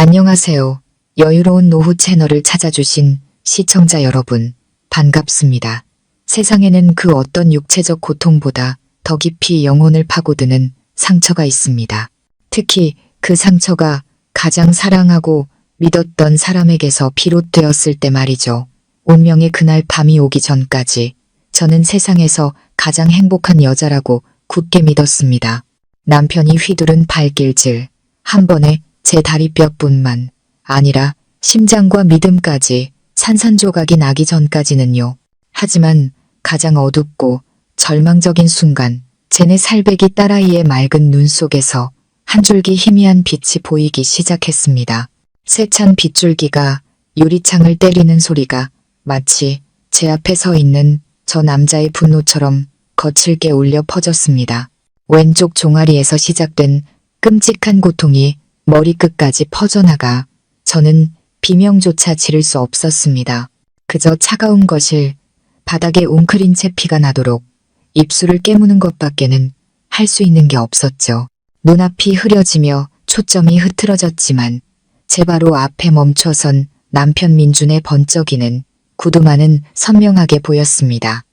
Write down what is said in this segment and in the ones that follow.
안녕하세요. 여유로운 노후 채널을 찾아주신 시청자 여러분, 반갑습니다. 세상에는 그 어떤 육체적 고통보다 더 깊이 영혼을 파고드는 상처가 있습니다. 특히 그 상처가 가장 사랑하고 믿었던 사람에게서 비롯되었을 때 말이죠. 운명의 그날 밤이 오기 전까지 저는 세상에서 가장 행복한 여자라고 굳게 믿었습니다. 남편이 휘두른 발길질, 한 번에 제 다리뼈뿐만 아니라 심장과 믿음까지 산산조각이 나기 전까지는요. 하지만 가장 어둡고 절망적인 순간 제네 살배기 딸아이의 맑은 눈 속에서 한 줄기 희미한 빛이 보이기 시작했습니다. 세찬 빗줄기가 유리창을 때리는 소리가 마치 제 앞에 서 있는 저 남자의 분노처럼 거칠게 울려 퍼졌습니다. 왼쪽 종아리에서 시작된 끔찍한 고통이 머리끝까지 퍼져나가 저는 비명조차 지를 수 없었습니다. 그저 차가운 거실, 바닥에 웅크린 채 피가 나도록 입술을 깨무는 것밖에는 할 수 있는 게 없었죠. 눈앞이 흐려지며 초점이 흐트러졌지만 제 바로 앞에 멈춰선 남편 민준의 번쩍이는 구두만은 선명하게 보였습니다.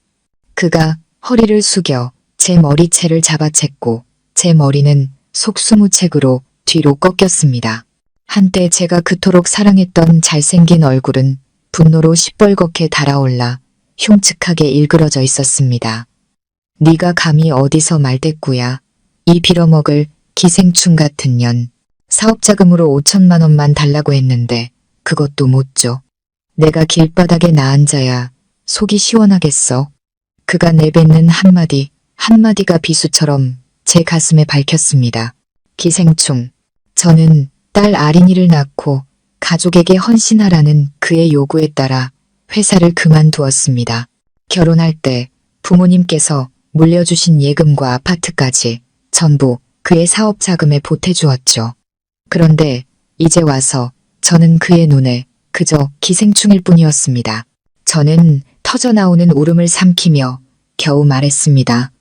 그가 허리를 숙여 제 머리채를 잡아챘고 제 머리는 속수무책으로 뒤로 꺾였습니다. 한때 제가 그토록 사랑했던 잘생긴 얼굴은 분노로 시뻘겋게 달아올라 흉측하게 일그러져 있었습니다. 네가 감히 어디서 말대꾸야. 이 빌어먹을 기생충 같은 년. 사업자금으로 5천만 원만 달라고 했는데 그것도 못 줘. 내가 길바닥에 나앉아야 속이 시원하겠어. 그가 내뱉는 한마디 한마디가 비수처럼 제 가슴에 밝혔습니다. 기생충. 저는 딸 아린이를 낳고 가족에게 헌신하라는 그의 요구에 따라 회사를 그만두었습니다. 결혼할 때 부모님께서 물려주신 예금과 아파트까지 전부 그의 사업 자금에 보태주었죠. 그런데 이제 와서 저는 그의 눈에 그저 기생충일 뿐이었습니다. 저는 터져나오는 울음을 삼키며 겨우 말했습니다.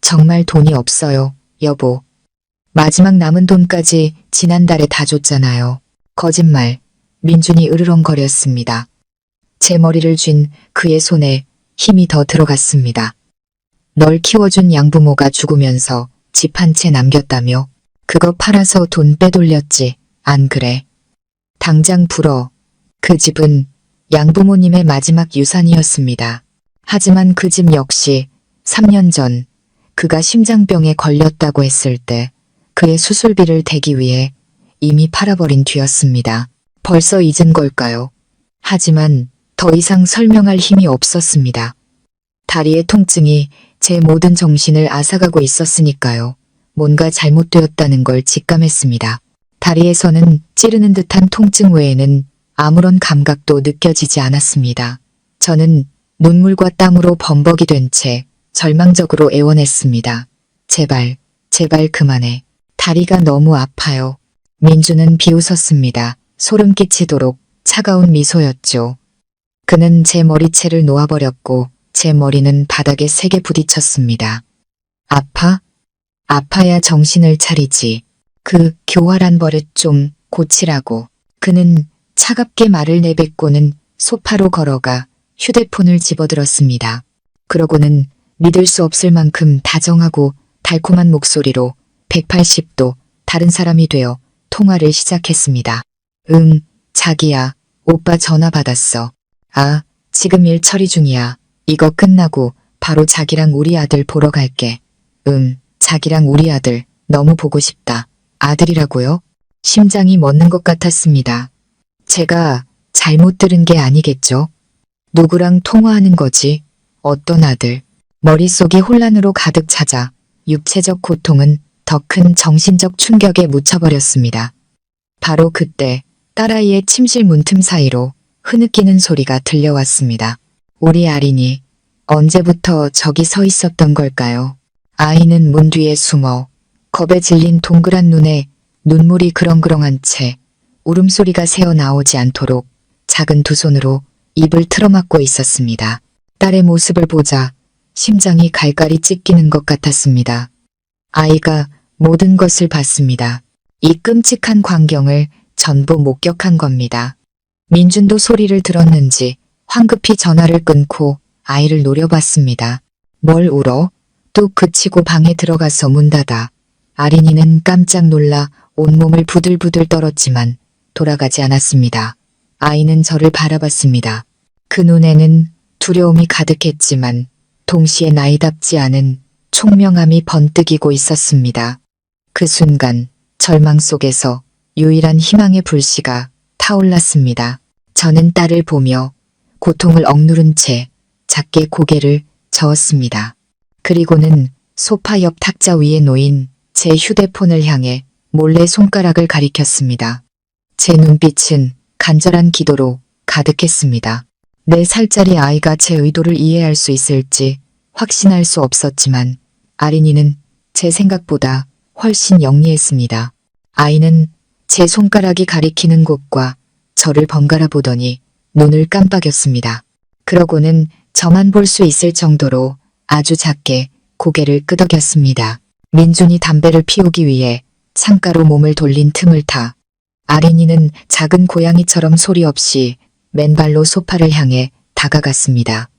정말 돈이 없어요, 여보. 마지막 남은 돈까지 지난달에 다 줬잖아요. 거짓말. 민준이 으르렁거렸습니다. 제 머리를 쥔 그의 손에 힘이 더 들어갔습니다. 널 키워준 양부모가 죽으면서 집 한 채 남겼다며? 그거 팔아서 돈 빼돌렸지, 안 그래? 당장 불어. 그 집은 양부모님의 마지막 유산이었습니다. 하지만 그 집 역시 3년 전 그가 심장병에 걸렸다고 했을 때 그의 수술비를 대기 위해 이미 팔아버린 뒤였습니다. 벌써 잊은 걸까요? 하지만 더 이상 설명할 힘이 없었습니다. 다리의 통증이 제 모든 정신을 앗아가고 있었으니까요. 뭔가 잘못되었다는 걸 직감했습니다. 다리에서는 찌르는 듯한 통증 외에는 아무런 감각도 느껴지지 않았습니다. 저는 눈물과 땀으로 범벅이 된 채 절망적으로 애원했습니다. 제발 그만해. 다리가 너무 아파요. 민주는 비웃었습니다. 소름 끼치도록 차가운 미소였죠. 그는 제 머리채를 놓아버렸고 제 머리는 바닥에 세게 부딪혔습니다. 아파? 아파야 정신을 차리지. 그 교활한 버릇 좀 고치라고. 그는 차갑게 말을 내뱉고는 소파로 걸어가 휴대폰을 집어들었습니다. 그러고는 믿을 수 없을 만큼 다정하고 달콤한 목소리로 180도 다른 사람이 되어 통화를 시작했습니다. 자기야, 오빠 전화 받았어. 아, 지금 일 처리 중이야. 이거 끝나고 바로 자기랑 우리 아들 보러 갈게. 자기랑 우리 아들 너무 보고 싶다. 아들이라고요? 심장이 멎는 것 같았습니다. 제가 잘못 들은 게 아니겠죠? 누구랑 통화하는 거지? 어떤 아들? 머릿속이 혼란으로 가득 차자 육체적 고통은 더 큰 정신적 충격에 묻혀버렸습니다. 바로 그때 딸아이의 침실 문틈 사이로 흐느끼는 소리가 들려왔습니다. 우리 아린이 언제부터 저기 서 있었던 걸까요? 아이는 문 뒤에 숨어 겁에 질린 동그란 눈에 눈물이 그렁그렁한 채 울음소리가 새어나오지 않도록 작은 두 손으로 입을 틀어막고 있었습니다. 딸의 모습을 보자 심장이 갈갈이 찢기는 것 같았습니다. 아이가 모든 것을 봤습니다. 이 끔찍한 광경을 전부 목격한 겁니다. 민준도 소리를 들었는지 황급히 전화를 끊고 아이를 노려봤습니다. 뭘 울어? 뚝 그치고 방에 들어가서 문 닫아. 아린이는 깜짝 놀라 온몸을 부들부들 떨었지만 돌아가지 않았습니다. 아이는 저를 바라봤습니다. 그 눈에는 두려움이 가득했지만 동시에 나이답지 않은 총명함이 번뜩이고 있었습니다. 그 순간 절망 속에서 유일한 희망의 불씨가 타올랐습니다. 저는 딸을 보며 고통을 억누른 채 작게 고개를 저었습니다. 그리고는 소파 옆 탁자 위에 놓인 제 휴대폰을 향해 몰래 손가락을 가리켰습니다. 제 눈빛은 간절한 기도로 가득했습니다. 4살짜리 아이가 제 의도를 이해할 수 있을지 확신할 수 없었지만 아린이는 제 생각보다 훨씬 영리했습니다. 아이는 제 손가락이 가리키는 곳과 저를 번갈아 보더니 눈을 깜빡였습니다. 그러고는 저만 볼 수 있을 정도로 아주 작게 고개를 끄덕였습니다. 민준이 담배를 피우기 위해 창가로 몸을 돌린 틈을 타 아린이는 작은 고양이처럼 소리 없이 맨발로 소파를 향해 다가갔습니다.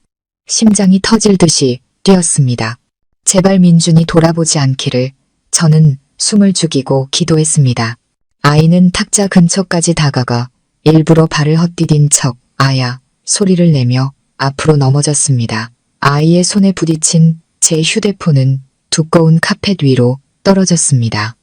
심장이 터질 듯이 뛰었습니다. 제발 민준이 돌아보지 않기를 저는 숨을 죽이고 기도했습니다. 아이는 탁자 근처까지 다가가 일부러 발을 헛디딘 척 아야 소리를 내며 앞으로 넘어졌습니다. 아이의 손에 부딪힌 제 휴대폰은 두꺼운 카펫 위로 떨어졌습니다.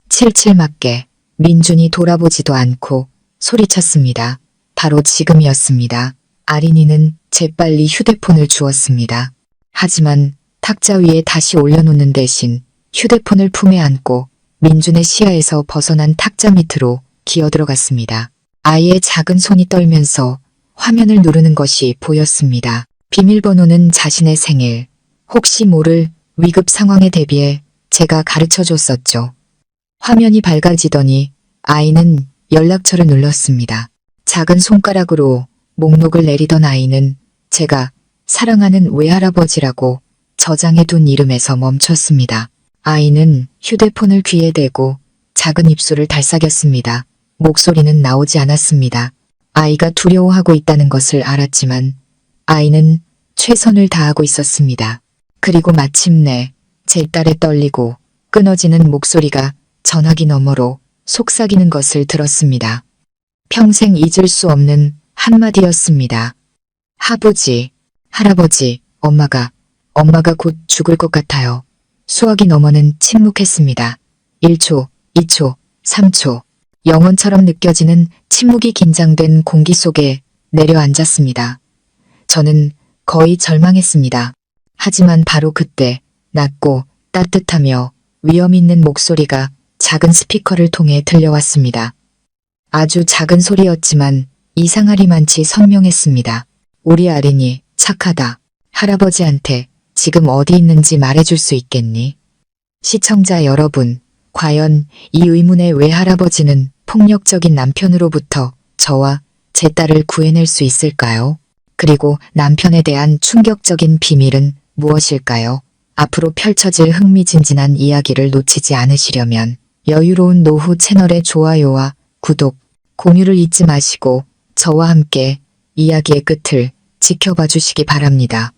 칠칠 맞게 민준이 돌아보지도 않고 소리쳤습니다. 바로 지금이었습니다. 아린이는 재빨리 휴대폰을 주었습니다. 하지만 탁자 위에 다시 올려놓는 대신 휴대폰을 품에 안고 민준의 시야에서 벗어난 탁자 밑으로 기어들어갔습니다. 아이의 작은 손이 떨면서 화면을 누르는 것이 보였습니다. 비밀번호는 자신의 생일, 혹시 모를 위급 상황에 대비해 제가 가르쳐줬었죠. 화면이 밝아지더니 아이는 연락처를 눌렀습니다. 작은 손가락으로 목록을 내리던 아이는 제가 사랑하는 외할아버지라고 저장해둔 이름에서 멈췄습니다. 아이는 휴대폰을 귀에 대고 작은 입술을 달싹였습니다. 목소리는 나오지 않았습니다. 아이가 두려워하고 있다는 것을 알았지만 아이는 최선을 다하고 있었습니다. 그리고 마침내 제 딸의 떨리고 끊어지는 목소리가 전화기 너머로 속삭이는 것을 들었습니다. 평생 잊을 수 없는 한마디였습니다. 아버지, 할아버지, 엄마가 곧 죽을 것 같아요. 수화기 너머는 침묵했습니다. 1초, 2초, 3초. 영혼처럼 느껴지는 침묵이 긴장된 공기 속에 내려앉았습니다. 저는 거의 절망했습니다. 하지만 바로 그때 낮고 따뜻하며 위험 있는 목소리가 작은 스피커를 통해 들려왔습니다. 아주 작은 소리였지만 이상하리만치 선명했습니다. 우리 아린이 착하다. 할아버지한테 지금 어디 있는지 말해줄 수 있겠니? 시청자 여러분, 과연 이 의문의 외할아버지는 폭력적인 남편으로부터 저와 제 딸을 구해낼 수 있을까요? 그리고 남편에 대한 충격적인 비밀은 무엇일까요? 앞으로 펼쳐질 흥미진진한 이야기를 놓치지 않으시려면 여유로운 노후 채널의 좋아요와 구독, 공유를 잊지 마시고 저와 함께 이야기의 끝을 지켜봐 주시기 바랍니다.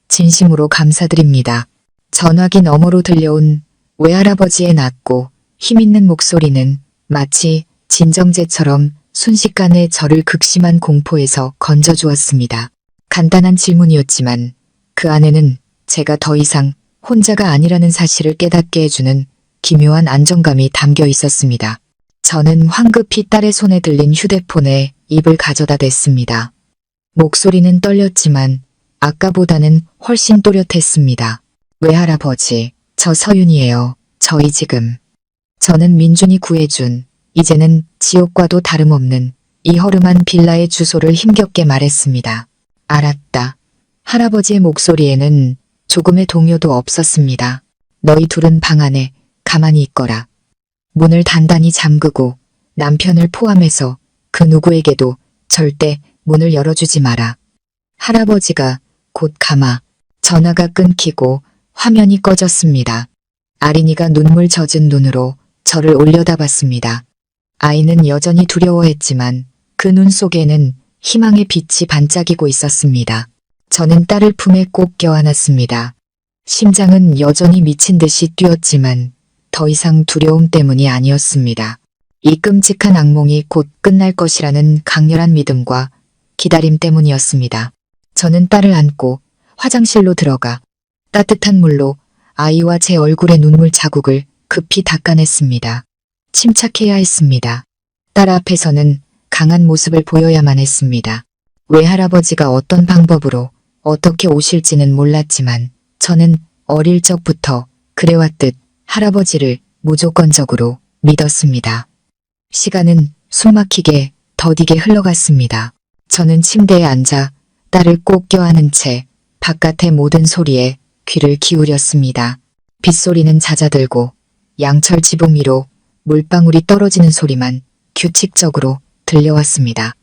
진심으로 감사드립니다. 전화기 너머로 들려온 외할아버지의 낮고 힘있는 목소리는 마치 진정제처럼 순식간에 저를 극심한 공포에서 건져주었습니다. 간단한 질문이었지만 그 안에는 제가 더 이상 혼자가 아니라는 사실을 깨닫게 해주는 기묘한 안정감이 담겨 있었습니다. 저는 황급히 딸의 손에 들린 휴대폰에 입을 가져다 댔습니다. 목소리는 떨렸지만 아까보다는 훨씬 또렷했습니다. 외할아버지, 저 서윤이에요. 저희 지금. 저는 민준이 구해준 이제는 지옥과도 다름없는 이 허름한 빌라의 주소를 힘겹게 말했습니다. 알았다. 할아버지의 목소리에는 조금의 동요도 없었습니다. 너희 둘은 방 안에 가만히 있거라. 문을 단단히 잠그고 남편을 포함해서 그 누구에게도 절대 문을 열어주지 마라. 할아버지가 곧 가마. 전화가 끊기고 화면이 꺼졌습니다. 아린이가 눈물 젖은 눈으로 저를 올려다봤습니다. 아이는 여전히 두려워했지만 그 눈 속에는 희망의 빛이 반짝이고 있었습니다. 저는 딸을 품에 꼭 껴안았습니다. 심장은 여전히 미친 듯이 뛰었지만 더 이상 두려움 때문이 아니었습니다. 이 끔찍한 악몽이 곧 끝날 것이라는 강렬한 믿음과 기다림 때문이었습니다. 저는 딸을 안고 화장실로 들어가 따뜻한 물로 아이와 제 얼굴의 눈물 자국을 급히 닦아냈습니다. 침착해야 했습니다. 딸 앞에서는 강한 모습을 보여야만 했습니다. 외할아버지가 어떤 방법으로 어떻게 오실지는 몰랐지만 저는 어릴 적부터 그래왔듯 할아버지를 무조건적으로 믿었습니다. 시간은 숨막히게 더디게 흘러갔습니다. 저는 침대에 앉아 딸을 꼭 껴안은 채 바깥의 모든 소리에 귀를 기울였습니다. 빗소리는 잦아들고 양철 지붕 위로 물방울이 떨어지는 소리만 규칙적으로 들려왔습니다.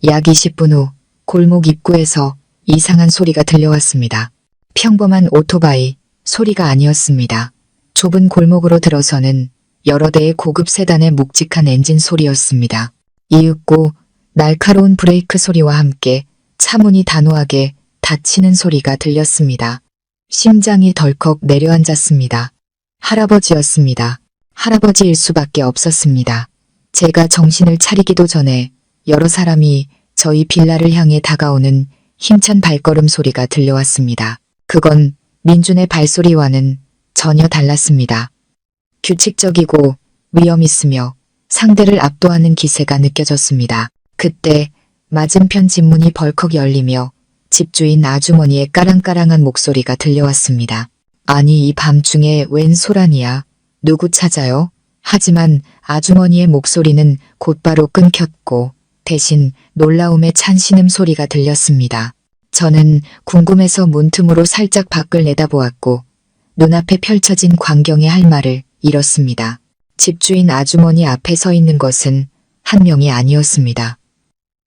약 20분 후 골목 입구에서 이상한 소리가 들려왔습니다. 평범한 오토바이 소리가 아니었습니다. 좁은 골목으로 들어서는 여러 대의 고급 세단의 묵직한 엔진 소리였습니다. 이윽고 날카로운 브레이크 소리와 함께 차문이 단호하게 닫히는 소리가 들렸습니다. 심장이 덜컥 내려앉았습니다. 할아버지였습니다. 할아버지일 수밖에 없었습니다. 제가 정신을 차리기도 전에 여러 사람이 저희 빌라를 향해 다가오는 힘찬 발걸음 소리가 들려왔습니다. 그건 민준의 발소리와는 전혀 달랐습니다. 규칙적이고 위험 있으며 상대를 압도하는 기세가 느껴졌습니다. 그때 맞은편 집문이 벌컥 열리며 집주인 아주머니의 까랑까랑한 목소리가 들려왔습니다. 아니 이 밤중에 웬 소란이야. 누구 찾아요? 하지만 아주머니의 목소리는 곧바로 끊겼고 대신 놀라움에 찬 신음소리가 들렸습니다. 저는 궁금해서 문틈으로 살짝 밖을 내다보았고 눈앞에 펼쳐진 광경에 할 말을 잃었습니다. 집주인 아주머니 앞에 서 있는 것은 한 명이 아니었습니다.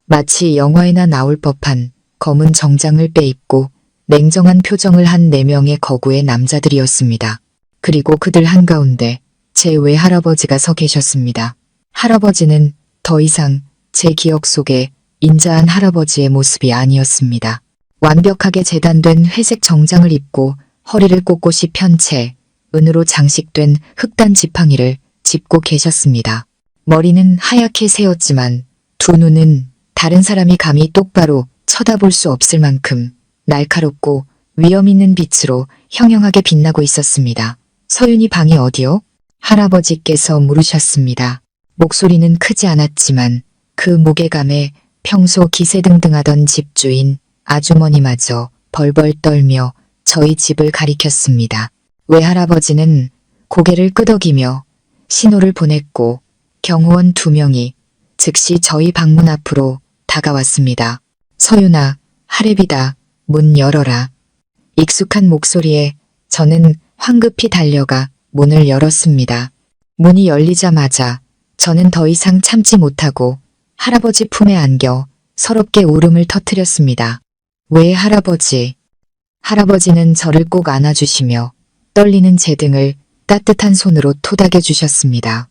마치 영화에나 나올 법한 검은 정장을 빼입고 냉정한 표정을 한 4명의 거구의 남자들이었습니다. 그리고 그들 한가운데 제 외할아버지가 서 계셨습니다. 할아버지는 더 이상 제 기억 속에 인자한 할아버지의 모습이 아니었습니다. 완벽하게 재단된 회색 정장을 입고 허리를 꼿꼿이 편 채 은으로 장식된 흑단 지팡이를 짚고 계셨습니다. 머리는 하얗게 새었지만 두 눈은 다른 사람이 감히 똑바로 쳐다볼 수 없을 만큼 날카롭고 위험 있는 빛으로 형형하게 빛나고 있었습니다. 서윤이 방이 어디요? 할아버지께서 물으셨습니다. 목소리는 크지 않았지만 그 무게감에 평소 기세등등하던 집주인 아주머니마저 벌벌 떨며 저희 집을 가리켰습니다. 외할아버지는 고개를 끄덕이며 신호를 보냈고 경호원 2명이 즉시 저희 방문 앞으로 다가왔습니다. 서윤아, 하랩이다. 문 열어라. 익숙한 목소리에 저는 황급히 달려가 문을 열었습니다. 문이 열리자마자 저는 더 이상 참지 못하고 할아버지 품에 안겨 서럽게 울음을 터뜨렸습니다. 왜 할아버지? 할아버지는 저를 꼭 안아주시며 떨리는 제 등을 따뜻한 손으로 토닥여 주셨습니다.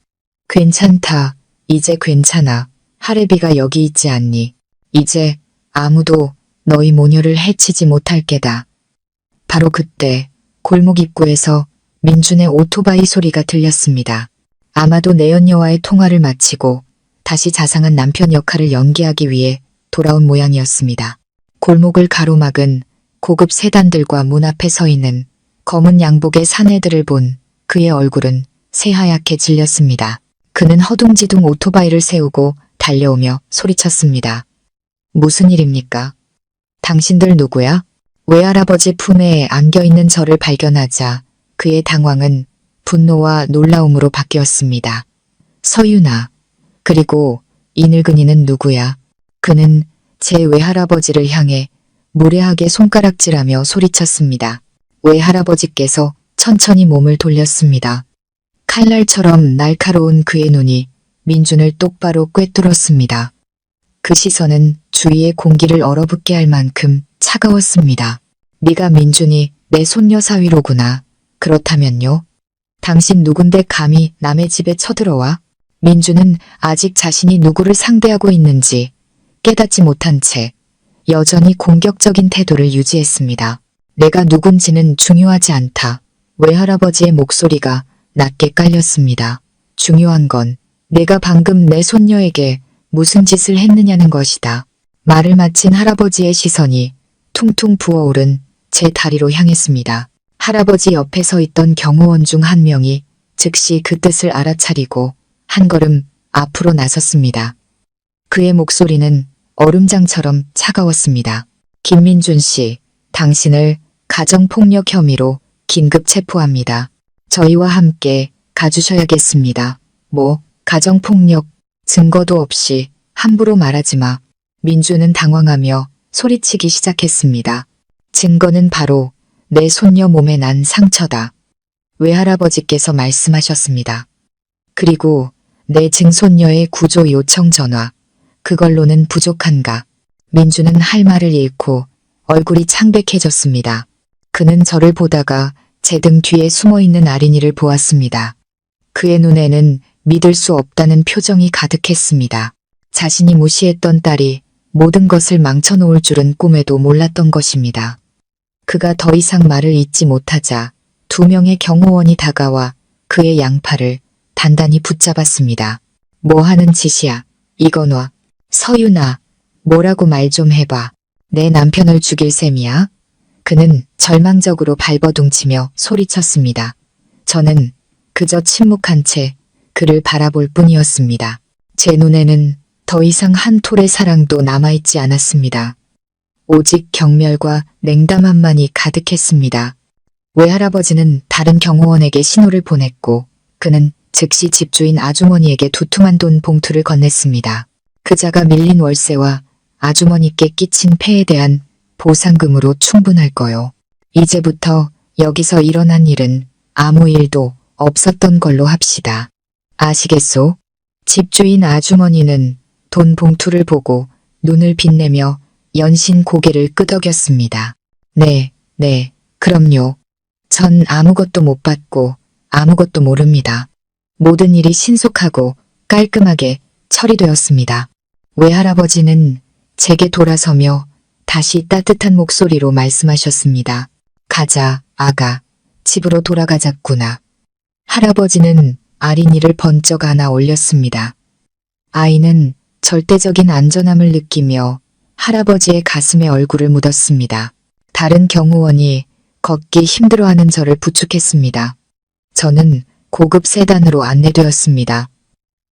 괜찮다. 이제 괜찮아. 하레비가 여기 있지 않니? 이제 아무도 너희 모녀를 해치지 못할 게다. 바로 그때 골목 입구에서 민준의 오토바이 소리가 들렸습니다. 아마도 내연녀와의 통화를 마치고 다시 자상한 남편 역할을 연기하기 위해 돌아온 모양이었습니다. 골목을 가로막은 고급 세단들과 문 앞에 서 있는 검은 양복의 사내들을 본 그의 얼굴은 새하얗게 질렸습니다. 그는 허둥지둥 오토바이를 세우고 달려오며 소리쳤습니다. 무슨 일입니까? 당신들 누구야? 외할아버지 품에 안겨있는 저를 발견하자 그의 당황은 분노와 놀라움으로 바뀌었습니다. 서윤아. 그리고 이 늙은이는 누구야? 그는 제 외할아버지를 향해 무례하게 손가락질하며 소리쳤습니다. 외할아버지께서 천천히 몸을 돌렸습니다. 칼날처럼 날카로운 그의 눈이 민준을 똑바로 꿰뚫었습니다. 그 시선은 주위의 공기를 얼어붙게 할 만큼 차가웠습니다. 네가 민준이 내 손녀 사위로구나. 그렇다면요? 당신 누군데 감히 남의 집에 쳐들어와? 민주는 아직 자신이 누구를 상대하고 있는지 깨닫지 못한 채 여전히 공격적인 태도를 유지했습니다. 내가 누군지는 중요하지 않다. 외할아버지의 목소리가 낮게 깔렸습니다. 중요한 건 내가 방금 내 손녀에게 무슨 짓을 했느냐는 것이다. 말을 마친 할아버지의 시선이 퉁퉁 부어오른 제 다리로 향했습니다. 할아버지 옆에 서 있던 경호원 중 한 명이 즉시 그 뜻을 알아차리고 한 걸음 앞으로 나섰습니다. 그의 목소리는 얼음장처럼 차가웠습니다. 김민준 씨, 당신을 가정폭력 혐의로 긴급 체포합니다. 저희와 함께 가주셔야겠습니다. 뭐, 가정폭력, 증거도 없이 함부로 말하지 마. 민주는 당황하며 소리치기 시작했습니다. 증거는 바로 내 손녀 몸에 난 상처다. 외할아버지께서 말씀하셨습니다. 그리고 내 증손녀의 구조 요청 전화. 그걸로는 부족한가. 민주는 할 말을 잃고 얼굴이 창백해졌습니다. 그는 저를 보다가 제 등 뒤에 숨어있는 아린이를 보았습니다. 그의 눈에는 믿을 수 없다는 표정이 가득했습니다. 자신이 무시했던 딸이 모든 것을 망쳐놓을 줄은 꿈에도 몰랐던 것입니다. 그가 더 이상 말을 잇지 못하자 2명의 경호원이 다가와 그의 양팔을 단단히 붙잡았습니다. 뭐 하는 짓이야? 이건화, 서윤아, 뭐라고 말 좀 해봐. 내 남편을 죽일 셈이야? 그는 절망적으로 발버둥치며 소리쳤습니다. 저는 그저 침묵한 채 그를 바라볼 뿐이었습니다. 제 눈에는 더 이상 한 톨의 사랑도 남아있지 않았습니다. 오직 경멸과 냉담함만이 가득했습니다. 외할아버지는 다른 경호원에게 신호를 보냈고 그는 즉시 집주인 아주머니에게 두툼한 돈 봉투를 건넸습니다. 그자가 밀린 월세와 아주머니께 끼친 폐에 대한 보상금으로 충분할 거요. 이제부터 여기서 일어난 일은 아무 일도 없었던 걸로 합시다. 아시겠소? 집주인 아주머니는 돈 봉투를 보고 눈을 빛내며 연신 고개를 끄덕였습니다. 네, 그럼요. 전 아무것도 못 받고 아무것도 모릅니다. 모든 일이 신속하고 깔끔하게 처리되었습니다. 외할아버지는 제게 돌아서며 다시 따뜻한 목소리로 말씀하셨습니다. 가자, 아가. 집으로 돌아가자꾸나. 할아버지는 아린이를 번쩍 안아 올렸습니다. 아이는 절대적인 안전함을 느끼며 할아버지의 가슴에 얼굴을 묻었습니다. 다른 경호원이 걷기 힘들어하는 저를 부축했습니다. 저는 고급 세단으로 안내되었습니다.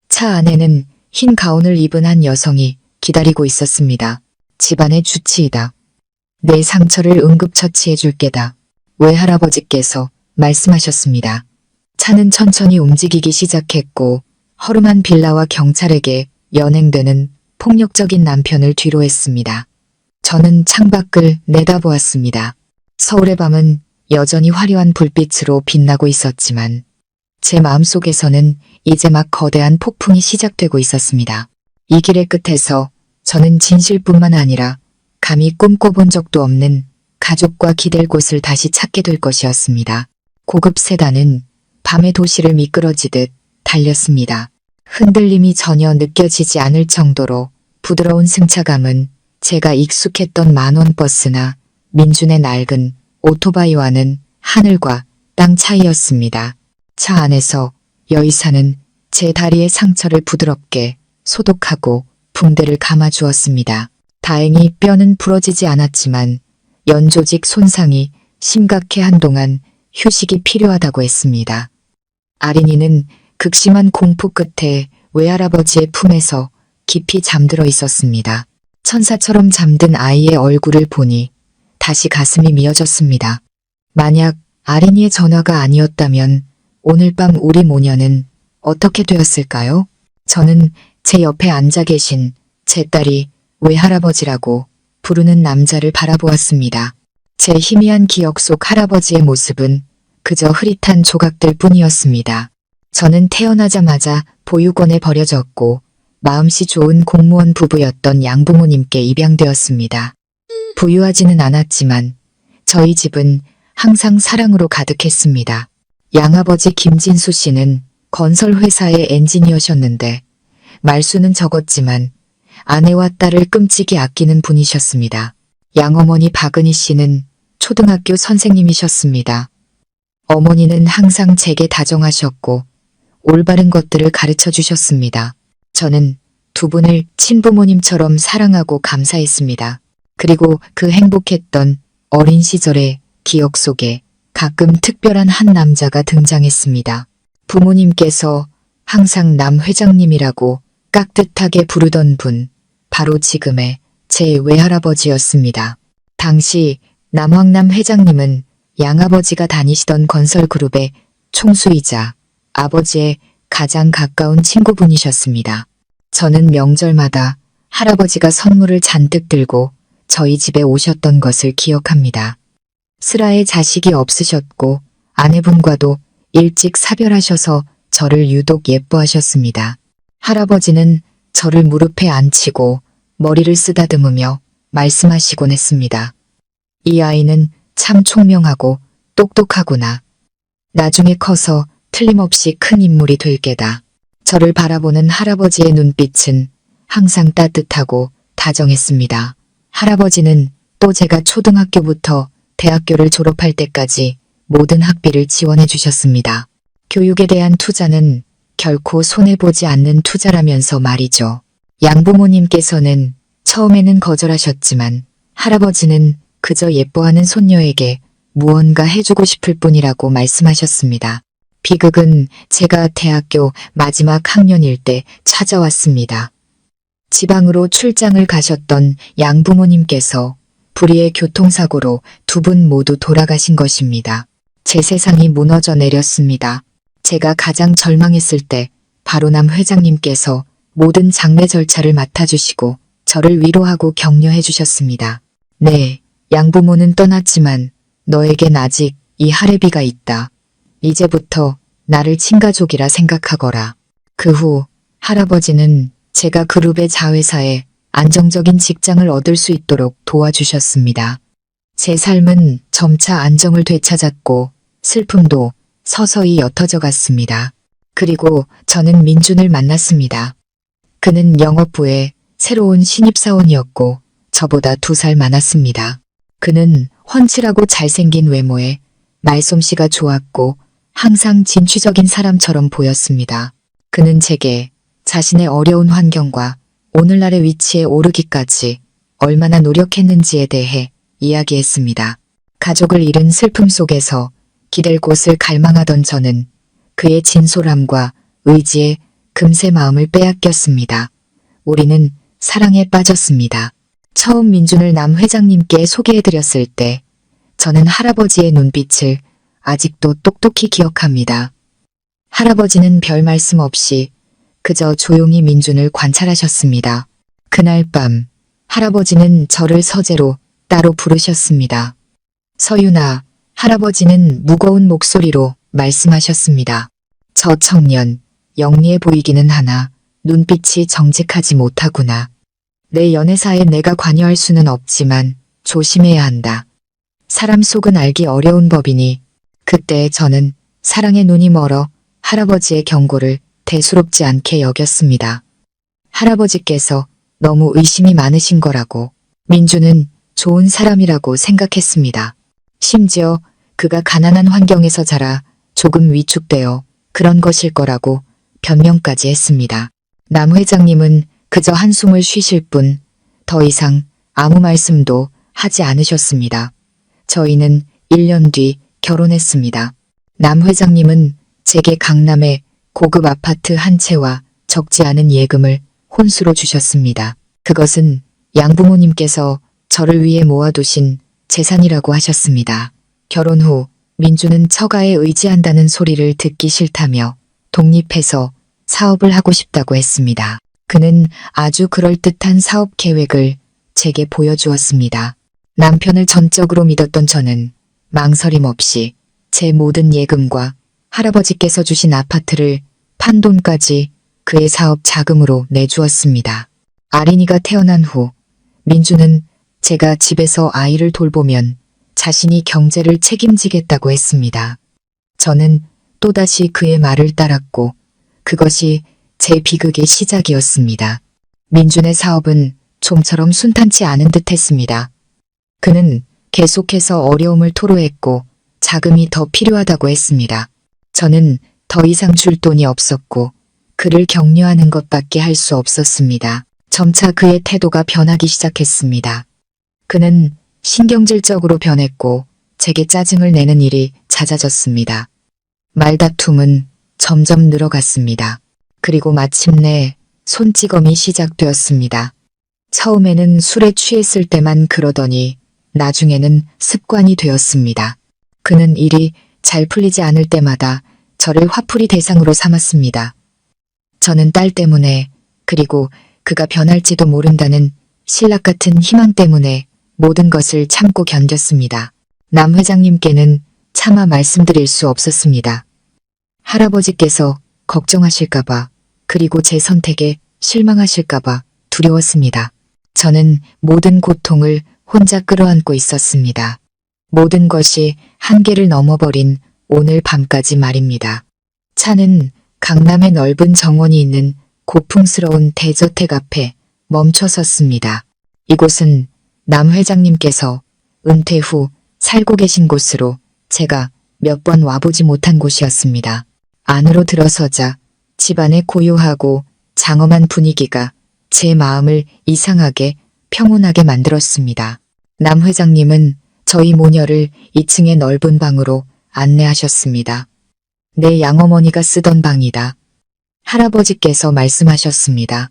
차 안에는 흰 가운을 입은 한 여성이 기다리고 있었습니다. 집안의 주치이다. 내 상처를 응급처치해 줄 게다. 외할아버지께서 말씀하셨습니다. 차는 천천히 움직이기 시작했고 허름한 빌라와 경찰에게 연행되는 폭력적인 남편을 뒤로 했습니다. 저는 창밖을 내다보았습니다. 서울의 밤은 여전히 화려한 불빛으로 빛나고 있었지만 제 마음속에서는 이제 막 거대한 폭풍이 시작되고 있었습니다. 이 길의 끝에서 저는 진실뿐만 아니라 감히 꿈꿔본 적도 없는 가족과 기댈 곳을 다시 찾게 될 것이었습니다. 고급 세단은 밤의 도시를 미끄러지듯 달렸습니다. 흔들림이 전혀 느껴지지 않을 정도로 부드러운 승차감은 제가 익숙했던 만원 버스나 민준의 낡은 오토바이와는 하늘과 땅 차이였습니다. 차 안에서 여의사는 제 다리의 상처를 부드럽게 소독하고 붕대를 감아주었습니다. 다행히 뼈는 부러지지 않았지만 연조직 손상이 심각해 한동안 휴식이 필요하다고 했습니다. 아린이는 극심한 공포 끝에 외할아버지의 품에서 깊이 잠들어 있었습니다. 천사처럼 잠든 아이의 얼굴을 보니 다시 가슴이 미어졌습니다. 만약 아린이의 전화가 아니었다면 오늘 밤 우리 모녀는 어떻게 되었을까요? 저는 제 옆에 앉아 계신 제 딸이 외할아버지라고 부르는 남자를 바라보았습니다. 제 희미한 기억 속 할아버지의 모습은 그저 흐릿한 조각들 뿐이었습니다. 저는 태어나자마자 보육원에 버려졌고 마음씨 좋은 공무원 부부였던 양부모님께 입양되었습니다. 부유하지는 않았지만 저희 집은 항상 사랑으로 가득했습니다. 양아버지 김진수 씨는 건설회사의 엔지니어셨는데 말수는 적었지만 아내와 딸을 끔찍이 아끼는 분이셨습니다. 양어머니 박은희 씨는 초등학교 선생님이셨습니다. 어머니는 항상 제게 다정하셨고 올바른 것들을 가르쳐 주셨습니다. 저는 두 분을 친부모님처럼 사랑하고 감사했습니다. 그리고 그 행복했던 어린 시절의 기억 속에 가끔 특별한 한 남자가 등장했습니다. 부모님께서 항상 남 회장님이라고 깍듯하게 부르던 분, 바로 지금의 제 외할아버지였습니다. 당시 남황남 회장님은 양아버지가 다니시던 건설그룹의 총수이자 아버지의 가장 가까운 친구분이셨습니다. 저는 명절마다 할아버지가 선물을 잔뜩 들고 저희 집에 오셨던 것을 기억합니다. 슬아의 자식이 없으셨고 아내분과도 일찍 사별하셔서 저를 유독 예뻐하셨습니다. 할아버지는 저를 무릎에 앉히고 머리를 쓰다듬으며 말씀하시곤 했습니다. 이 아이는 참 총명하고 똑똑하구나. 나중에 커서 틀림없이 큰 인물이 될 게다. 저를 바라보는 할아버지의 눈빛은 항상 따뜻하고 다정했습니다. 할아버지는 또 제가 초등학교부터 대학교를 졸업할 때까지 모든 학비를 지원해 주셨습니다. 교육에 대한 투자는 결코 손해보지 않는 투자라면서 말이죠. 양부모님께서는 처음에는 거절하셨지만 할아버지는 그저 예뻐하는 손녀에게 무언가 해주고 싶을 뿐이라고 말씀하셨습니다. 비극은 제가 대학교 마지막 학년일 때 찾아왔습니다. 지방으로 출장을 가셨던 양부모님께서 불의의 교통사고로 두 분 모두 돌아가신 것입니다. 제 세상이 무너져 내렸습니다. 제가 가장 절망했을 때 바로 남 회장님께서 모든 장례 절차를 맡아주시고 저를 위로하고 격려해 주셨습니다. 네, 양부모는 떠났지만 너에겐 아직 이 할애비가 있다. 이제부터 나를 친가족이라 생각하거라. 그 후 할아버지는 제가 그룹의 자회사에 안정적인 직장을 얻을 수 있도록 도와주셨습니다. 제 삶은 점차 안정을 되찾았고 슬픔도 서서히 옅어져 갔습니다. 그리고 저는 민준을 만났습니다. 그는 영업부의 새로운 신입사원이었고 저보다 2살 많았습니다. 그는 훤칠하고 잘생긴 외모에 말솜씨가 좋았고 항상 진취적인 사람처럼 보였습니다. 그는 제게 자신의 어려운 환경과 오늘날의 위치에 오르기까지 얼마나 노력했는지에 대해 이야기했습니다. 가족을 잃은 슬픔 속에서 기댈 곳을 갈망하던 저는 그의 진솔함과 의지에 금세 마음을 빼앗겼습니다. 우리는 사랑에 빠졌습니다. 처음 민준을 남 회장님께 소개해드렸을 때 저는 할아버지의 눈빛을 아직도 똑똑히 기억합니다. 할아버지는 별 말씀 없이 그저 조용히 민준을 관찰하셨습니다. 그날 밤 할아버지는 저를 서재로 따로 부르셨습니다. 서윤아, 할아버지는 무거운 목소리로 말씀하셨습니다. 저 청년, 영리해 보이기는 하나 눈빛이 정직하지 못하구나. 내 연애사에 내가 관여할 수는 없지만 조심해야 한다. 사람 속은 알기 어려운 법이니 그때 저는 사랑의 눈이 멀어 할아버지의 경고를 대수롭지 않게 여겼습니다. 할아버지께서 너무 의심이 많으신 거라고, 민주는 좋은 사람이라고 생각했습니다. 심지어 그가 가난한 환경에서 자라 조금 위축되어 그런 것일 거라고 변명까지 했습니다. 남 회장님은 그저 한숨을 쉬실 뿐 더 이상 아무 말씀도 하지 않으셨습니다. 저희는 1년 뒤 결혼했습니다. 남 회장님은 제게 강남의 고급 아파트 한 채와 적지 않은 예금을 혼수로 주셨습니다. 그것은 양부모님께서 저를 위해 모아두신 재산이라고 하셨습니다. 결혼 후 민주는 처가에 의지한다는 소리를 듣기 싫다며 독립해서 사업을 하고 싶다고 했습니다. 그는 아주 그럴듯한 사업 계획을 제게 보여주었습니다. 남편을 전적으로 믿었던 저는 망설임 없이 제 모든 예금과 할아버지께서 주신 아파트를 판 돈까지 그의 사업 자금으로 내주었습니다. 아린이가 태어난 후 민주는 제가 집에서 아이를 돌보면 자신이 경제를 책임지겠다고 했습니다. 저는 또다시 그의 말을 따랐고 그것이 제 비극의 시작이었습니다. 민준의 사업은 좀처럼 순탄치 않은 듯 했습니다. 그는 계속해서 어려움을 토로했고 자금이 더 필요하다고 했습니다. 저는 더 이상 줄 돈이 없었고 그를 격려하는 것밖에 할 수 없었습니다. 점차 그의 태도가 변하기 시작했습니다. 그는 신경질적으로 변했고 제게 짜증을 내는 일이 잦아졌습니다. 말다툼은 점점 늘어갔습니다. 그리고 마침내 손찌검이 시작되었습니다. 처음에는 술에 취했을 때만 그러더니 나중에는 습관이 되었습니다. 그는 일이 잘 풀리지 않을 때마다 저를 화풀이 대상으로 삼았습니다. 저는 딸 때문에 그리고 그가 변할지도 모른다는 신락 같은 희망 때문에 모든 것을 참고 견뎠습니다. 남 회장님께는 차마 말씀드릴 수 없었습니다. 할아버지께서 걱정하실까봐 그리고 제 선택에 실망하실까봐 두려웠습니다. 저는 모든 고통을 혼자 끌어안고 있었습니다. 모든 것이 한계를 넘어버린 오늘 밤까지 말입니다. 차는 강남의 넓은 정원이 있는 고풍스러운 대저택 앞에 멈춰 섰습니다. 이곳은 남 회장님께서 은퇴 후 살고 계신 곳으로 제가 몇 번 와보지 못한 곳이었습니다. 안으로 들어서자 집안의 고요하고 장엄한 분위기가 제 마음을 이상하게 평온하게 만들었습니다. 남 회장님은 저희 모녀를 2층의 넓은 방으로 안내하셨습니다. 내 양어머니가 쓰던 방이다. 할아버지께서 말씀하셨습니다.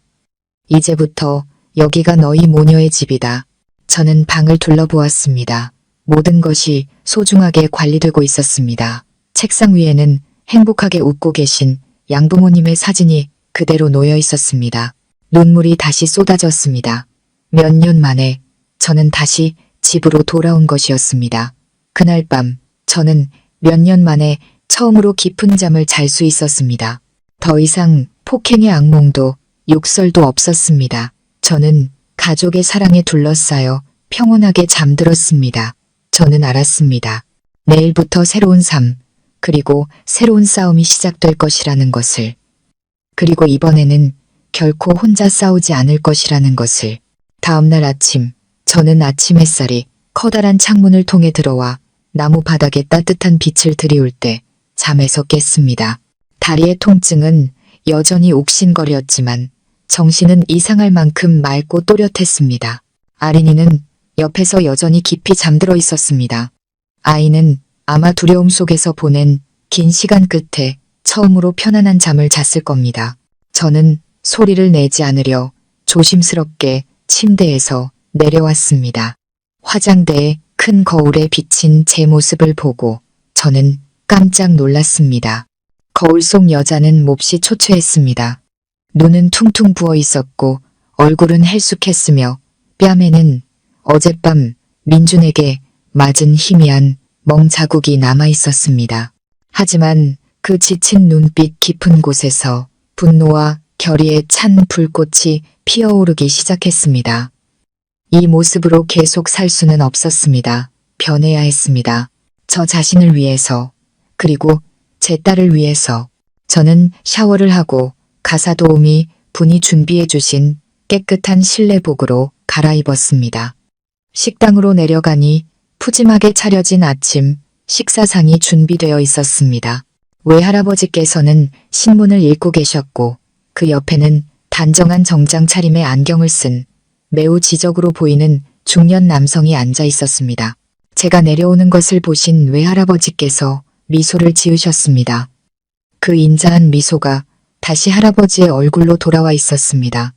이제부터 여기가 너희 모녀의 집이다. 저는 방을 둘러보았습니다. 모든 것이 소중하게 관리되고 있었습니다. 책상 위에는 행복하게 웃고 계신 양부모님의 사진이 그대로 놓여 있었습니다. 눈물이 다시 쏟아졌습니다. 몇 년 만에 저는 다시 집으로 돌아온 것이었습니다. 그날 밤 저는 몇 년 만에 처음으로 깊은 잠을 잘 수 있었습니다. 더 이상 폭행의 악몽도 욕설도 없었습니다. 저는 가족의 사랑에 둘러싸여 평온하게 잠들었습니다. 저는 알았습니다. 내일부터 새로운 삶, 그리고 새로운 싸움이 시작될 것이라는 것을. 그리고 이번에는 결코 혼자 싸우지 않을 것이라는 것을. 다음날 아침, 저는 아침 햇살이 커다란 창문을 통해 들어와 나무 바닥에 따뜻한 빛을 들이울 때 잠에서 깼습니다. 다리의 통증은 여전히 옥신거렸지만 정신은 이상할 만큼 맑고 또렷했습니다. 아린이는 옆에서 여전히 깊이 잠들어 있었습니다. 아이는 아마 두려움 속에서 보낸 긴 시간 끝에 처음으로 편안한 잠을 잤을 겁니다. 저는 소리를 내지 않으려 조심스럽게 침대에서 내려왔습니다. 화장대에 큰 거울에 비친 제 모습을 보고 저는 깜짝 놀랐습니다. 거울 속 여자는 몹시 초췌했습니다. 눈은 퉁퉁 부어 있었고 얼굴은 헬쑥했으며 뺨에는 어젯밤 민준에게 맞은 희미한 멍자국이 남아 있었습니다. 하지만 그 지친 눈빛 깊은 곳에서 분노와 결의에 찬 불꽃이 피어오르기 시작했습니다. 이 모습으로 계속 살 수는 없었습니다. 변해야 했습니다. 저 자신을 위해서, 그리고 제 딸을 위해서. 저는 샤워를 하고 가사도우미 분이 준비해 주신 깨끗한 실내복으로 갈아입었습니다. 식당으로 내려가니 푸짐하게 차려진 아침 식사상이 준비되어 있었습니다. 외할아버지께서는 신문을 읽고 계셨고 그 옆에는 단정한 정장 차림의 안경을 쓴 매우 지적으로 보이는 중년 남성이 앉아 있었습니다. 제가 내려오는 것을 보신 외할아버지께서 미소를 지으셨습니다. 그 인자한 미소가 다시 할아버지의 얼굴로 돌아와 있었습니다.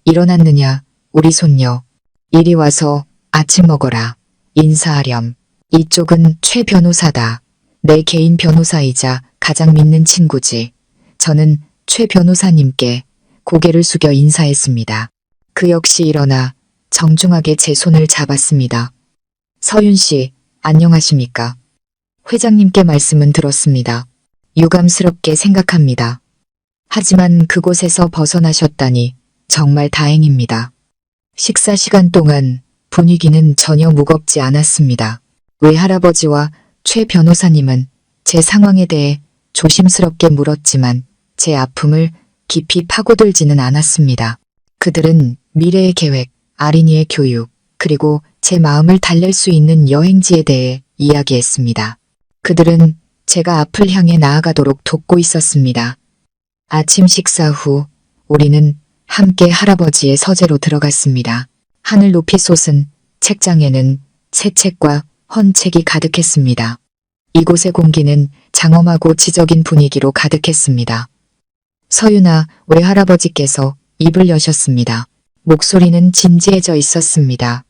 일어났느냐, 우리 손녀. 이리 와서 아침 먹어라. 인사하렴. 이쪽은 최 변호사다. 내 개인 변호사이자 가장 믿는 친구지. 저는 최 변호사님께 고개를 숙여 인사했습니다. 그 역시 일어나 정중하게 제 손을 잡았습니다. 서윤 씨, 안녕하십니까? 회장님께 말씀은 들었습니다. 유감스럽게 생각합니다. 하지만 그곳에서 벗어나셨다니 정말 다행입니다. 식사 시간 동안 분위기는 전혀 무겁지 않았습니다. 외할아버지와 최 변호사님은 제 상황에 대해 조심스럽게 물었지만 제 아픔을 깊이 파고들지는 않았습니다. 그들은 미래의 계획, 아린이의 교육, 그리고 제 마음을 달랠 수 있는 여행지에 대해 이야기했습니다. 그들은 제가 앞을 향해 나아가도록 돕고 있었습니다. 아침 식사 후 우리는 함께 할아버지의 서재로 들어갔습니다. 하늘 높이 솟은 책장에는 새 책과 헌 책이 가득했습니다. 이곳의 공기는 장엄하고 지적인 분위기로 가득했습니다. 서윤아, 외할아버지께서 입을 여셨습니다. 목소리는 진지해져 있었습니다.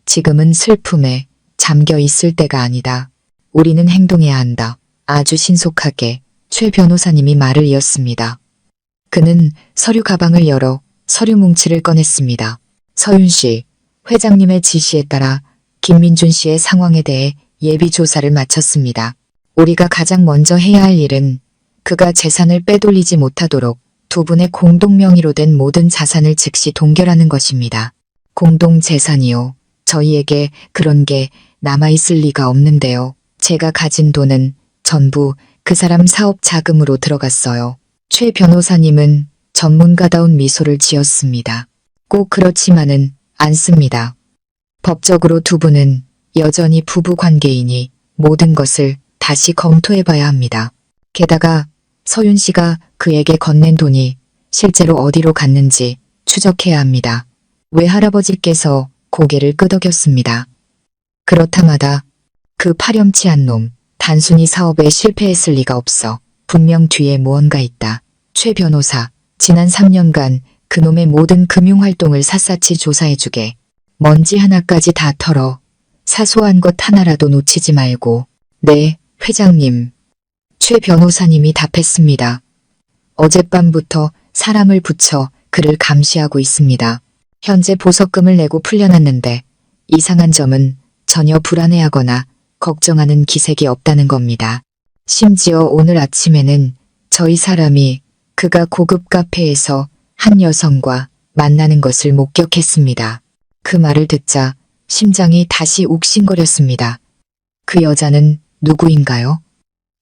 지금은 슬픔에 잠겨 있을 때가 아니다. 우리는 행동해야 한다. 아주 신속하게 최 변호사님이 말을 이었습니다. 그는 서류 가방을 열어 서류 뭉치를 꺼냈습니다. 서윤 씨, 회장님의 지시에 따라 김민준 씨의 상황에 대해 예비 조사를 마쳤습니다. 우리가 가장 먼저 해야 할 일은 그가 재산을 빼돌리지 못하도록 두 분의 공동 명의로 된 모든 자산을 즉시 동결하는 것입니다. 공동 재산이요. 저희에게 그런 게 남아있을 리가 없는데요. 제가 가진 돈은 전부 그 사람 사업 자금으로 들어갔어요. 최 변호사님은 전문가다운 미소를 지었습니다. 꼭 그렇지만은 않습니다. 법적으로 두 분은 여전히 부부 관계이니 모든 것을 다시 검토해봐야 합니다. 게다가 서윤 씨가 그에게 건넨 돈이 실제로 어디로 갔는지 추적해야 합니다. 외할아버지께서 고개를 끄덕였습니다. 그렇다마다 그 파렴치한 놈, 단순히 사업에 실패했을 리가 없어. 분명 뒤에 무언가 있다. 최 변호사, 지난 3년간 그놈의 모든 금융활동을 샅샅이 조사해주게. 먼지 하나까지 다 털어 사소한 것 하나라도 놓치지 말고. 네, 회장님. 최 변호사님이 답했습니다. 어젯밤부터 사람을 붙여 그를 감시하고 있습니다. 현재 보석금을 내고 풀려났는데 이상한 점은 전혀 불안해하거나 걱정하는 기색이 없다는 겁니다. 심지어 오늘 아침에는 저희 사람이 그가 고급 카페에서 한 여성과 만나는 것을 목격했습니다. 그 말을 듣자 심장이 다시 욱신거렸습니다. 그 여자는 누구인가요?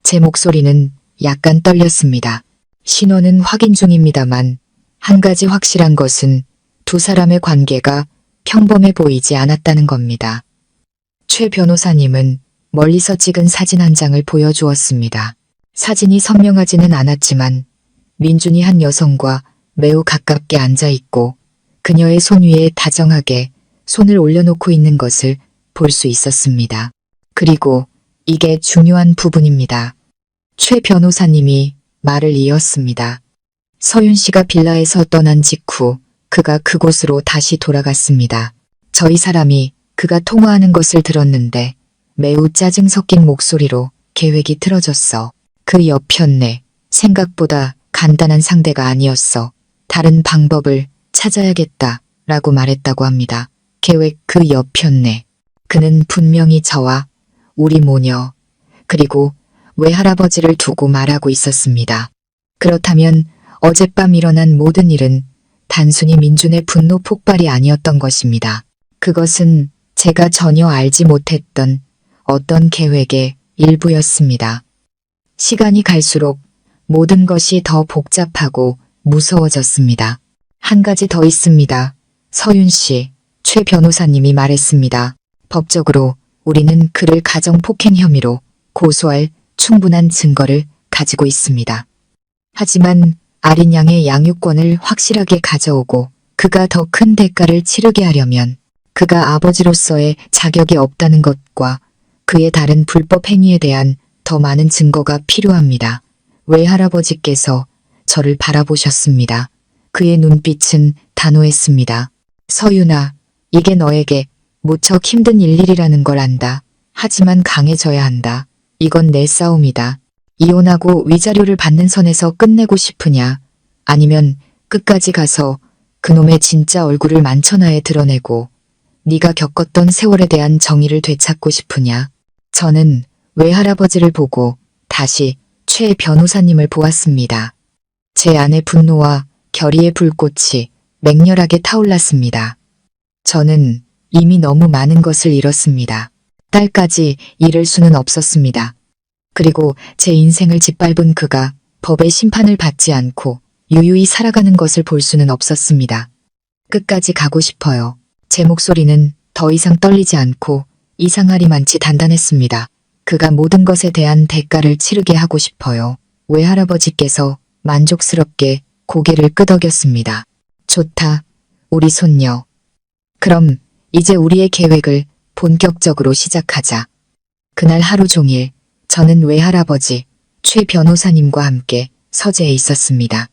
제 목소리는 약간 떨렸습니다. 신원은 확인 중입니다만 한 가지 확실한 것은 두 사람의 관계가 평범해 보이지 않았다는 겁니다. 최 변호사님은 멀리서 찍은 사진 한 장을 보여주었습니다. 사진이 선명하지는 않았지만 민준이 한 여성과 매우 가깝게 앉아있고 그녀의 손 위에 다정하게 손을 올려놓고 있는 것을 볼 수 있었습니다. 그리고 이게 중요한 부분입니다. 최 변호사님이 말을 이었습니다. 서윤 씨가 빌라에서 떠난 직후 그가 그곳으로 다시 돌아갔습니다. 저희 사람이 그가 통화하는 것을 들었는데 매우 짜증 섞인 목소리로 계획이 틀어졌어. 그 옆편네. 생각보다 간단한 상대가 아니었어. 다른 방법을 찾아야겠다 라고 말했다고 합니다. 계획 그 옆편네. 그는 분명히 저와 우리 모녀 그리고 외할아버지를 두고 말하고 있었습니다. 그렇다면 어젯밤 일어난 모든 일은 단순히 민준의 분노 폭발이 아니었던 것입니다. 그것은 제가 전혀 알지 못했던 어떤 계획의 일부였습니다. 시간이 갈수록 모든 것이 더 복잡하고 무서워졌습니다. 한 가지 더 있습니다. 서윤 씨, 최 변호사님이 말했습니다. 법적으로 우리는 그를 가정폭행 혐의로 고소할 충분한 증거를 가지고 있습니다. 하지만 아린 양의 양육권을 확실하게 가져오고 그가 더 큰 대가를 치르게 하려면 그가 아버지로서의 자격이 없다는 것과 그의 다른 불법 행위에 대한 더 많은 증거가 필요합니다. 외할아버지께서 저를 바라보셨습니다. 그의 눈빛은 단호했습니다. 서윤아, 이게 너에게 무척 힘든 일이라는 걸 안다. 하지만 강해져야 한다. 이건 내 싸움이다. 이혼하고 위자료를 받는 선에서 끝내고 싶으냐? 아니면 끝까지 가서 그놈의 진짜 얼굴을 만천하에 드러내고 네가 겪었던 세월에 대한 정의를 되찾고 싶으냐? 저는 외할아버지를 보고 다시 최 변호사님을 보았습니다. 제 안의 분노와 결의의 불꽃이 맹렬하게 타올랐습니다. 저는 이미 너무 많은 것을 잃었습니다. 딸까지 잃을 수는 없었습니다. 그리고 제 인생을 짓밟은 그가 법의 심판을 받지 않고 유유히 살아가는 것을 볼 수는 없었습니다. 끝까지 가고 싶어요. 제 목소리는 더 이상 떨리지 않고 이상하리만치 단단했습니다. 그가 모든 것에 대한 대가를 치르게 하고 싶어요. 외할아버지께서 만족스럽게 고개를 끄덕였습니다. 좋다, 우리 손녀. 그럼 이제 우리의 계획을 본격적으로 시작하자. 그날 하루 종일 저는 외할아버지, 최 변호사님과 함께 서재에 있었습니다.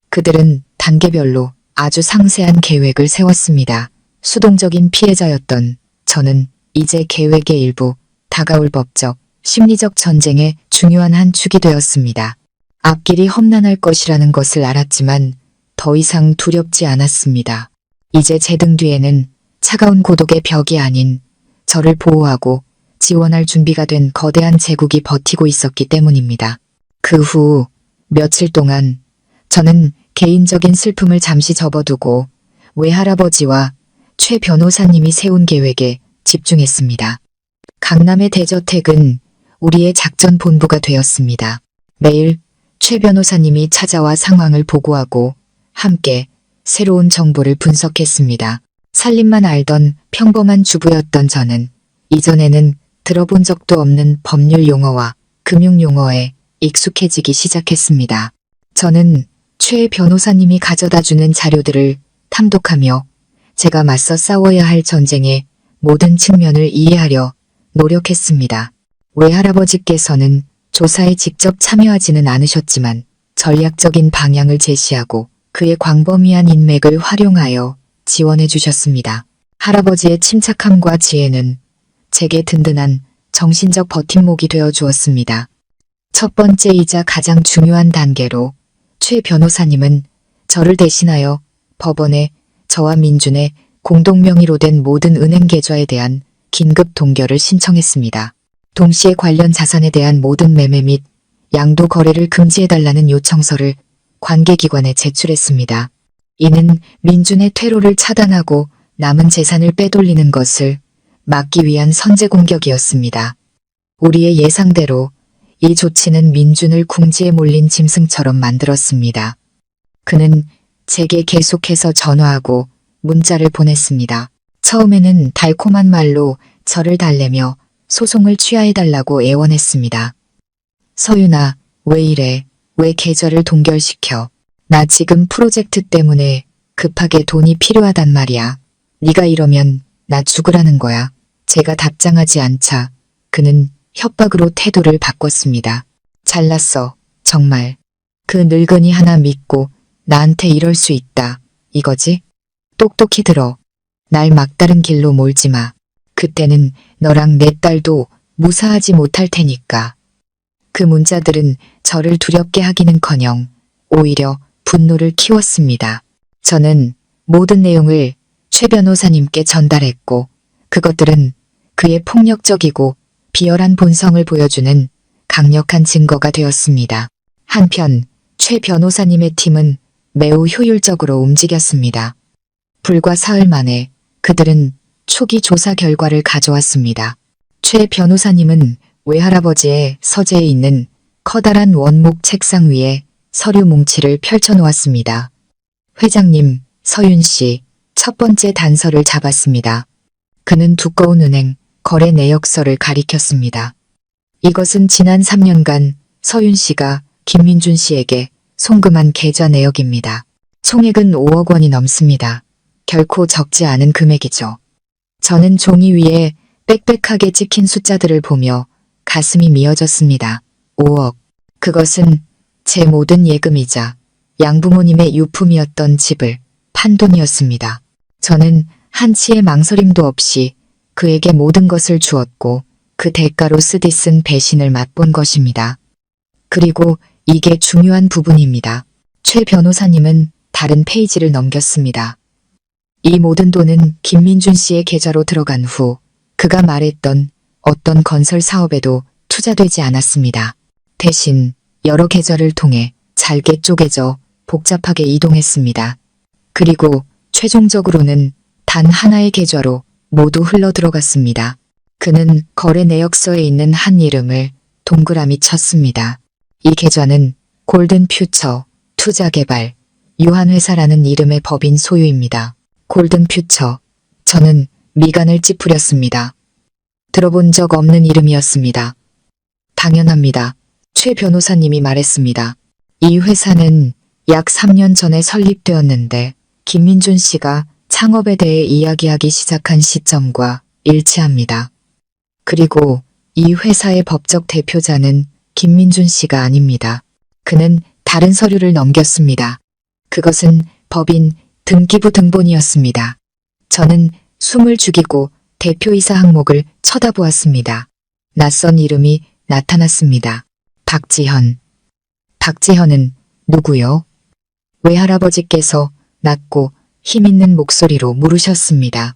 그들은 단계별로 아주 상세한 계획을 세웠습니다. 수동적인 피해자였던 저는 이제 계획의 일부, 다가올 법적, 심리적 전쟁의 중요한 한 축이 되었습니다. 앞길이 험난할 것이라는 것을 알았지만 더 이상 두렵지 않았습니다. 이제 제 등 뒤에는 차가운 고독의 벽이 아닌 저를 보호하고 지원할 준비가 된 거대한 제국이 버티고 있었기 때문입니다. 그 후 며칠 동안 저는 개인적인 슬픔을 잠시 접어두고 외할아버지와 최 변호사님이 세운 계획에 집중했습니다. 강남의 대저택은 우리의 작전 본부가 되었습니다. 매일 최 변호사님이 찾아와 상황을 보고하고 함께 새로운 정보를 분석했습니다. 살림만 알던 평범한 주부였던 저는 이전에는 들어본 적도 없는 법률 용어와 금융 용어에 익숙해지기 시작했습니다. 저는 최 변호사님이 가져다주는 자료들을 탐독하며 제가 맞서 싸워야 할 전쟁의 모든 측면을 이해하려 노력했습니다. 외할아버지께서는 조사에 직접 참여하지는 않으셨지만 전략적인 방향을 제시하고 그의 광범위한 인맥을 활용하여 지원해 주셨습니다. 할아버지의 침착함과 지혜는 제게 든든한 정신적 버팀목이 되어 주었습니다. 첫 번째이자 가장 중요한 단계로 최 변호사님은 저를 대신하여 법원에 저와 민준의 공동명의로 된 모든 은행 계좌에 대한 긴급 동결을 신청했습니다. 동시에 관련 자산에 대한 모든 매매 및 양도 거래를 금지해달라는 요청서를 관계기관에 제출했습니다. 이는 민준의 퇴로를 차단하고 남은 재산을 빼돌리는 것을 막기 위한 선제 공격이었습니다. 우리의 예상대로 이 조치는 민준을 궁지에 몰린 짐승처럼 만들었습니다. 그는 제게 계속해서 전화하고 문자를 보냈습니다. 처음에는 달콤한 말로 저를 달래며 소송을 취하해달라고 애원했습니다. 서윤아, 왜 이래? 왜 계좌를 동결시켜? 나 지금 프로젝트 때문에 급하게 돈이 필요하단 말이야. 네가 이러면 나 죽으라는 거야. 제가 답장하지 않자 그는 협박으로 태도를 바꿨습니다. 잘났어, 정말. 그 늙은이 하나 믿고 나한테 이럴 수 있다, 이거지? 똑똑히 들어. 날 막다른 길로 몰지 마. 그때는 너랑 내 딸도 무사하지 못할 테니까. 그 문자들은 저를 두렵게 하기는커녕 오히려 분노를 키웠습니다. 저는 모든 내용을 최 변호사님께 전달했고 그것들은 그의 폭력적이고 비열한 본성을 보여주는 강력한 증거가 되었습니다. 한편 최 변호사님의 팀은 매우 효율적으로 움직였습니다. 불과 사흘 만에 그들은 초기 조사 결과를 가져왔습니다. 최 변호사님은 외할아버지의 서재에 있는 커다란 원목 책상 위에 서류 뭉치를 펼쳐놓았습니다. 회장님, 서윤 씨, 첫 번째 단서를 잡았습니다. 그는 두꺼운 은행, 거래 내역서를 가리켰습니다. 이것은 지난 3년간 서윤 씨가 김민준 씨에게 송금한 계좌 내역입니다. 총액은 5억 원이 넘습니다. 결코 적지 않은 금액이죠. 저는 종이 위에 빽빽하게 찍힌 숫자들을 보며 가슴이 미어졌습니다. 5억. 그것은 제 모든 예금이자 양부모님의 유품이었던 집을 판 돈이었습니다. 저는 한치의 망설임도 없이 그에게 모든 것을 주었고 그 대가로 쓰디 쓴 배신을 맛본 것입니다. 그리고 이게 중요한 부분입니다. 최 변호사님은 다른 페이지를 넘겼습니다. 이 모든 돈은 김민준 씨의 계좌로 들어간 후 그가 말했던 어떤 건설 사업에도 투자되지 않았습니다. 대신 여러 계좌를 통해 잘게 쪼개져 복잡하게 이동했습니다. 그리고 최종적으로는 단 하나의 계좌로 모두 흘러 들어갔습니다. 그는 거래 내역서에 있는 한 이름을 동그라미 쳤습니다. 이 계좌는 골든퓨처 투자개발 유한회사라는 이름의 법인 소유입니다. 골든퓨처. 저는 미간을 찌푸렸습니다. 들어본 적 없는 이름이었습니다. 당연합니다. 최 변호사님이 말했습니다. 이 회사는 약 3년 전에 설립되었는데 김민준 씨가 창업에 대해 이야기하기 시작한 시점과 일치합니다. 그리고 이 회사의 법적 대표자는 김민준 씨가 아닙니다. 그는 다른 서류를 넘겼습니다. 그것은 법인 등기부 등본이었습니다. 저는 숨을 죽이고 대표이사 항목을 쳐다보았습니다. 낯선 이름이 나타났습니다. 박지현. 박지현은 누구요? 외할아버지께서 낮고 힘있는 목소리로 물으셨습니다.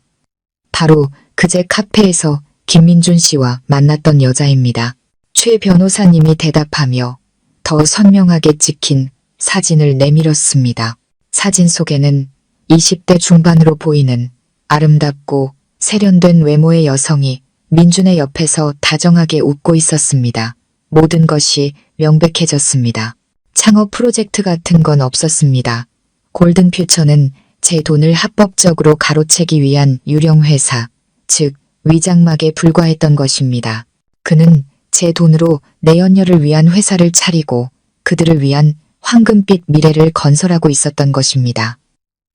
바로 그제 카페에서 김민준 씨와 만났던 여자입니다. 최 변호사님이 대답하며 더 선명하게 찍힌 사진을 내밀었습니다. 사진 속에는 20대 중반으로 보이는 아름답고 세련된 외모의 여성이 민준의 옆에서 다정하게 웃고 있었습니다. 모든 것이 명백해졌습니다. 창업 프로젝트 같은 건 없었습니다. 골든퓨처는 제 돈을 합법적으로 가로채기 위한 유령회사, 즉 위장막에 불과했던 것입니다. 그는 제 돈으로 내연녀를 위한 회사를 차리고 그들을 위한 황금빛 미래를 건설하고 있었던 것입니다.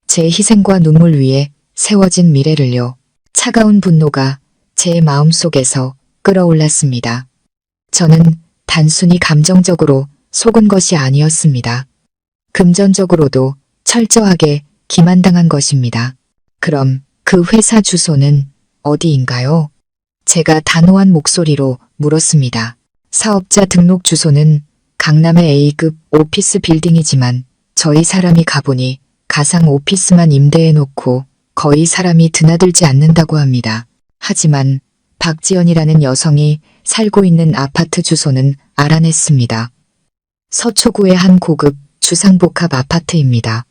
제 희생과 눈물 위에 세워진 미래를요. 차가운 분노가 제 마음속에서 끓어올랐습니다. 저는 단순히 감정적으로 속은 것이 아니었습니다. 금전적으로도 철저하게 기만당한 것입니다. 그럼 그 회사 주소는 어디인가요? 제가 단호한 목소리로 물었습니다. 사업자 등록 주소는 강남의 A급 오피스 빌딩이지만 저희 사람이 가보니 가상 오피스만 임대해놓고 거의 사람이 드나들지 않는다고 합니다. 하지만 박지연이라는 여성이 살고 있는 아파트 주소는 알아냈습니다. 서초구의 한 고급 주상복합 아파트입니다.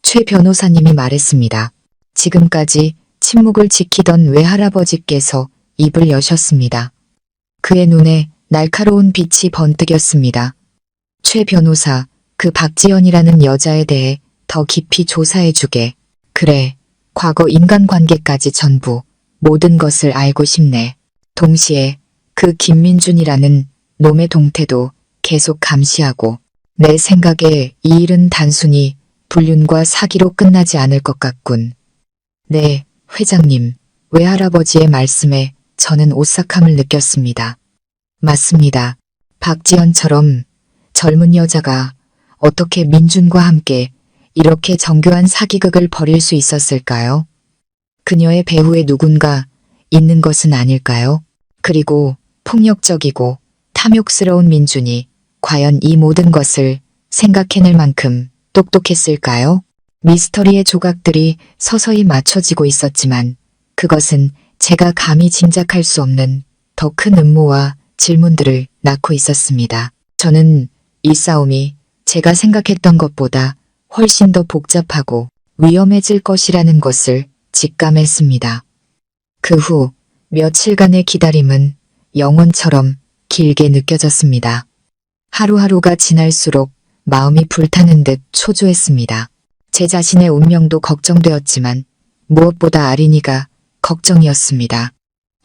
최 변호사님이 말했습니다. 지금까지 침묵을 지키던 외할아버지께서 입을 여셨습니다. 그의 눈에 날카로운 빛이 번뜩였습니다. 최 변호사, 그 박지연이라는 여자에 대해 더 깊이 조사해주게. 그래, 과거 인간관계까지 전부 모든 것을 알고 싶네. 동시에 그 김민준이라는 놈의 동태도 계속 감시하고 내 생각에 이 일은 단순히 불륜과 사기로 끝나지 않을 것 같군. 네, 회장님, 외할아버지의 말씀에 저는 오싹함을 느꼈습니다. 맞습니다. 박지연처럼 젊은 여자가 어떻게 민준과 함께 이렇게 정교한 사기극을 벌일 수 있었을까요? 그녀의 배후에 누군가 있는 것은 아닐까요? 그리고 폭력적이고 탐욕스러운 민준이 과연 이 모든 것을 생각해낼 만큼 똑똑했을까요? 미스터리의 조각들이 서서히 맞춰지고 있었지만 그것은 제가 감히 짐작할 수 없는 더 큰 음모와 질문들을 낳고 있었습니다. 저는 이 싸움이 제가 생각했던 것보다 훨씬 더 복잡하고 위험해질 것이라는 것을 직감했습니다. 그 후 며칠간의 기다림은 영혼처럼 길게 느껴졌습니다. 하루하루가 지날수록 마음이 불타는 듯 초조했습니다. 제 자신의 운명도 걱정되었지만 무엇보다 아린이가 걱정이었습니다.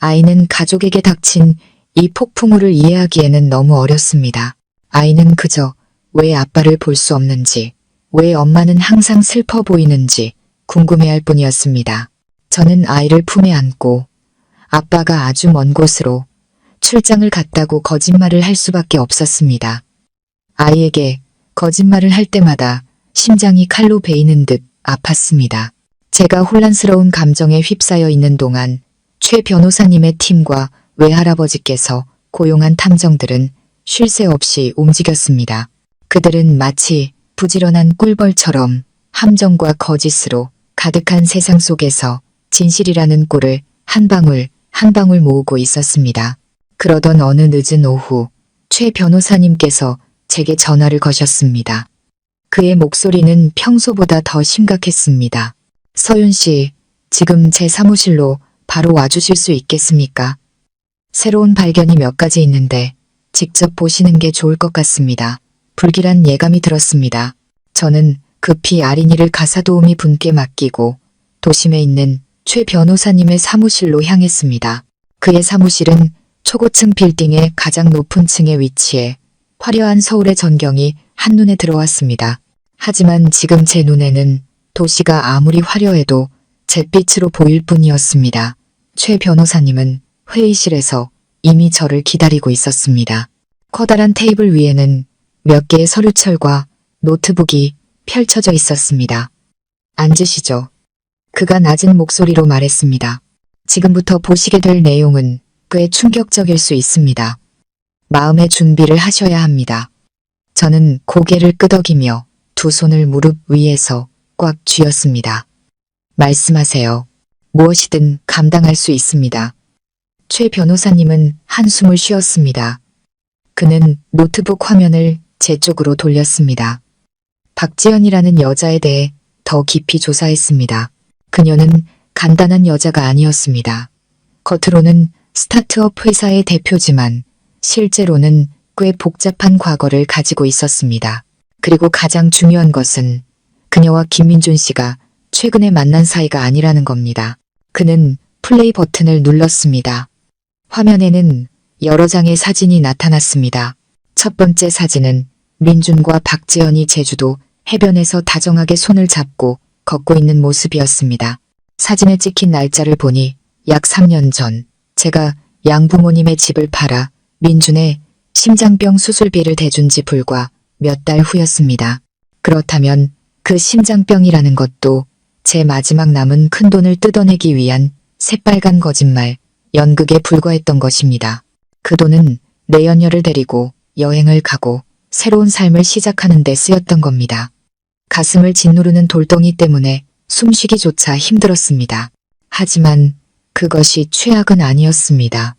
아이는 가족에게 닥친 이 폭풍우를 이해하기에는 너무 어렸습니다. 아이는 그저 왜 아빠를 볼 수 없는지, 왜 엄마는 항상 슬퍼 보이는지 궁금해할 뿐이었습니다. 저는 아이를 품에 안고 아빠가 아주 먼 곳으로 출장을 갔다고 거짓말을 할 수밖에 없었습니다. 아이에게 거짓말을 할 때마다 심장이 칼로 베이는 듯 아팠습니다. 제가 혼란스러운 감정에 휩싸여 있는 동안 최 변호사님의 팀과 외할아버지께서 고용한 탐정들은 쉴 새 없이 움직였습니다. 그들은 마치 부지런한 꿀벌처럼 함정과 거짓으로 가득한 세상 속에서 진실이라는 꿀을 한 방울 한 방울 모으고 있었습니다. 그러던 어느 늦은 오후 최 변호사님께서 제게 전화를 거셨습니다. 그의 목소리는 평소보다 더 심각했습니다. 서윤 씨, 지금 제 사무실로 바로 와주실 수 있겠습니까? 새로운 발견이 몇 가지 있는데 직접 보시는 게 좋을 것 같습니다. 불길한 예감이 들었습니다. 저는 급히 아린이를 가사도우미 분께 맡기고 도심에 있는 최 변호사님의 사무실로 향했습니다. 그의 사무실은 초고층 빌딩의 가장 높은 층에 위치해 화려한 서울의 전경이 한눈에 들어왔습니다. 하지만 지금 제 눈에는 도시가 아무리 화려해도 잿빛으로 보일 뿐이었습니다. 최 변호사님은 회의실에서 이미 저를 기다리고 있었습니다. 커다란 테이블 위에는 몇 개의 서류철과 노트북이 펼쳐져 있었습니다. 앉으시죠. 그가 낮은 목소리로 말했습니다. 지금부터 보시게 될 내용은 꽤 충격적일 수 있습니다. 마음의 준비를 하셔야 합니다. 저는 고개를 끄덕이며 두 손을 무릎 위에서 꽉 쥐었습니다. 말씀하세요. 무엇이든 감당할 수 있습니다. 최 변호사님은 한숨을 쉬었습니다. 그는 노트북 화면을 제 쪽으로 돌렸습니다. 박지연이라는 여자에 대해 더 깊이 조사했습니다. 그녀는 간단한 여자가 아니었습니다. 겉으로는 스타트업 회사의 대표지만 실제로는 꽤 복잡한 과거를 가지고 있었습니다. 그리고 가장 중요한 것은 그녀와 김민준 씨가 최근에 만난 사이가 아니라는 겁니다. 그는 플레이 버튼을 눌렀습니다. 화면에는 여러 장의 사진이 나타났습니다. 첫 번째 사진은 민준과 박지연이 제주도 해변에서 다정하게 손을 잡고 걷고 있는 모습이었습니다. 사진에 찍힌 날짜를 보니 약 3년 전 제가 양부모님의 집을 팔아 민준의 심장병 수술비를 대준 지 불과 몇 달 후였습니다. 그렇다면 그 심장병이라는 것도 제 마지막 남은 큰돈을 뜯어내기 위한 새빨간 거짓말, 연극에 불과했던 것입니다. 그 돈은 내연녀를 데리고 여행을 가고 새로운 삶을 시작하는 데 쓰였던 겁니다. 가슴을 짓누르는 돌덩이 때문에 숨쉬기조차 힘들었습니다. 하지만 그것이 최악은 아니었습니다.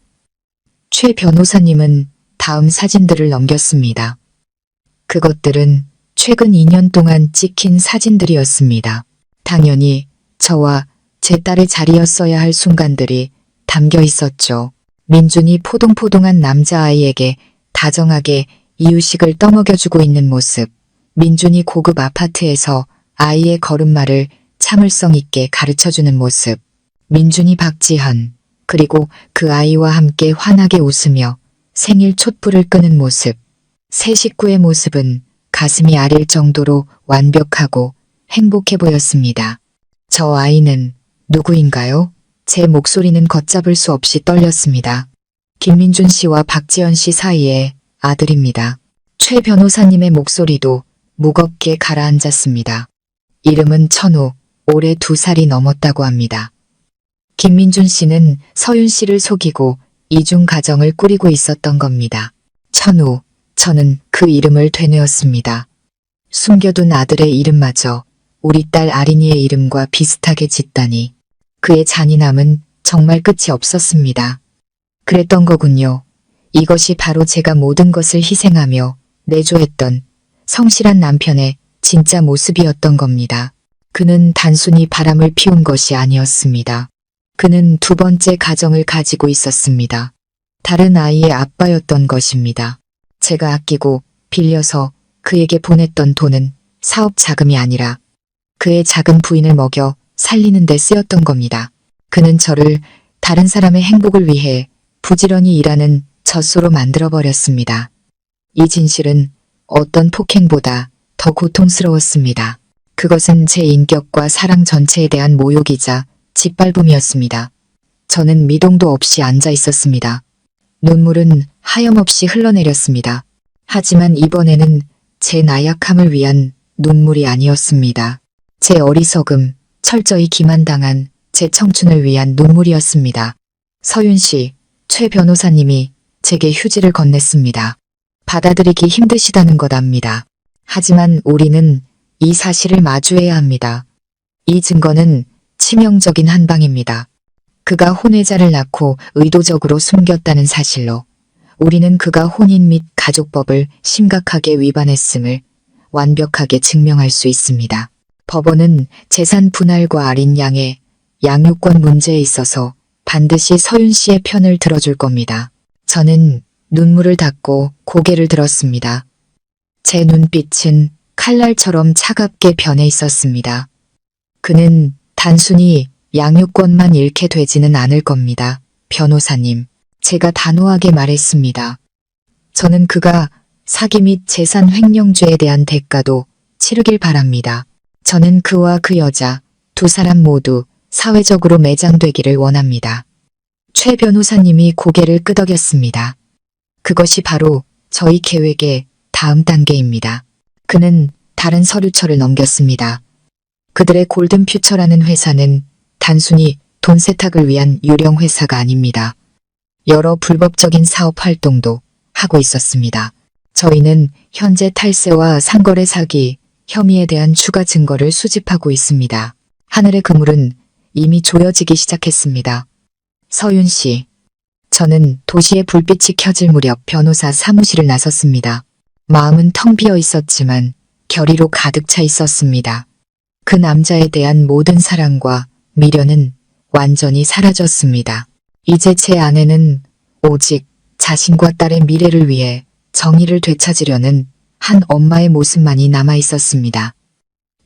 최 변호사님은 다음 사진들을 넘겼습니다. 그것들은 최근 2년 동안 찍힌 사진들이었습니다. 당연히 저와 제 딸의 자리였어야 할 순간들이 담겨 있었죠. 민준이 포동포동한 남자아이에게 다정하게 이유식을 떠먹여주고 있는 모습, 민준이 고급 아파트에서 아이의 걸음마를 참을성 있게 가르쳐주는 모습, 민준이 박지현, 그리고 그 아이와 함께 환하게 웃으며 생일 촛불을 끄는 모습, 세 식구의 모습은 가슴이 아릴 정도로 완벽하고 행복해 보였습니다. 저 아이는 누구인가요? 제 목소리는 걷잡을 수 없이 떨렸습니다. 김민준 씨와 박지연 씨 사이의 아들입니다. 최 변호사님의 목소리도 무겁게 가라앉았습니다. 이름은 천우, 올해 2살이 넘었다고 합니다. 김민준 씨는 서윤 씨를 속이고 이중 가정을 꾸리고 있었던 겁니다. 천우, 저는 그 이름을 되뇌었습니다. 숨겨둔 아들의 이름마저 우리 딸 아린이의 이름과 비슷하게 짓다니. 그의 잔인함은 정말 끝이 없었습니다. 그랬던 거군요. 이것이 바로 제가 모든 것을 희생하며 내조했던 성실한 남편의 진짜 모습이었던 겁니다. 그는 단순히 바람을 피운 것이 아니었습니다. 그는 두 번째 가정을 가지고 있었습니다. 다른 아이의 아빠였던 것입니다. 제가 아끼고 빌려서 그에게 보냈던 돈은 사업 자금이 아니라 그의 작은 부인을 먹여 살리는 데 쓰였던 겁니다. 그는 저를 다른 사람의 행복을 위해 부지런히 일하는 젖소로 만들어버렸습니다. 이 진실은 어떤 폭행보다 더 고통스러웠습니다. 그것은 제 인격과 사랑 전체에 대한 모욕이자 짓밟음이었습니다. 저는 미동도 없이 앉아 있었습니다. 눈물은 하염없이 흘러내렸습니다. 하지만 이번에는 제 나약함을 위한 눈물이 아니었습니다. 제 어리석음, 철저히 기만당한 제 청춘을 위한 눈물이었습니다. 서윤 씨, 최 변호사님이 제게 휴지를 건넸습니다. 받아들이기 힘드시다는 것 압니다. 하지만 우리는 이 사실을 마주해야 합니다. 이 증거는 치명적인 한방입니다. 그가 혼외자를 낳고 의도적으로 숨겼다는 사실로 우리는 그가 혼인 및 가족법을 심각하게 위반했음을 완벽하게 증명할 수 있습니다. 법원은 재산 분할과 아린 양의 양육권 문제에 있어서 반드시 서윤 씨의 편을 들어줄 겁니다. 저는 눈물을 닦고 고개를 들었습니다. 제 눈빛은 칼날처럼 차갑게 변해 있었습니다. 그는 단순히 양육권만 잃게 되지는 않을 겁니다. 변호사님, 제가 단호하게 말했습니다. 저는 그가 사기 및 재산 횡령죄에 대한 대가도 치르길 바랍니다. 저는 그와 그 여자 두 사람 모두 사회적으로 매장되기를 원합니다. 최 변호사님이 고개를 끄덕였습니다. 그것이 바로 저희 계획의 다음 단계입니다. 그는 다른 서류처를 넘겼습니다. 그들의 골든퓨처라는 회사는 단순히 돈 세탁을 위한 유령 회사가 아닙니다. 여러 불법적인 사업 활동도 하고 있었습니다. 저희는 현재 탈세와 상거래 사기 혐의에 대한 추가 증거를 수집하고 있습니다. 하늘의 그물은 이미 조여지기 시작했습니다. 서윤 씨, 저는 도시의 불빛이 켜질 무렵 변호사 사무실을 나섰습니다. 마음은 텅 비어 있었지만 결의로 가득 차 있었습니다. 그 남자에 대한 모든 사랑과 미련은 완전히 사라졌습니다. 이제 제 안에는 오직 자신과 딸의 미래를 위해 정의를 되찾으려는 한 엄마의 모습만이 남아 있었습니다.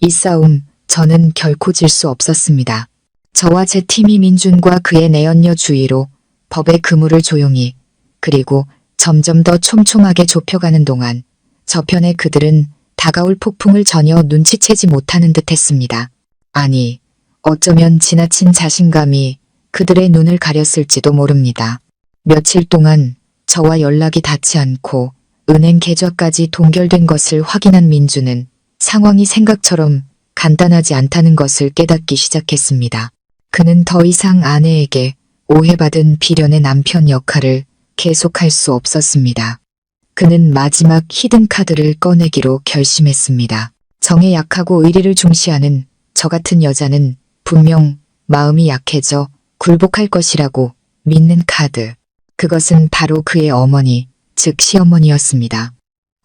이 싸움 저는 결코 질 수 없었습니다. 저와 제 팀이 민준과 그의 내연녀 주위로 법의 그물을 조용히 그리고 점점 더 촘촘하게 좁혀가는 동안 저편의 그들은 다가올 폭풍을 전혀 눈치채지 못하는 듯 했습니다. 아니, 어쩌면 지나친 자신감이 그들의 눈을 가렸을지도 모릅니다. 며칠 동안 저와 연락이 닿지 않고 은행 계좌까지 동결된 것을 확인한 민주는 상황이 생각처럼 간단하지 않다는 것을 깨닫기 시작했습니다. 그는 더 이상 아내에게 오해받은 비련의 남편 역할을 계속할 수 없었습니다. 그는 마지막 히든카드를 꺼내기로 결심했습니다. 정에 약하고 의리를 중시하는 저 같은 여자는 분명 마음이 약해져 굴복할 것이라고 믿는 카드. 그것은 바로 그의 어머니, 즉 시어머니였습니다.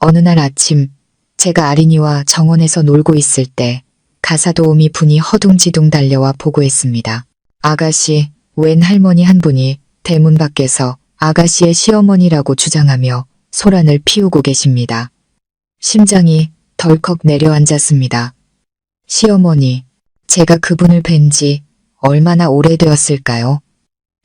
어느 날 아침 제가 아린이와 정원에서 놀고 있을 때 가사도우미 분이 허둥지둥 달려와 보고했습니다. 아가씨, 웬 할머니 한 분이 대문 밖에서 아가씨의 시어머니라고 주장하며 소란을 피우고 계십니다. 심장이 덜컥 내려앉았습니다. 시어머니, 제가 그분을 뵌 지 얼마나 오래되었을까요?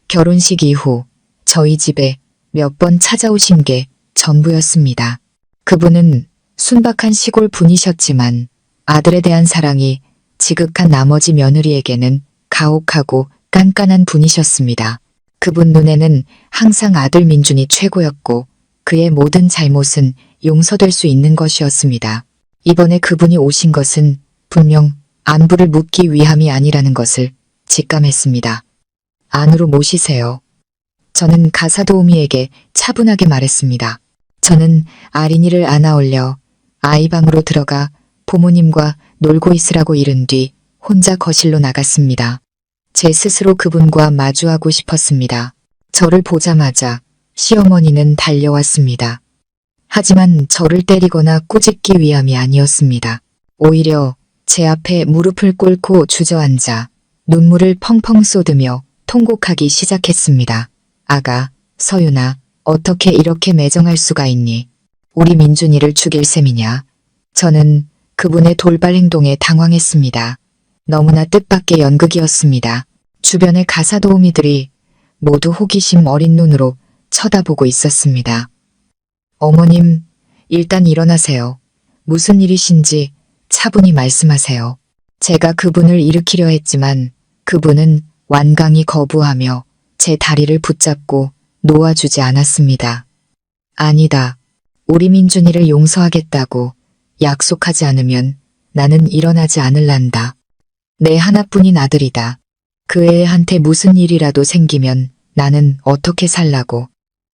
결혼식 이후 저희 집에 몇 번 찾아오신 게 전부였습니다. 그분은 순박한 시골 분이셨지만 아들에 대한 사랑이 지극한 나머지 며느리에게는 가혹하고 깐깐한 분이셨습니다. 그분 눈에는 항상 아들 민준이 최고였고 그의 모든 잘못은 용서될 수 있는 것이었습니다. 이번에 그분이 오신 것은 분명 안부를 묻기 위함이 아니라는 것을 직감했습니다. 안으로 모시세요. 저는 가사도우미에게 차분하게 말했습니다. 저는 아린이를 안아올려 아이 방으로 들어가 부모님과 놀고 있으라고 이른 뒤 혼자 거실로 나갔습니다. 제 스스로 그분과 마주하고 싶었습니다. 저를 보자마자 시어머니는 달려왔습니다. 하지만 저를 때리거나 꾸짖기 위함이 아니었습니다. 오히려 제 앞에 무릎을 꿇고 주저앉아 눈물을 펑펑 쏟으며 통곡하기 시작했습니다. 아가, 서윤아, 어떻게 이렇게 매정할 수가 있니? 우리 민준이를 죽일 셈이냐? 저는 그분의 돌발 행동에 당황했습니다. 너무나 뜻밖의 연극이었습니다. 주변의 가사도우미들이 모두 호기심 어린 눈으로 쳐다보고 있었습니다. 어머님, 일단 일어나세요. 무슨 일이신지 차분히 말씀하세요. 제가 그분을 일으키려 했지만 그분은 완강히 거부하며 제 다리를 붙잡고 놓아주지 않았습니다. 아니다. 우리 민준이를 용서하겠다고 약속하지 않으면 나는 일어나지 않을란다. 내 하나뿐인 아들이다. 그 애한테 무슨 일이라도 생기면 나는 어떻게 살라고.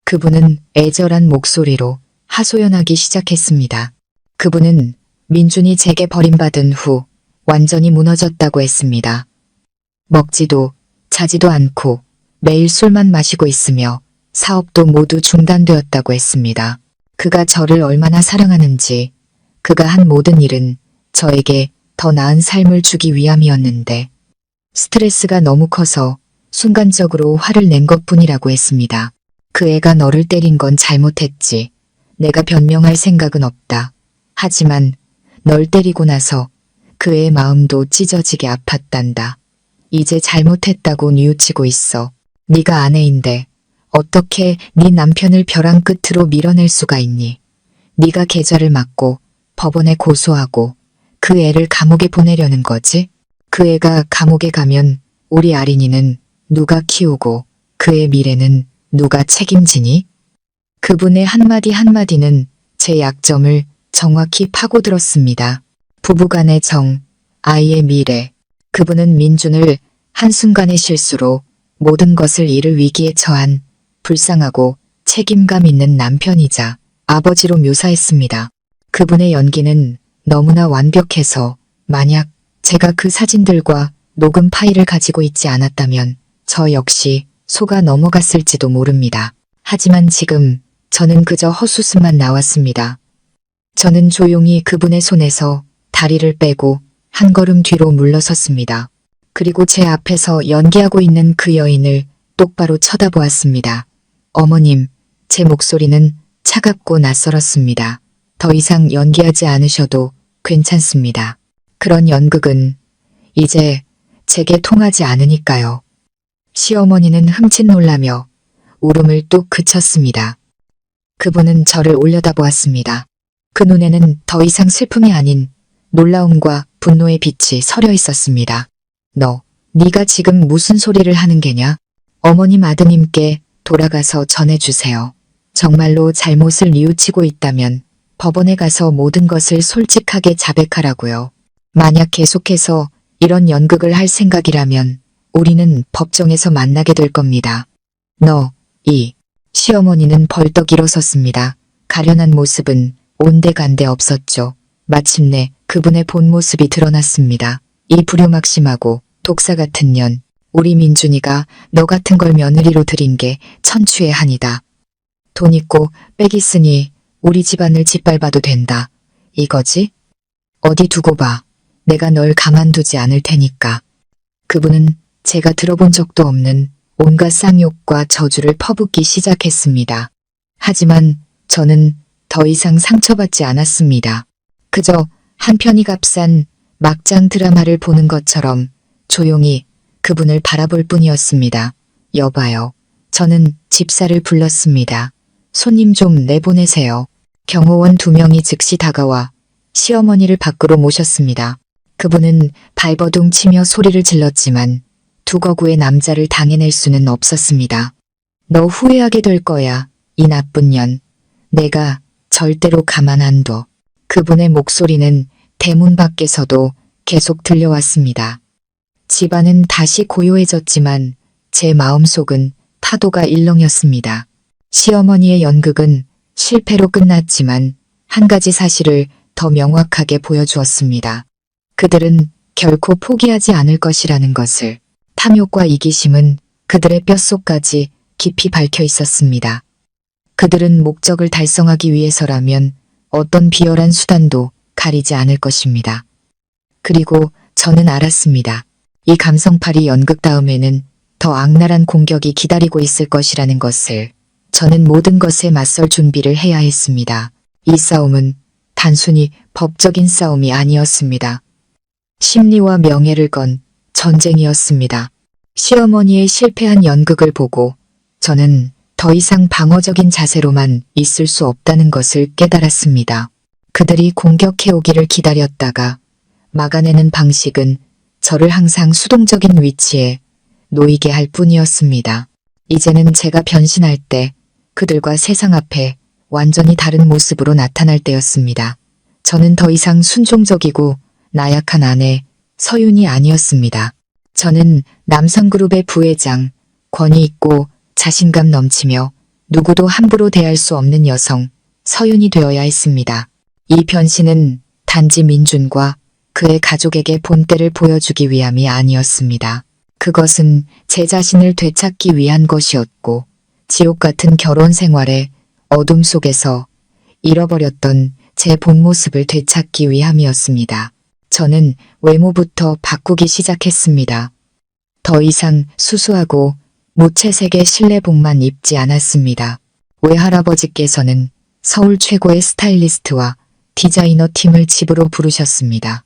그분은 애절한 목소리로 하소연하기 시작했습니다. 그분은 민준이 제게 버림받은 후 완전히 무너졌다고 했습니다. 먹지도 자지도 않고 매일 술만 마시고 있으며 사업도 모두 중단되었다고 했습니다. 그가 저를 얼마나 사랑하는지, 그가 한 모든 일은 저에게 더 나은 삶을 주기 위함이었는데 스트레스가 너무 커서 순간적으로 화를 낸 것뿐이라고 했습니다. 그 애가 너를 때린 건 잘못했지. 내가 변명할 생각은 없다. 하지만 널 때리고 나서 그 애 마음도 찢어지게 아팠단다. 이제 잘못했다고 뉘우치고 있어. 네가 아내인데 어떻게 네 남편을 벼랑 끝으로 밀어낼 수가 있니? 네가 계좌를 막고 법원에 고소하고 그 애를 감옥에 보내려는 거지? 그 애가 감옥에 가면 우리 아린이는 누가 키우고 그의 미래는 누가 책임지니? 그분의 한마디 한마디는 제 약점을 정확히 파고들었습니다. 부부간의 정, 아이의 미래. 그분은 민준을 한순간의 실수로 모든 것을 잃을 위기에 처한 불쌍하고 책임감 있는 남편이자 아버지로 묘사했습니다. 그분의 연기는 너무나 완벽해서 만약 제가 그 사진들과 녹음 파일을 가지고 있지 않았다면 저 역시 속아 넘어갔을지도 모릅니다. 하지만 지금 저는 그저 헛웃음만 나왔습니다. 저는 조용히 그분의 손에서 다리를 빼고 한 걸음 뒤로 물러섰습니다. 그리고 제 앞에서 연기하고 있는 그 여인을 똑바로 쳐다보았습니다. 어머님, 제 목소리는 차갑고 낯설었습니다. 더 이상 연기하지 않으셔도 괜찮습니다. 그런 연극은 이제 제게 통하지 않으니까요. 시어머니는 흠칫 놀라며 울음을 뚝 그쳤습니다. 그분은 저를 올려다보았습니다. 그 눈에는 더 이상 슬픔이 아닌 놀라움과 분노의 빛이 서려 있었습니다. 네가 지금 무슨 소리를 하는 게냐? 어머님 아드님께 돌아가서 전해주세요. 정말로 잘못을 뉘우치고 있다면 법원에 가서 모든 것을 솔직하게 자백하라고요. 만약 계속해서 이런 연극을 할 생각이라면 우리는 법정에서 만나게 될 겁니다. 시어머니는 벌떡 일어섰습니다. 가련한 모습은 온데간데 없었죠. 마침내 그분의 본 모습이 드러났습니다. 이 불효막심하고 독사 같은 년, 우리 민준이가 너 같은 걸 며느리로 들인 게 천추의 한이다. 돈 있고 빽 있으니 우리 집안을 짓밟아도 된다. 이거지? 어디 두고 봐. 내가 널 가만두지 않을 테니까. 그분은 제가 들어본 적도 없는 온갖 쌍욕과 저주를 퍼붓기 시작했습니다. 하지만 저는 더 이상 상처받지 않았습니다. 그저 한 편이 값싼 막장 드라마를 보는 것처럼 조용히 그분을 바라볼 뿐이었습니다. 여봐요. 저는 집사를 불렀습니다. 손님 좀 내보내세요. 경호원 2명이 즉시 다가와 시어머니를 밖으로 모셨습니다. 그분은 발버둥 치며 소리를 질렀지만 두 거구의 남자를 당해낼 수는 없었습니다. 너 후회하게 될 거야, 이 나쁜 년. 내가 절대로 가만 안 둬. 그분의 목소리는 대문 밖에서도 계속 들려왔습니다. 집안은 다시 고요해졌지만 제 마음속은 파도가 일렁였습니다. 시어머니의 연극은 실패로 끝났지만 한 가지 사실을 더 명확하게 보여주었습니다. 그들은 결코 포기하지 않을 것이라는 것을. 탐욕과 이기심은 그들의 뼛속까지 깊이 박혀 있었습니다. 그들은 목적을 달성하기 위해서라면 어떤 비열한 수단도 가리지 않을 것입니다. 그리고 저는 알았습니다. 이 감성팔이 연극 다음에는 더 악랄한 공격이 기다리고 있을 것이라는 것을. 저는 모든 것에 맞설 준비를 해야 했습니다. 이 싸움은 단순히 법적인 싸움이 아니었습니다. 심리와 명예를 건 전쟁이었습니다. 시어머니의 실패한 연극을 보고 저는 더 이상 방어적인 자세로만 있을 수 없다는 것을 깨달았습니다. 그들이 공격해오기를 기다렸다가 막아내는 방식은 저를 항상 수동적인 위치에 놓이게 할 뿐이었습니다. 이제는 제가 변신할 때 그들과 세상 앞에 완전히 다른 모습으로 나타날 때였습니다. 저는 더 이상 순종적이고 나약한 아내 서윤이 아니었습니다. 저는 남성그룹의 부회장, 권위 있고 자신감 넘치며 누구도 함부로 대할 수 없는 여성 서윤이 되어야 했습니다. 이 변신은 단지 민준과 그의 가족에게 본때를 보여주기 위함이 아니었습니다. 그것은 제 자신을 되찾기 위한 것이었고 지옥 같은 결혼 생활의 어둠 속에서 잃어버렸던 제 본 모습을 되찾기 위함이었습니다. 저는 외모부터 바꾸기 시작했습니다. 더 이상 수수하고 무채색의 실내복만 입지 않았습니다. 외할아버지께서는 서울 최고의 스타일리스트와 디자이너 팀을 집으로 부르셨습니다.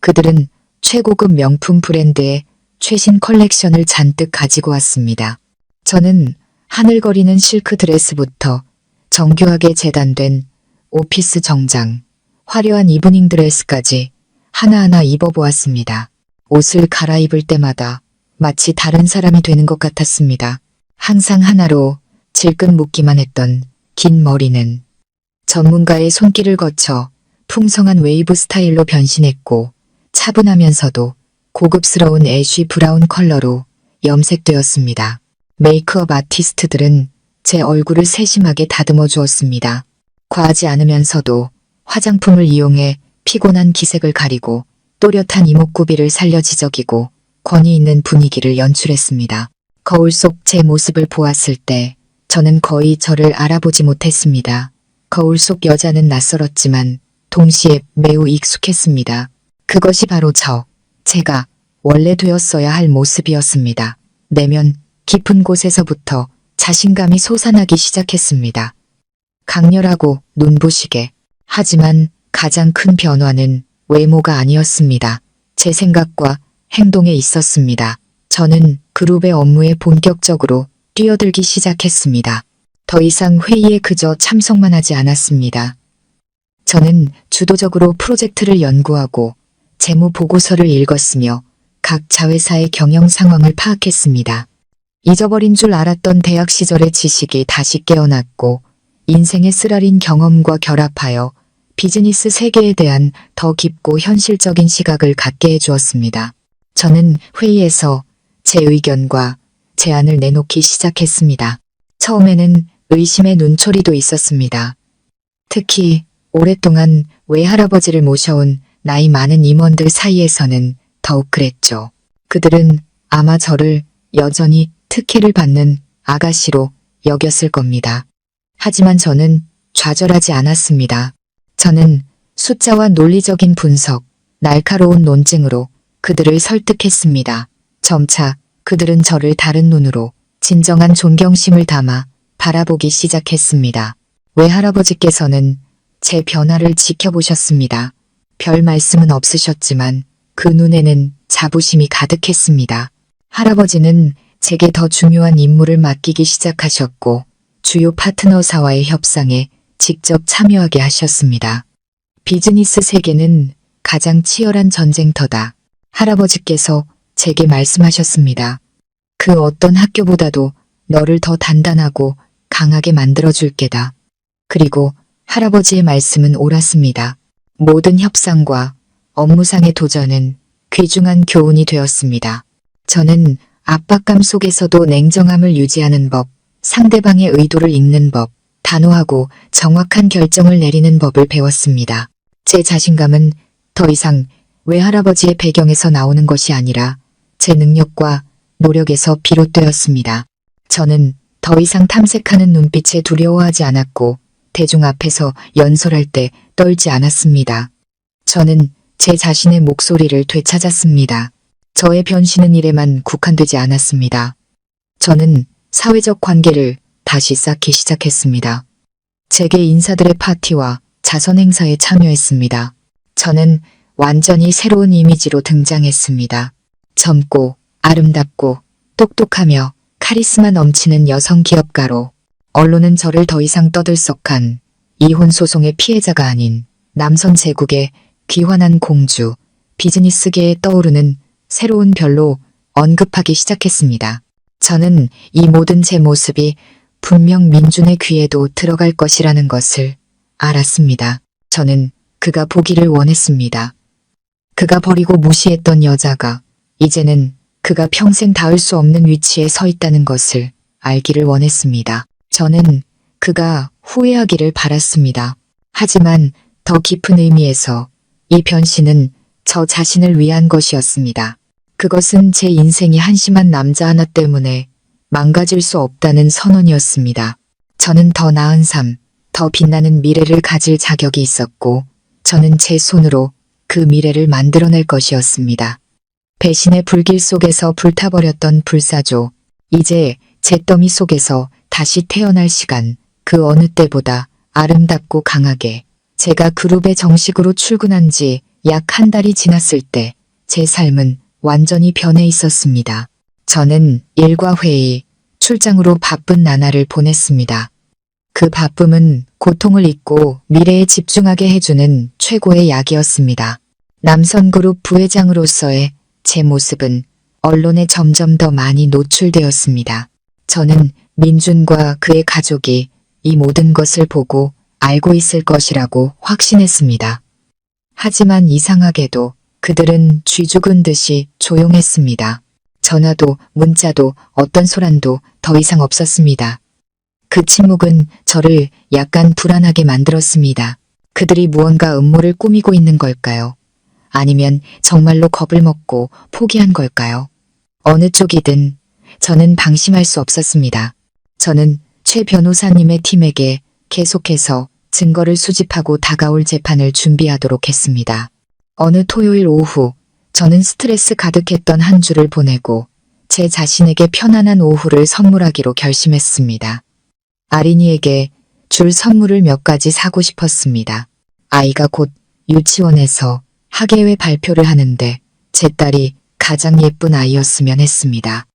그들은 최고급 명품 브랜드의 최신 컬렉션을 잔뜩 가지고 왔습니다. 저는 하늘거리는 실크 드레스부터 정교하게 재단된 오피스 정장, 화려한 이브닝 드레스까지 하나하나 입어보았습니다. 옷을 갈아입을 때마다 마치 다른 사람이 되는 것 같았습니다. 항상 하나로 질끈 묶기만 했던 긴 머리는 전문가의 손길을 거쳐 풍성한 웨이브 스타일로 변신했고 차분하면서도 고급스러운 애쉬 브라운 컬러로 염색되었습니다. 메이크업 아티스트들은 제 얼굴을 세심하게 다듬어 주었습니다. 과하지 않으면서도 화장품을 이용해 피곤한 기색을 가리고 또렷한 이목구비를 살려 지저귀고 권위 있는 분위기를 연출했습니다. 거울 속 제 모습을 보았을 때 저는 거의 저를 알아보지 못했습니다. 거울 속 여자는 낯설었지만 동시에 매우 익숙했습니다. 그것이 바로 제가 원래 되었어야 할 모습이었습니다. 내면 깊은 곳에서부터 자신감이 솟아나기 시작했습니다. 강렬하고 눈부시게. 하지만 가장 큰 변화는 외모가 아니었습니다. 제 생각과 행동에 있었습니다. 저는 그룹의 업무에 본격적으로 뛰어들기 시작했습니다. 더 이상 회의에 그저 참석만 하지 않았습니다. 저는 주도적으로 프로젝트를 연구하고 재무 보고서를 읽었으며 각 자회사의 경영 상황을 파악했습니다. 잊어버린 줄 알았던 대학 시절의 지식이 다시 깨어났고 인생의 쓰라린 경험과 결합하여 비즈니스 세계에 대한 더 깊고 현실적인 시각을 갖게 해주었습니다. 저는 회의에서 제 의견과 제안을 내놓기 시작했습니다. 처음에는 의심의 눈초리도 있었습니다. 특히 오랫동안 외할아버지를 모셔온 나이 많은 임원들 사이에서는 더욱 그랬죠. 그들은 아마 저를 여전히 특혜를 받는 아가씨로 여겼을 겁니다. 하지만 저는 좌절하지 않았습니다. 저는 숫자와 논리적인 분석, 날카로운 논증으로 그들을 설득했습니다. 점차 그들은 저를 다른 눈으로 진정한 존경심을 담아 바라보기 시작했습니다. 외할아버지께서는 제 변화를 지켜보셨습니다. 별 말씀은 없으셨지만 그 눈에는 자부심이 가득했습니다. 할아버지는 제게 더 중요한 임무를 맡기기 시작하셨고 주요 파트너사와의 협상에 직접 참여하게 하셨습니다. 비즈니스 세계는 가장 치열한 전쟁터다. 할아버지께서 제게 말씀하셨습니다. 그 어떤 학교보다도 너를 더 단단하고 강하게 만들어줄 게다. 그리고 할아버지의 말씀은 옳았습니다. 모든 협상과 업무상의 도전은 귀중한 교훈이 되었습니다. 저는 압박감 속에서도 냉정함을 유지하는 법, 상대방의 의도를 읽는 법, 단호하고 정확한 결정을 내리는 법을 배웠습니다. 제 자신감은 더 이상 외할아버지의 배경에서 나오는 것이 아니라 제 능력과 노력에서 비롯되었습니다. 저는 더 이상 탐색하는 눈빛에 두려워하지 않았고 대중 앞에서 연설할 때 떨지 않았습니다. 저는 제 자신의 목소리를 되찾았습니다. 저의 변신은 일에만 국한되지 않았습니다. 저는 사회적 관계를 다시 쌓기 시작했습니다. 재계 인사들의 파티와 자선 행사에 참여했습니다. 저는 완전히 새로운 이미지로 등장했습니다. 젊고 아름답고 똑똑하며 카리스마 넘치는 여성 기업가로 언론은 저를 더 이상 떠들썩한 이혼 소송의 피해자가 아닌 남선 제국의 귀환한 공주, 비즈니스계에 떠오르는 새로운 별로 언급하기 시작했습니다. 저는 이 모든 제 모습이 분명 민준의 귀에도 들어갈 것이라는 것을 알았습니다. 저는 그가 보기를 원했습니다. 그가 버리고 무시했던 여자가 이제는 그가 평생 닿을 수 없는 위치에 서 있다는 것을 알기를 원했습니다. 저는 그가 후회하기를 바랐습니다. 하지만 더 깊은 의미에서 이 변신은 저 자신을 위한 것이었습니다. 그것은 제 인생이 한심한 남자 하나 때문에 망가질 수 없다는 선언이었습니다. 저는 더 나은 삶, 더 빛나는 미래를 가질 자격이 있었고 저는 제 손으로 그 미래를 만들어낼 것이었습니다. 배신의 불길 속에서 불타버렸던 불사조, 이제 잿더미 속에서 다시 태어날 시간, 그 어느 때보다 아름답고 강하게. 제가 그룹에 정식으로 출근한 지 약 한 달이 지났을 때 제 삶은 완전히 변해 있었습니다. 저는 일과 회의, 출장으로 바쁜 나날을 보냈습니다. 그 바쁨은 고통을 잊고 미래에 집중하게 해주는 최고의 약이었습니다. 남선그룹 부회장으로서의 제 모습은 언론에 점점 더 많이 노출되었습니다. 저는 민준과 그의 가족이 이 모든 것을 보고 알고 있을 것이라고 확신했습니다. 하지만 이상하게도 그들은 쥐 죽은 듯이 조용했습니다. 전화도 문자도 어떤 소란도 더 이상 없었습니다. 그 침묵은 저를 약간 불안하게 만들었습니다. 그들이 무언가 음모를 꾸미고 있는 걸까요? 아니면 정말로 겁을 먹고 포기한 걸까요? 어느 쪽이든 저는 방심할 수 없었습니다. 저는 최 변호사님의 팀에게 계속해서 증거를 수집하고 다가올 재판을 준비하도록 했습니다. 어느 토요일 오후 저는 스트레스 가득했던 한 주를 보내고 제 자신에게 편안한 오후를 선물하기로 결심했습니다. 아린이에게 줄 선물을 몇 가지 사고 싶었습니다. 아이가 곧 유치원에서 학예회 발표를 하는데 제 딸이 가장 예쁜 아이였으면 했습니다.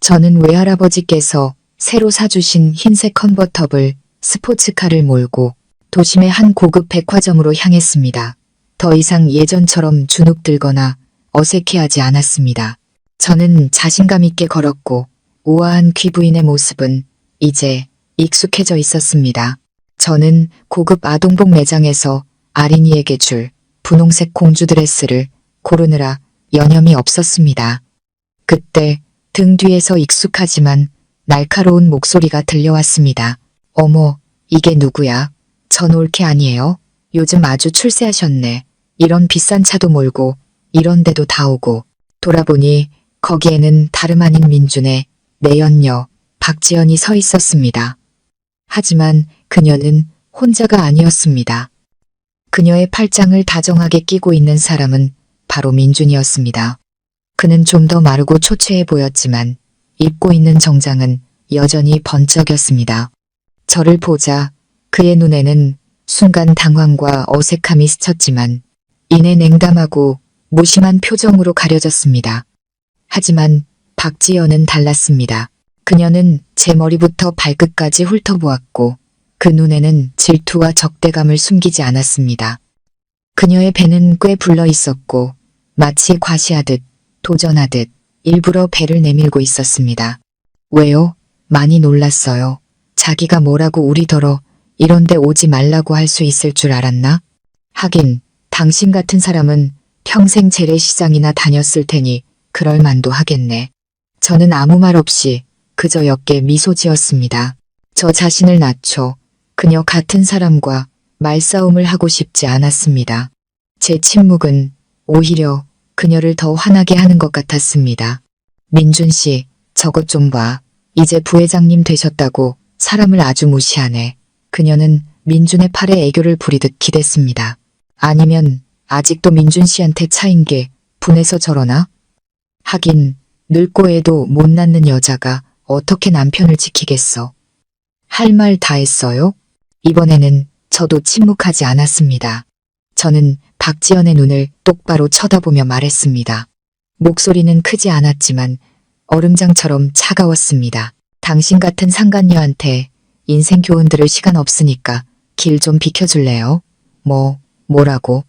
저는 외할아버지께서 새로 사주신 흰색 컨버터블 스포츠카를 몰고 도심의 한 고급 백화점으로 향했습니다. 더 이상 예전처럼 주눅들거나 어색해하지 않았습니다. 저는 자신감 있게 걸었고 우아한 귀부인의 모습은 이제 익숙해져 있었습니다. 저는 고급 아동복 매장에서 아린이에게 줄 분홍색 공주 드레스를 고르느라 여념이 없었습니다. 그때 등 뒤에서 익숙하지만 날카로운 목소리가 들려왔습니다. 어머, 이게 누구야? 전 올케 아니에요? 요즘 아주 출세하셨네. 이런 비싼 차도 몰고 이런 데도 다 오고. 돌아보니 거기에는 다름 아닌 민준의 내연녀 박지연이 서 있었습니다. 하지만 그녀는 혼자가 아니었습니다. 그녀의 팔짱을 다정하게 끼고 있는 사람은 바로 민준이었습니다. 그는 좀 더 마르고 초췌해 보였지만 입고 있는 정장은 여전히 번쩍였습니다. 저를 보자 그의 눈에는 순간 당황과 어색함이 스쳤지만 이내 냉담하고 무심한 표정으로 가려졌습니다. 하지만 박지연은 달랐습니다. 그녀는 제 머리부터 발끝까지 훑어보았고 그 눈에는 질투와 적대감을 숨기지 않았습니다. 그녀의 배는 꽤 불러 있었고 마치 과시하듯 도전하듯 일부러 배를 내밀고 있었습니다. 왜요? 많이 놀랐어요. 자기가 뭐라고 우리더러 이런데 오지 말라고 할 수 있을 줄 알았나? 하긴 당신 같은 사람은 평생 재래시장이나 다녔을 테니 그럴 만도 하겠네. 저는 아무 말 없이 그저 옅게 미소 지었습니다. 저 자신을 낮춰 그녀 같은 사람과 말싸움을 하고 싶지 않았습니다. 제 침묵은 오히려 그녀를 더 화나게 하는 것 같았습니다. 민준 씨, 저것 좀 봐. 이제 부회장님 되셨다고 사람을 아주 무시하네. 그녀는 민준의 팔에 애교를 부리듯 기댔습니다. 아니면 아직도 민준 씨한테 차인 게 분해서 저러나? 하긴 늙고 애도 못 낳는 여자가 어떻게 남편을 지키겠어. 할 말 다 했어요? 이번에는 저도 침묵하지 않았습니다. 저는 박지연의 눈을 똑바로 쳐다보며 말했습니다. 목소리는 크지 않았지만 얼음장처럼 차가웠습니다. 당신 같은 상간녀한테 인생 교훈 들을 시간 없으니까 길 좀 비켜줄래요? 뭐라고?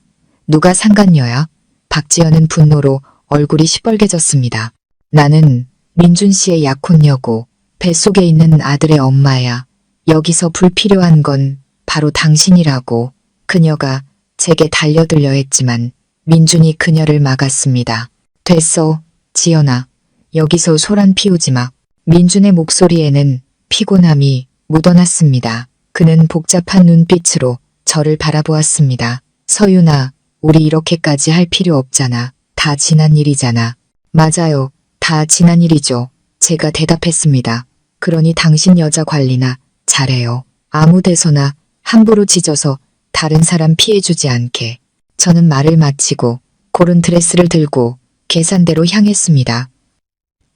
누가 상간녀야? 박지연은 분노로 얼굴이 시뻘개졌습니다. 나는 민준 씨의 약혼녀고 뱃속에 있는 아들의 엄마야. 여기서 불필요한 건 바로 당신이라고. 그녀가 제게 달려들려 했지만 민준이 그녀를 막았습니다. 됐어, 지연아. 여기서 소란 피우지 마. 민준의 목소리에는 피곤함이 묻어났습니다. 그는 복잡한 눈빛으로 저를 바라보았습니다. 서윤아, 우리 이렇게까지 할 필요 없잖아. 다 지난 일이잖아. 맞아요. 다 지난 일이죠. 제가 대답했습니다. 그러니 당신 여자 관리나 잘해요. 아무 데서나 함부로 짖어서 다른 사람 피해주지 않게. 저는 말을 마치고 고른 드레스를 들고 계산대로 향했습니다.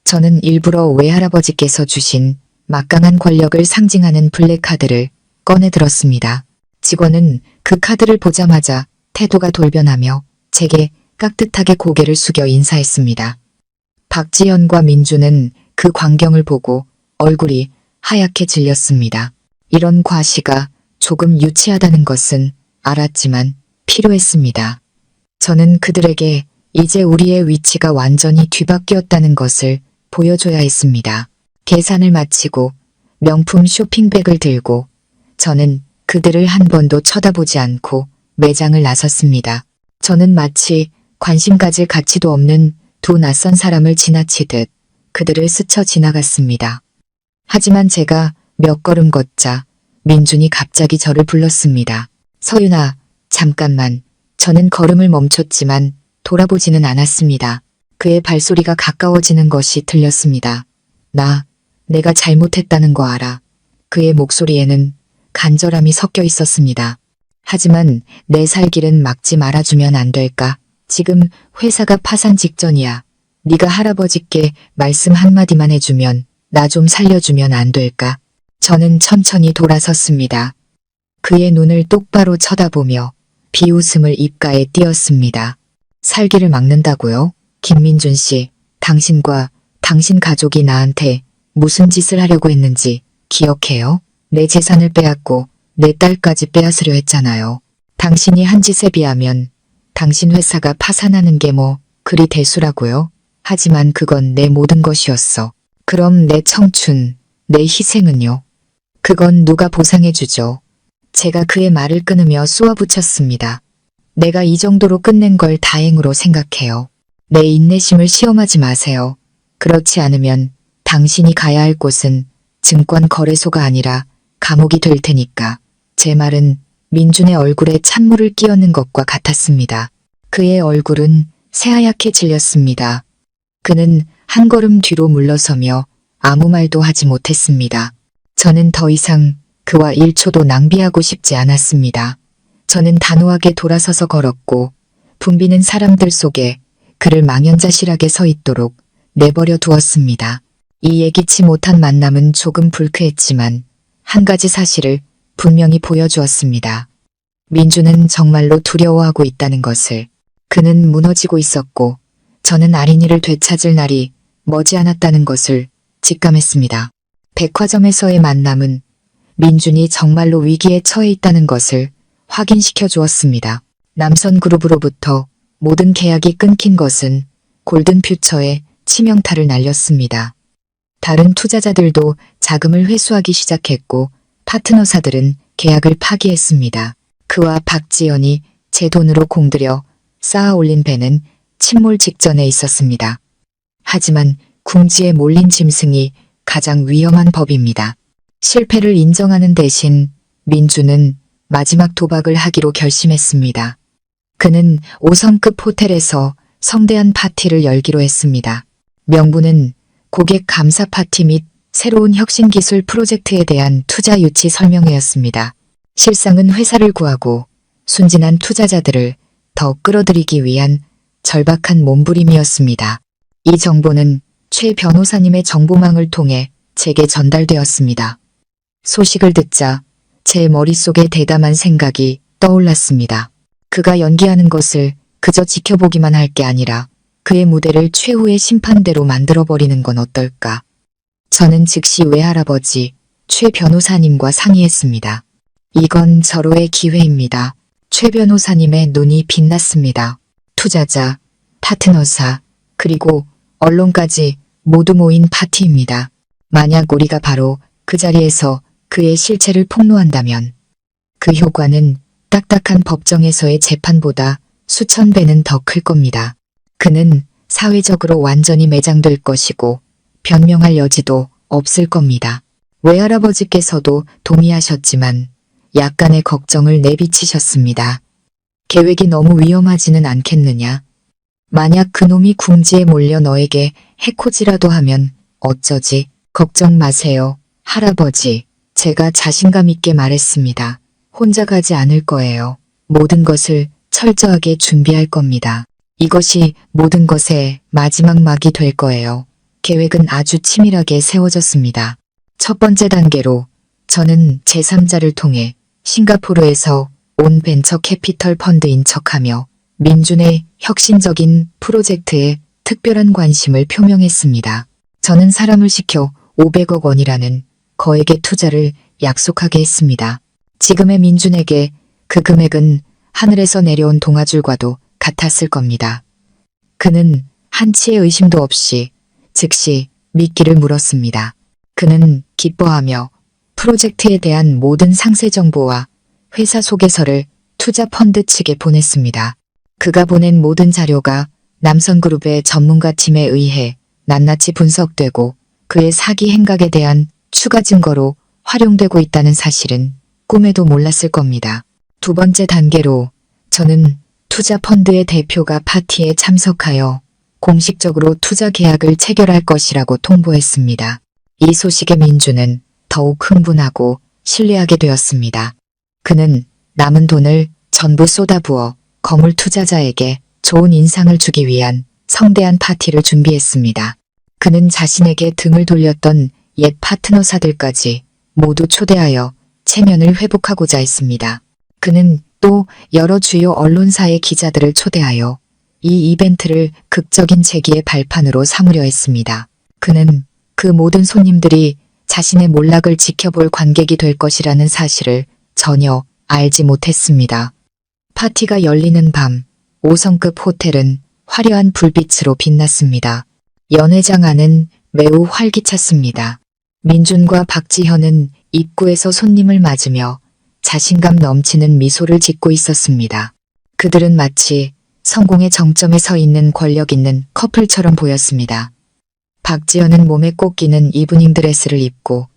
저는 일부러 외할아버지께서 주신 막강한 권력을 상징하는 블랙카드를 꺼내 들었습니다. 직원은 그 카드를 보자마자 태도가 돌변하며 제게 깍듯하게 고개를 숙여 인사했습니다. 박지연과 민주는 그 광경을 보고 얼굴이 하얗게 질렸습니다. 이런 과시가 조금 유치하다는 것은 알았지만 필요했습니다. 저는 그들에게 이제 우리의 위치가 완전히 뒤바뀌었다는 것을 보여줘야 했습니다. 계산을 마치고 명품 쇼핑백을 들고 저는 그들을 한 번도 쳐다보지 않고 매장을 나섰습니다. 저는 마치 관심 가질 가치도 없는 두 낯선 사람을 지나치듯 그들을 스쳐 지나갔습니다. 하지만 제가 몇 걸음 걷자 민준이 갑자기 저를 불렀습니다. 서윤아, 잠깐만. 저는 걸음을 멈췄지만 돌아보지는 않았습니다. 그의 발소리가 가까워지는 것이 들렸습니다. 내가 잘못했다는 거 알아. 그의 목소리에는 간절함이 섞여 있었습니다. 하지만 내 살 길은 막지 말아주면 안 될까? 지금 회사가 파산 직전이야. 네가 할아버지께 말씀 한마디만 해주면 나 좀 살려주면 안 될까? 저는 천천히 돌아섰습니다. 그의 눈을 똑바로 쳐다보며 비웃음을 입가에 띄었습니다. 살기를 막는다고요? 김민준 씨, 당신과 당신 가족이 나한테 무슨 짓을 하려고 했는지 기억해요? 내 재산을 빼앗고 내 딸까지 빼앗으려 했잖아요. 당신이 한 짓에 비하면 당신 회사가 파산하는 게 뭐 그리 대수라고요? 하지만 그건 내 모든 것이었어. 그럼 내 청춘, 내 희생은요? 그건 누가 보상해주죠? 제가 그의 말을 끊으며 쏘아붙였습니다. 내가 이 정도로 끝낸 걸 다행으로 생각해요. 내 인내심을 시험하지 마세요. 그렇지 않으면 당신이 가야 할 곳은 증권거래소가 아니라 감옥이 될 테니까. 제 말은 민준의 얼굴에 찬물을 끼얹는 것과 같았습니다. 그의 얼굴은 새하얗게 질렸습니다. 그는 한 걸음 뒤로 물러서며 아무 말도 하지 못했습니다. 저는 더 이상 그와 1초도 낭비하고 싶지 않았습니다. 저는 단호하게 돌아서서 걸었고 붐비는 사람들 속에 그를 망연자실하게 서 있도록 내버려 두었습니다. 이 예기치 못한 만남은 조금 불쾌했지만 한 가지 사실을 분명히 보여주었습니다. 민주는 정말로 두려워하고 있다는 것을. 그는 무너지고 있었고 저는 아린이를 되찾을 날이 머지않았다는 것을 직감했습니다. 백화점에서의 만남은 민준이 정말로 위기에 처해 있다는 것을 확인시켜 주었습니다. 남선그룹으로부터 모든 계약이 끊긴 것은 골든퓨처에 치명타를 날렸습니다. 다른 투자자들도 자금을 회수하기 시작했고 파트너사들은 계약을 파기했습니다. 그와 박지연이 제 돈으로 공들여 쌓아 올린 배는 침몰 직전에 있었습니다. 하지만 궁지에 몰린 짐승이 가장 위험한 법입니다. 실패를 인정하는 대신 민주는 마지막 도박을 하기로 결심했습니다. 그는 5성급 호텔에서 성대한 파티를 열기로 했습니다. 명분은 고객 감사 파티 및 새로운 혁신기술 프로젝트에 대한 투자 유치 설명회였습니다. 실상은 회사를 구하고 순진한 투자자들을 더 끌어들이기 위한 절박한 몸부림이었습니다. 이 정보는 최 변호사님의 정보망을 통해 제게 전달되었습니다. 소식을 듣자 제 머릿속에 대담한 생각이 떠올랐습니다. 그가 연기하는 것을 그저 지켜보기만 할 게 아니라 그의 무대를 최후의 심판대로 만들어버리는 건 어떨까? 저는 즉시 외할아버지 최 변호사님과 상의했습니다. 이건 절호의 기회입니다. 최 변호사님의 눈이 빛났습니다. 투자자, 파트너사, 그리고 언론까지 모두 모인 파티입니다. 만약 우리가 바로 그 자리에서 그의 실체를 폭로한다면 그 효과는 딱딱한 법정에서의 재판보다 수천 배는 더 클 겁니다. 그는 사회적으로 완전히 매장될 것이고 변명할 여지도 없을 겁니다. 외할아버지께서도 동의하셨지만 약간의 걱정을 내비치셨습니다. 계획이 너무 위험하지는 않겠느냐? 만약 그놈이 궁지에 몰려 너에게 해코지라도 하면 어쩌지? 걱정 마세요, 할아버지. 제가 자신감 있게 말했습니다. 혼자 가지 않을 거예요. 모든 것을 철저하게 준비할 겁니다. 이것이 모든 것의 마지막 막이 될 거예요. 계획은 아주 치밀하게 세워졌습니다. 첫 번째 단계로 저는 제3자를 통해 싱가포르에서 온 벤처 캐피털 펀드인 척하며 민준의 혁신적인 프로젝트에 특별한 관심을 표명했습니다. 저는 사람을 시켜 500억 원이라는 거액의 투자를 약속하게 했습니다. 지금의 민준에게 그 금액은 하늘에서 내려온 동아줄과도 같았을 겁니다. 그는 한치의 의심도 없이 즉시 미끼를 물었습니다. 그는 기뻐하며 프로젝트에 대한 모든 상세 정보와 회사 소개서를 투자펀드 측에 보냈습니다. 그가 보낸 모든 자료가 남선그룹의 전문가 팀에 의해 낱낱이 분석되고 그의 사기 행각에 대한 추가 증거로 활용되고 있다는 사실은 꿈에도 몰랐을 겁니다. 두 번째 단계로 저는 투자펀드의 대표가 파티에 참석하여 공식적으로 투자 계약을 체결할 것이라고 통보했습니다. 이 소식에 민준은 더욱 흥분하고 신뢰하게 되었습니다. 그는 남은 돈을 전부 쏟아부어 거물 투자자에게 좋은 인상을 주기 위한 성대한 파티를 준비했습니다. 그는 자신에게 등을 돌렸던 옛 파트너사들까지 모두 초대하여 체면을 회복하고자 했습니다. 그는 또 여러 주요 언론사의 기자들을 초대하여 이 이벤트를 극적인 재기의 발판으로 삼으려 했습니다. 그는 그 모든 손님들이 자신의 몰락을 지켜볼 관객이 될 것이라는 사실을 전혀 알지 못했습니다. 파티가 열리는 밤 5성급 호텔은 화려한 불빛으로 빛났습니다. 연회장 안은 매우 활기찼습니다. 민준과 박지현은 입구에서 손님을 맞으며 자신감 넘치는 미소를 짓고 있었습니다. 그들은 마치 성공의 정점에 서 있는 권력 있는 커플처럼 보였습니다. 박지현은 몸에 꼭 끼는 이브닝 드레스를 입고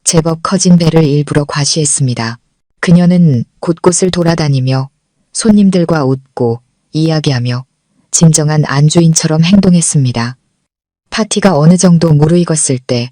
제법 커진 배를 일부러 과시했습니다. 그녀는 곳곳을 돌아다니며 손님들과 웃고 이야기하며 진정한 안주인처럼 행동했습니다. 파티가 어느 정도 무르익었을 때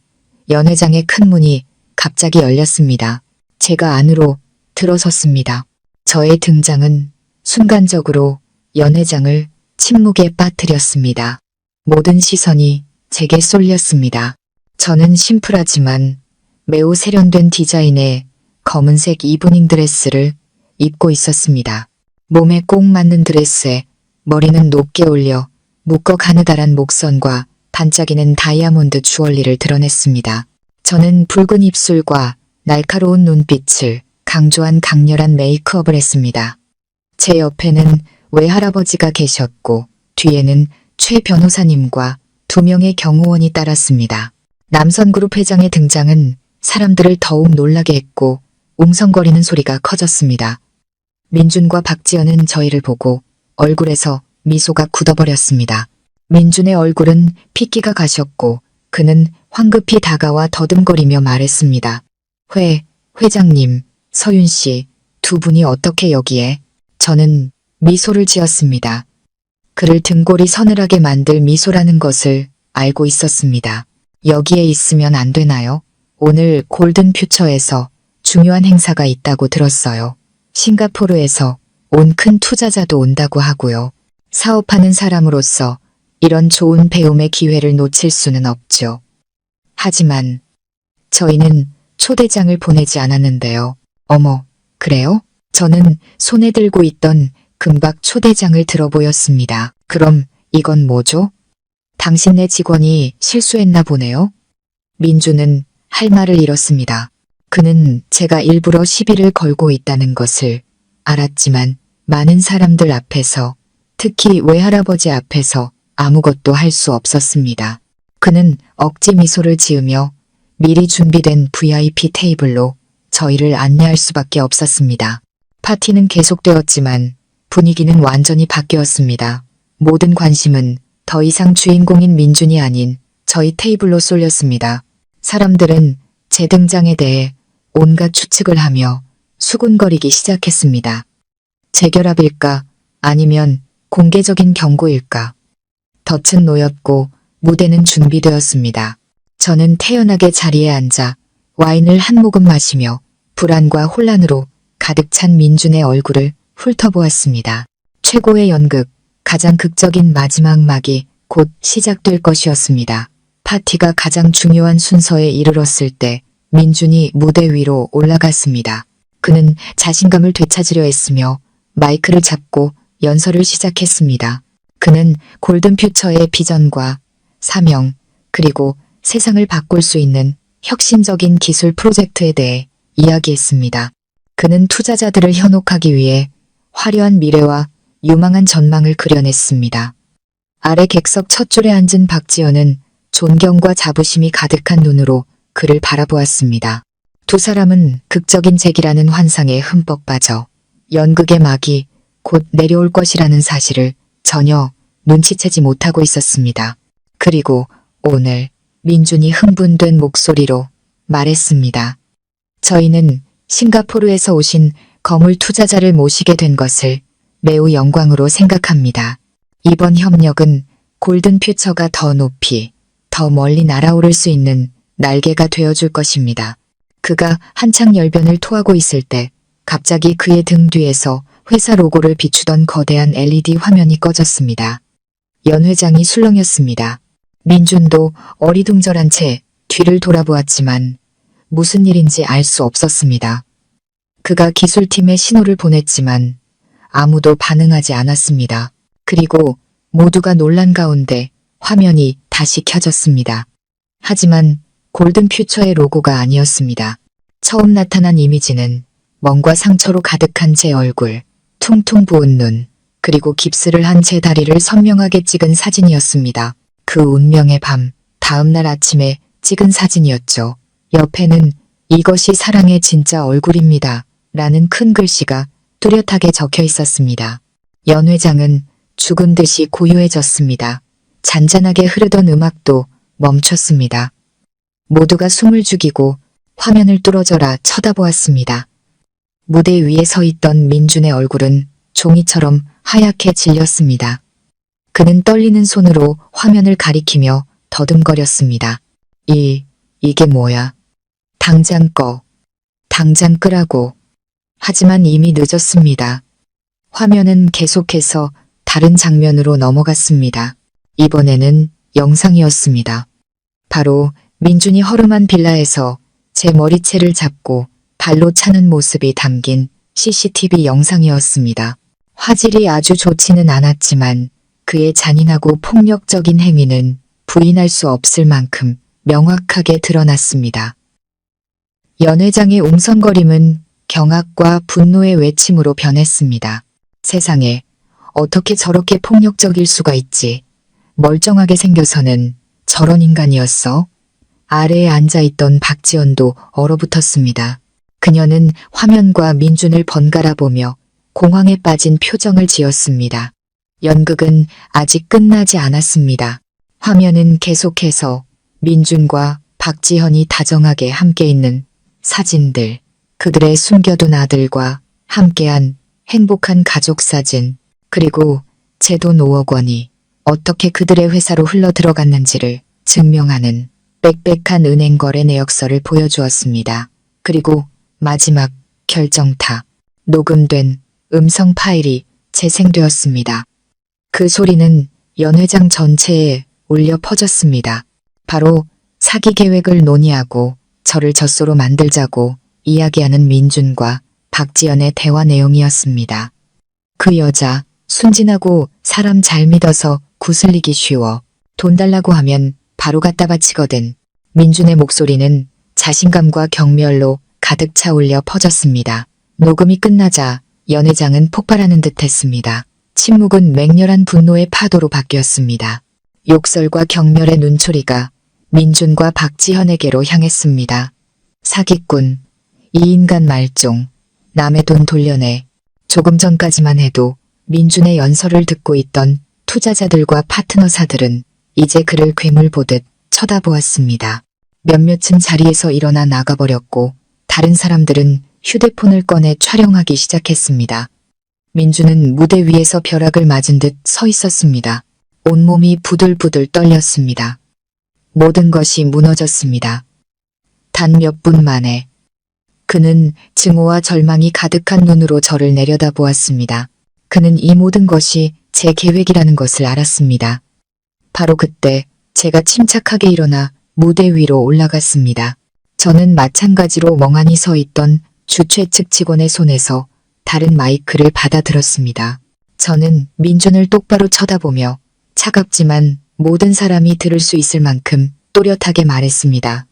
연회장의 큰 문이 갑자기 열렸습니다. 제가 안으로 들어섰습니다. 저의 등장은 순간적으로 연회장을 침묵에 빠뜨렸습니다. 모든 시선이 제게 쏠렸습니다. 저는 심플하지만 매우 세련된 디자인의 검은색 이브닝 드레스를 입고 있었습니다. 몸에 꼭 맞는 드레스에 머리는 높게 올려 묶어 가느다란 목선과 반짝이는 다이아몬드 주얼리를 드러냈습니다. 저는 붉은 입술과 날카로운 눈빛을 강조한 강렬한 메이크업을 했습니다. 제 옆에는 외할아버지가 계셨고 뒤에는 최 변호사님과 2명의 경호원이 따랐습니다. 남선그룹 회장의 등장은 사람들을 더욱 놀라게 했고 웅성거리는 소리가 커졌습니다. 민준과 박지연은 저희를 보고 얼굴에서 미소가 굳어버렸습니다. 민준의 얼굴은 핏기가 가셨고 그는 황급히 다가와 더듬거리며 말했습니다. 회장님, 서윤 씨, 두 분이 어떻게 여기에? 저는 미소를 지었습니다. 그를 등골이 서늘하게 만들 미소라는 것을 알고 있었습니다. 여기에 있으면 안 되나요? 오늘 골든 퓨처에서 중요한 행사가 있다고 들었어요. 싱가포르에서 온 큰 투자자도 온다고 하고요. 사업하는 사람으로서 이런 좋은 배움의 기회를 놓칠 수는 없죠. 하지만 저희는 초대장을 보내지 않았는데요. 어머, 그래요? 저는 손에 들고 있던 금박 초대장을 들어보였습니다. 그럼 이건 뭐죠? 당신네 직원이 실수했나 보네요. 민주는 할 말을 잃었습니다. 그는 제가 일부러 시비를 걸고 있다는 것을 알았지만 많은 사람들 앞에서, 특히 외할아버지 앞에서 아무것도 할 수 없었습니다. 그는 억지 미소를 지으며 미리 준비된 VIP 테이블로 저희를 안내할 수밖에 없었습니다. 파티는 계속되었지만 분위기는 완전히 바뀌었습니다. 모든 관심은 더 이상 주인공인 민준이 아닌 저희 테이블로 쏠렸습니다. 사람들은 제 등장에 대해 온갖 추측을 하며 수군거리기 시작했습니다. 재결합일까? 아니면 공개적인 경고일까? 덫은 놓였고 무대는 준비되었습니다. 저는 태연하게 자리에 앉아 와인을 한 모금 마시며 불안과 혼란으로 가득 찬 민준의 얼굴을 훑어보았습니다. 최고의 연극, 가장 극적인 마지막 막이 곧 시작될 것이었습니다. 파티가 가장 중요한 순서에 이르렀을 때 민준이 무대 위로 올라갔습니다. 그는 자신감을 되찾으려 했으며 마이크를 잡고 연설을 시작했습니다. 그는 골든퓨처의 비전과 사명, 그리고 세상을 바꿀 수 있는 혁신적인 기술 프로젝트에 대해 이야기했습니다. 그는 투자자들을 현혹하기 위해 화려한 미래와 유망한 전망을 그려냈습니다. 아래 객석 첫 줄에 앉은 박지현은 존경과 자부심이 가득한 눈으로 그를 바라보았습니다. 두 사람은 극적인 재기라는 환상에 흠뻑 빠져 연극의 막이 곧 내려올 것이라는 사실을 전혀 눈치채지 못하고 있었습니다. 그리고 오늘 민준이 흥분된 목소리로 말했습니다. 저희는 싱가포르에서 오신 거물 투자자를 모시게 된 것을 매우 영광으로 생각합니다. 이번 협력은 골든퓨처가 더 높이, 더 멀리 날아오를 수 있는 날개가 되어줄 것입니다. 그가 한창 열변을 토하고 있을 때 갑자기 그의 등 뒤에서 회사 로고를 비추던 거대한 LED 화면이 꺼졌습니다. 연 회장이 술렁였습니다. 민준도 어리둥절한 채 뒤를 돌아보았지만 무슨 일인지 알 수 없었습니다. 그가 기술팀에 신호를 보냈지만 아무도 반응하지 않았습니다. 그리고 모두가 놀란 가운데 화면이 다시 켜졌습니다. 하지만 골든퓨처의 로고가 아니었습니다. 처음 나타난 이미지는 멍과 상처로 가득한 제 얼굴, 퉁퉁 부은 눈, 그리고 깁스를 한 제 다리를 선명하게 찍은 사진이었습니다. 그 운명의 밤, 다음날 아침에 찍은 사진이었죠. 옆에는 이것이 사랑의 진짜 얼굴입니다. 라는 큰 글씨가 뚜렷하게 적혀 있었습니다. 연 회장은 죽은 듯이 고요해졌습니다. 잔잔하게 흐르던 음악도 멈췄습니다. 모두가 숨을 죽이고 화면을 뚫어져라 쳐다보았습니다. 무대 위에 서 있던 민준의 얼굴은 종이처럼 하얗게 질렸습니다. 그는 떨리는 손으로 화면을 가리키며 더듬거렸습니다. 이게 뭐야? 당장 꺼. 당장 끄라고. 하지만 이미 늦었습니다. 화면은 계속해서 다른 장면으로 넘어갔습니다. 이번에는 영상이었습니다. 바로 민준이 허름한 빌라에서 제 머리채를 잡고 발로 차는 모습이 담긴 CCTV 영상이었습니다. 화질이 아주 좋지는 않았지만 그의 잔인하고 폭력적인 행위는 부인할 수 없을 만큼 명확하게 드러났습니다. 연 회장의 웅성거림은 경악과 분노의 외침으로 변했습니다. 세상에 어떻게 저렇게 폭력적일 수가 있지? 멀쩡하게 생겨서는 저런 인간이었어? 아래에 앉아있던 박지연도 얼어붙었습니다. 그녀는 화면과 민준을 번갈아 보며 공황에 빠진 표정을 지었습니다. 연극은 아직 끝나지 않았습니다. 화면은 계속해서 민준과 박지현이 다정하게 함께 있는 사진들, 그들의 숨겨둔 아들과 함께한 행복한 가족 사진, 그리고 제 돈 5억 원이 어떻게 그들의 회사로 흘러 들어갔는지를 증명하는 빽빽한 은행 거래 내역서를 보여주었습니다. 그리고 마지막 결정타, 녹음된 음성 파일이 재생되었습니다. 그 소리는 연 회장 전체에 울려 퍼졌습니다. 바로 사기 계획을 논의하고 저를 젖소로 만들자고 이야기하는 민준과 박지연의 대화 내용이었습니다. 그 여자, 순진하고 사람 잘 믿어서 구슬리기 쉬워. 돈 달라고 하면 바로 갖다 바치거든. 민준의 목소리는 자신감과 경멸로 가득 차 울려 퍼졌습니다. 녹음이 끝나자 연 회장은 폭발하는 듯 했습니다. 침묵은 맹렬한 분노의 파도로 바뀌었습니다. 욕설과 경멸의 눈초리가 민준과 박지현에게로 향했습니다. 사기꾼, 이 인간 말종, 남의 돈 돌려내. 조금 전까지만 해도 민준의 연설을 듣고 있던 투자자들과 파트너사들은 이제 그를 괴물 보듯 쳐다보았습니다. 몇몇은 자리에서 일어나 나가버렸고 다른 사람들은 휴대폰을 꺼내 촬영하기 시작했습니다. 민준은 무대 위에서 벼락을 맞은 듯 서 있었습니다. 온몸이 부들부들 떨렸습니다. 모든 것이 무너졌습니다. 단 몇 분 만에 그는 증오와 절망이 가득한 눈으로 저를 내려다보았습니다. 그는 이 모든 것이 제 계획이라는 것을 알았습니다. 바로 그때 제가 침착하게 일어나 무대 위로 올라갔습니다. 저는 마찬가지로 멍하니 서 있던 주최 측 직원의 손에서 다른 마이크를 받아들었습니다. 저는 민준을 똑바로 쳐다보며 차갑지만 모든 사람이 들을 수 있을 만큼 또렷하게 말했습니다.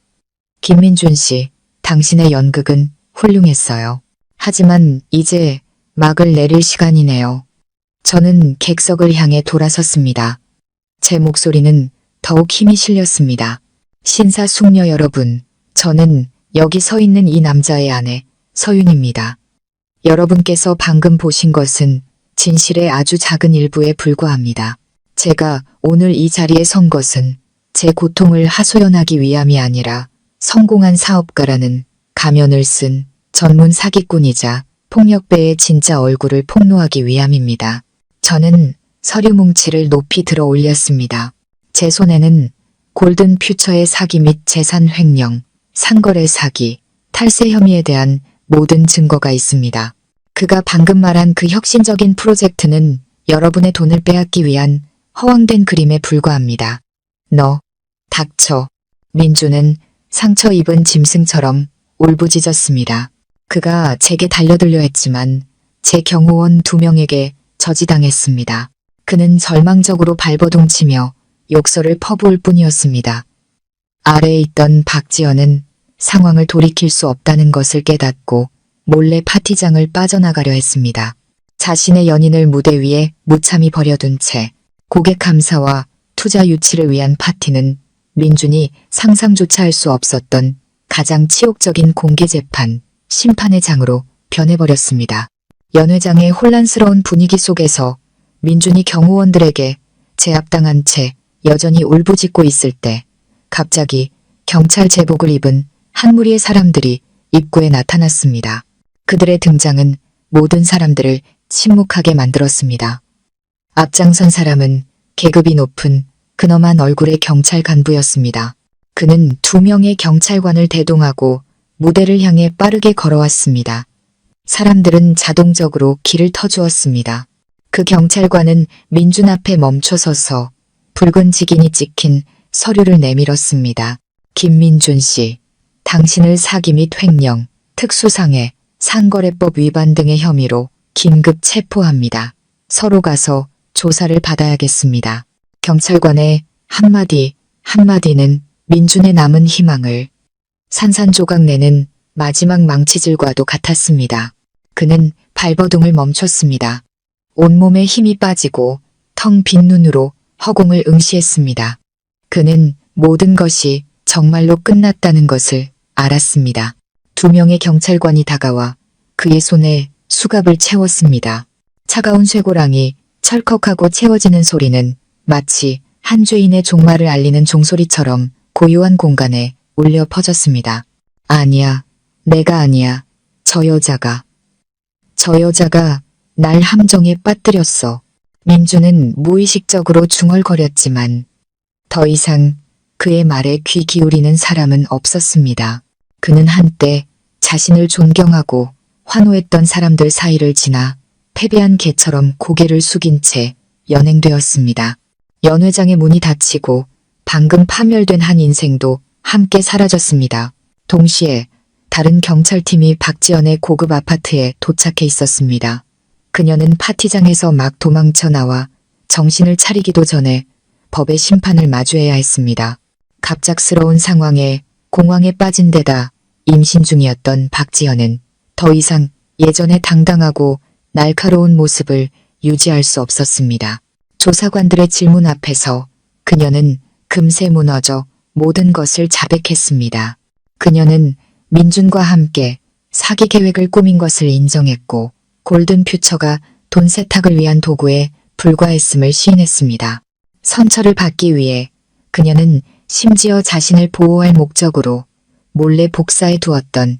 김민준 씨, 당신의 연극은 훌륭했어요. 하지만 이제 막을 내릴 시간이네요. 저는 객석을 향해 돌아섰습니다. 제 목소리는 더욱 힘이 실렸습니다. 신사숙녀 여러분, 저는 여기 서 있는 이 남자의 아내 서윤입니다. 여러분께서 방금 보신 것은 진실의 아주 작은 일부에 불과합니다. 제가 오늘 이 자리에 선 것은 제 고통을 하소연하기 위함이 아니라 성공한 사업가라는 가면을 쓴 전문 사기꾼이자 폭력배의 진짜 얼굴을 폭로하기 위함입니다. 저는 서류 뭉치를 높이 들어 올렸습니다. 제 손에는 골든 퓨처의 사기 및 재산 횡령, 상거래 사기, 탈세 혐의에 대한 모든 증거가 있습니다. 그가 방금 말한 그 혁신적인 프로젝트는 여러분의 돈을 빼앗기 위한 허황된 그림에 불과합니다. 너, 닥쳐. 민주는 상처 입은 짐승처럼 울부짖었습니다. 그가 제게 달려들려 했지만 제 경호원 2명에게 저지당했습니다. 그는 절망적으로 발버둥치며 욕설을 퍼부을 뿐이었습니다. 아래에 있던 박지연은 상황을 돌이킬 수 없다는 것을 깨닫고 몰래 파티장을 빠져나가려 했습니다. 자신의 연인을 무대 위에 무참히 버려둔 채 고객 감사와 투자 유치를 위한 파티는 민준이 상상조차 할 수 없었던 가장 치욕적인 공개재판, 심판의 장으로 변해버렸습니다. 연회장의 혼란스러운 분위기 속에서 민준이 경호원들에게 제압당한 채 여전히 울부짖고 있을 때 갑자기 경찰 제복을 입은 한 무리의 사람들이 입구에 나타났습니다. 그들의 등장은 모든 사람들을 침묵하게 만들었습니다. 앞장선 사람은 계급이 높은 근엄한 얼굴의 경찰 간부였습니다. 그는 2명의 경찰관을 대동하고 무대를 향해 빠르게 걸어왔습니다. 사람들은 자동적으로 길을 터주었습니다. 그 경찰관은 민준 앞에 멈춰서서 붉은 직인이 찍힌 서류를 내밀었습니다. 김민준 씨, 당신을 사기 및 횡령, 특수상해, 상거래법 위반 등의 혐의로 긴급 체포합니다. 서로 가서 조사를 받아야겠습니다. 경찰관의 한마디는 민준의 남은 희망을 산산조각 내는 마지막 망치질과도 같았습니다. 그는 발버둥을 멈췄습니다. 온몸에 힘이 빠지고 텅 빈 눈으로 허공을 응시했습니다. 그는 모든 것이 정말로 끝났다는 것을 알았습니다. 2명의 경찰관이 다가와 그의 손에 수갑을 채웠습니다. 차가운 쇠고랑이 철컥하고 채워지는 소리는 마치 한 죄인의 종말을 알리는 종소리처럼 고요한 공간에 울려 퍼졌습니다. 아니야, 내가 아니야. 저 여자가 날 함정에 빠뜨렸어. 민주는 무의식적으로 중얼거렸지만 더 이상 그의 말에 귀 기울이는 사람은 없었습니다. 그는 한때 자신을 존경하고 환호했던 사람들 사이를 지나 패배한 개처럼 고개를 숙인 채 연행되었습니다. 연회장의 문이 닫히고 방금 파멸된 한 인생도 함께 사라졌습니다. 동시에 다른 경찰팀이 박지연의 고급 아파트에 도착해 있었습니다. 그녀는 파티장에서 막 도망쳐 나와 정신을 차리기도 전에 법의 심판을 마주해야 했습니다. 갑작스러운 상황에 공황에 빠진 데다 임신 중이었던 박지연은 더 이상 예전의 당당하고 날카로운 모습을 유지할 수 없었습니다. 조사관들의 질문 앞에서 그녀는 금세 무너져 모든 것을 자백했습니다. 그녀는 민준과 함께 사기 계획을 꾸민 것을 인정했고 골든 퓨처가 돈 세탁을 위한 도구에 불과했음을 시인했습니다. 선처를 받기 위해 그녀는 심지어 자신을 보호할 목적으로 몰래 복사해 두었던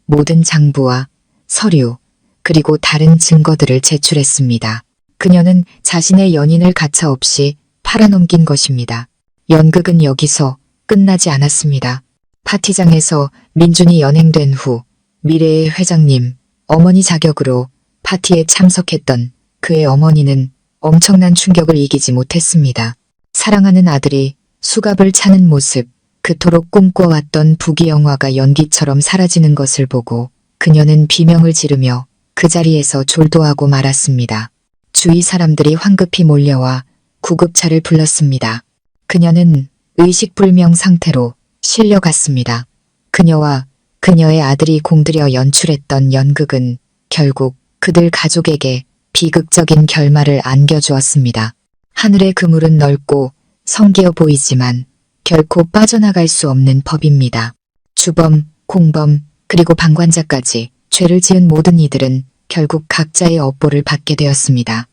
모든 장부와 서류 그리고 다른 증거들을 제출했습니다. 그녀는 자신의 연인을 가차없이 팔아넘긴 것입니다. 연극은 여기서 끝나지 않았습니다. 파티장에서 민준이 연행된 후 미래의 회장님, 어머니 자격으로 파티에 참석했던 그의 어머니는 엄청난 충격을 이기지 못했습니다. 사랑하는 아들이 수갑을 차는 모습, 그토록 꿈꿔왔던 부귀영화가 연기처럼 사라지는 것을 보고 그녀는 비명을 지르며 그 자리에서 졸도하고 말았습니다. 주위 사람들이 황급히 몰려와 구급차를 불렀습니다. 그녀는 의식불명 상태로 실려갔습니다. 그녀와 그녀의 아들이 공들여 연출했던 연극은 결국 그들 가족에게 비극적인 결말을 안겨주었습니다. 하늘의 그물은 넓고 성기어 보이지만 결코 빠져나갈 수 없는 법입니다. 주범, 공범, 그리고 방관자까지 죄를 지은 모든 이들은 결국 각자의 업보를 받게 되었습니다.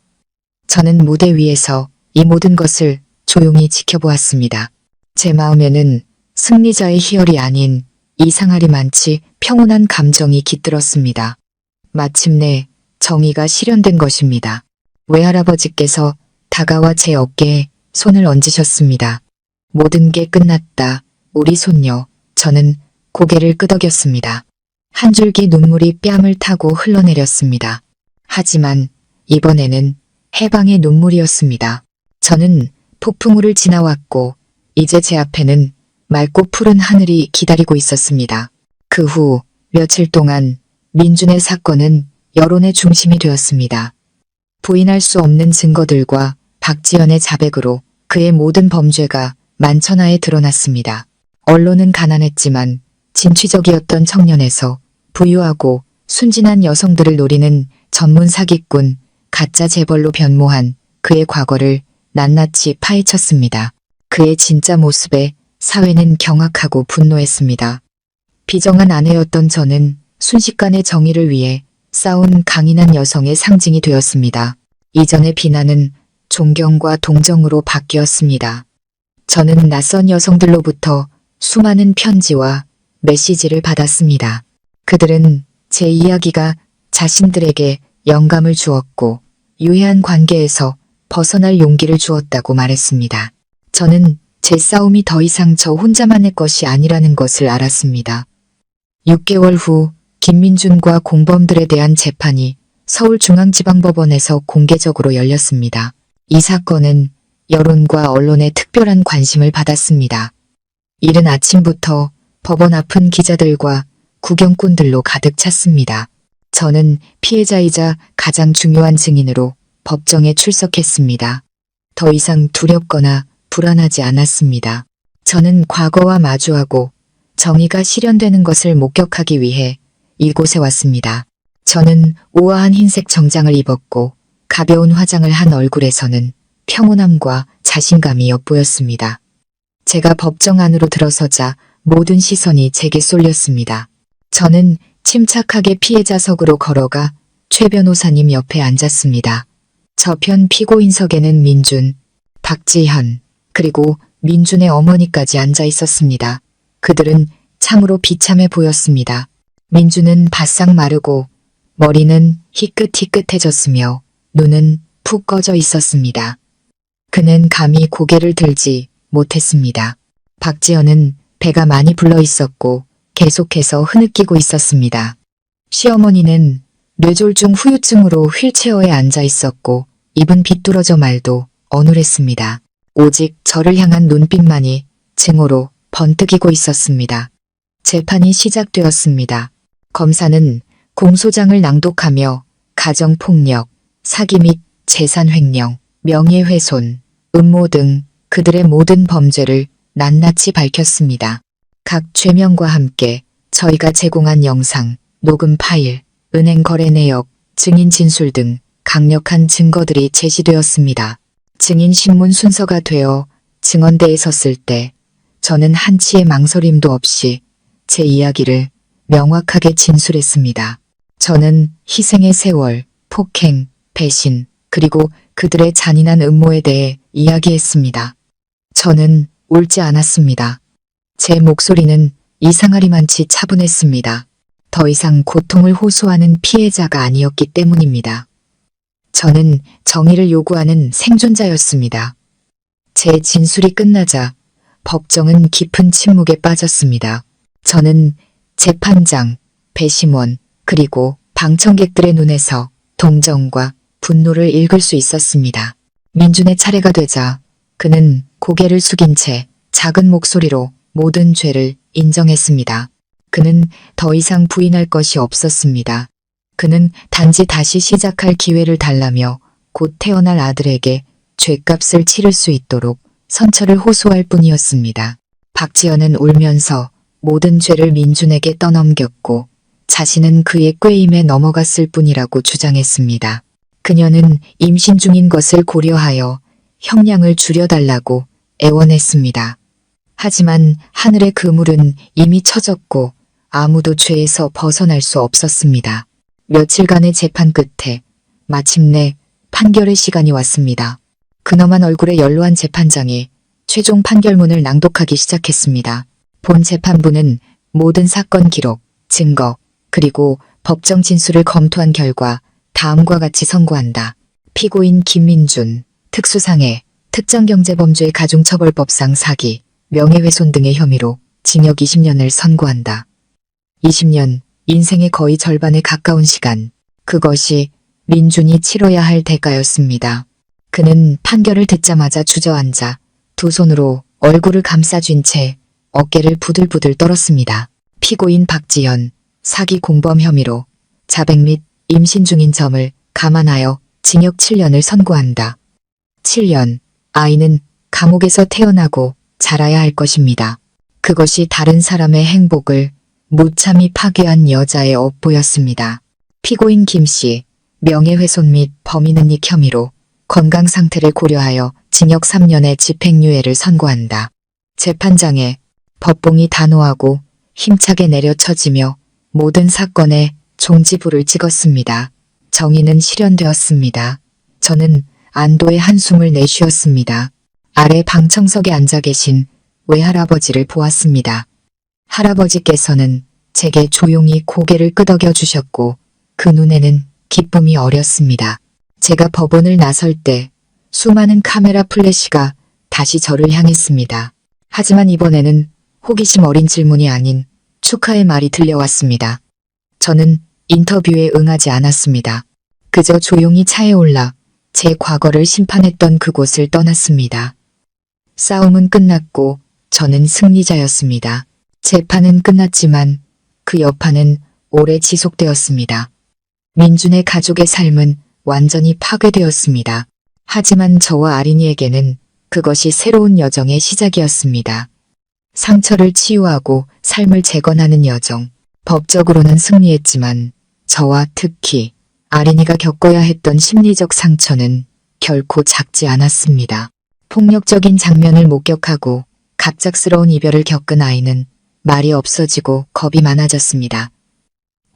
저는 무대 위에서 이 모든 것을 조용히 지켜보았습니다. 제 마음에는 승리자의 희열이 아닌 이상하리만치 평온한 감정이 깃들었습니다. 마침내 정의가 실현된 것입니다. 외할아버지께서 다가와 제 어깨에 손을 얹으셨습니다. 모든 게 끝났다. 우리 손녀. 저는 고개를 끄덕였습니다. 한 줄기 눈물이 뺨을 타고 흘러내렸습니다. 하지만 이번에는 해방의 눈물이었습니다. 저는 폭풍우를 지나왔고 이제 제 앞에는 맑고 푸른 하늘이 기다리고 있었습니다. 그 후 며칠 동안 민준의 사건은 여론의 중심이 되었습니다. 부인할 수 없는 증거들과 박지연의 자백으로 그의 모든 범죄가 만천하에 드러났습니다. 언론은 가난했지만 진취적이었던 청년에서 부유하고 순진한 여성들을 노리는 전문 사기꾼, 가짜 재벌로 변모한 그의 과거를 낱낱이 파헤쳤습니다. 그의 진짜 모습에 사회는 경악하고 분노했습니다. 비정한 아내였던 저는 순식간에 정의를 위해 싸운 강인한 여성의 상징이 되었습니다. 이전의 비난은 존경과 동정으로 바뀌었습니다. 저는 낯선 여성들로부터 수많은 편지와 메시지를 받았습니다. 그들은 제 이야기가 자신들에게 영감을 주었고 유해한 관계에서 벗어날 용기를 주었다고 말했습니다. 저는 제 싸움이 더 이상 저 혼자만의 것이 아니라는 것을 알았습니다. 6개월 후 김민준과 공범들에 대한 재판이 서울중앙지방법원에서 공개적으로 열렸습니다. 이 사건은 여론과 언론의 특별한 관심을 받았습니다. 이른 아침부터 법원 앞은 기자들과 구경꾼들로 가득 찼습니다. 저는 피해자이자 가장 중요한 증인으로 법정에 출석했습니다. 더 이상 두렵거나 불안하지 않았습니다. 저는 과거와 마주하고 정의가 실현되는 것을 목격하기 위해 이곳에 왔습니다. 저는 우아한 흰색 정장을 입었고 가벼운 화장을 한 얼굴에서는 평온함과 자신감이 엿보였습니다. 제가 법정 안으로 들어서자 모든 시선이 제게 쏠렸습니다. 저는 침착하게 피해자석으로 걸어가 최 변호사님 옆에 앉았습니다. 저편 피고인석에는 민준, 박지현, 그리고 민준의 어머니까지 앉아 있었습니다. 그들은 참으로 비참해 보였습니다. 민준은 바싹 마르고 머리는 희끗희끗해졌으며 눈은 푹 꺼져 있었습니다. 그는 감히 고개를 들지 못했습니다. 박지연은 배가 많이 불러 있었고 계속해서 흐느끼고 있었습니다. 시어머니는 뇌졸중 후유증으로 휠체어에 앉아 있었고 입은 비뚤어져 말도 어눌했습니다. 오직 저를 향한 눈빛만이 증오로 번뜩이고 있었습니다. 재판이 시작되었습니다. 검사는 공소장을 낭독하며 가정폭력, 사기 및 재산횡령, 명예훼손, 음모 등 그들의 모든 범죄를 낱낱이 밝혔습니다. 각 죄명과 함께 저희가 제공한 영상, 녹음 파일, 은행 거래 내역, 증인 진술 등 강력한 증거들이 제시되었습니다. 증인 신문 순서가 되어 증언대에 섰을 때 저는 한치의 망설임도 없이 제 이야기를 명확하게 진술했습니다. 저는 희생의 세월, 폭행, 배신, 그리고 그들의 잔인한 음모에 대해 이야기했습니다. 저는 울지 않았습니다. 제 목소리는 이상하리만치 차분했습니다. 더 이상 고통을 호소하는 피해자가 아니었기 때문입니다. 저는 정의를 요구하는 생존자였습니다. 제 진술이 끝나자 법정은 깊은 침묵에 빠졌습니다. 저는 재판장, 배심원, 그리고 방청객들의 눈에서 동정과 분노를 읽을 수 있었습니다. 민준의 차례가 되자 그는 고개를 숙인 채 작은 목소리로 모든 죄를 인정했습니다. 그는 더 이상 부인할 것이 없었습니다. 그는 단지 다시 시작할 기회를 달라며 곧 태어날 아들에게 죄값을 치를 수 있도록 선처를 호소할 뿐이었습니다. 박지연은 울면서 모든 죄를 민준에게 떠넘겼고 자신은 그의 꾀임에 넘어갔을 뿐이라고 주장했습니다. 그녀는 임신 중인 것을 고려하여 형량을 줄여달라고 애원했습니다. 하지만 하늘의 그물은 이미 쳐졌고 아무도 죄에서 벗어날 수 없었습니다. 며칠간의 재판 끝에 마침내 판결의 시간이 왔습니다. 근엄한 얼굴에 연로한 재판장이 최종 판결문을 낭독하기 시작했습니다. 본 재판부는 모든 사건 기록, 증거, 그리고 법정 진술을 검토한 결과 다음과 같이 선고한다. 피고인 김민준, 특수상해, 특정경제범죄 가중처벌법상 사기, 명예훼손 등의 혐의로 징역 20년을 선고한다. 20년, 인생의 거의 절반에 가까운 시간, 그것이 민준이 치러야 할 대가였습니다. 그는 판결을 듣자마자 주저앉아 두 손으로 얼굴을 감싸쥔 채 어깨를 부들부들 떨었습니다. 피고인 박지연, 사기 공범 혐의로 자백 및 임신 중인 점을 감안하여 징역 7년을 선고한다. 7년, 아이는 감옥에서 태어나고 자라야 할 것입니다. 그것이 다른 사람의 행복을 무참히 파괴한 여자의 업보였습니다. 피고인 김씨, 명예훼손 및 범인은닉 혐의로 건강 상태를 고려하여 징역 3년의 집행유예를 선고한다. 재판장에 법봉이 단호하고 힘차게 내려쳐지며 모든 사건에 종지부를 찍었습니다. 정의는 실현되었습니다. 저는 안도의 한숨을 내쉬었습니다. 아래 방청석에 앉아 계신 외할아버지를 보았습니다. 할아버지께서는 제게 조용히 고개를 끄덕여 주셨고 그 눈에는 기쁨이 어렸습니다. 제가 법원을 나설 때 수많은 카메라 플래시가 다시 저를 향했습니다. 하지만 이번에는 호기심 어린 질문이 아닌 축하의 말이 들려왔습니다. 저는 인터뷰에 응하지 않았습니다. 그저 조용히 차에 올라 제 과거를 심판했던 그곳을 떠났습니다. 싸움은 끝났고 저는 승리자였습니다. 재판은 끝났지만 그 여파는 오래 지속되었습니다. 민준의 가족의 삶은 완전히 파괴되었습니다. 하지만 저와 아린이에게는 그것이 새로운 여정의 시작이었습니다. 상처를 치유하고 삶을 재건하는 여정. 법적으로는 승리했지만 저와 특히 아린이가 겪어야 했던 심리적 상처는 결코 작지 않았습니다. 폭력적인 장면을 목격하고 갑작스러운 이별을 겪은 아이는 말이 없어지고 겁이 많아졌습니다.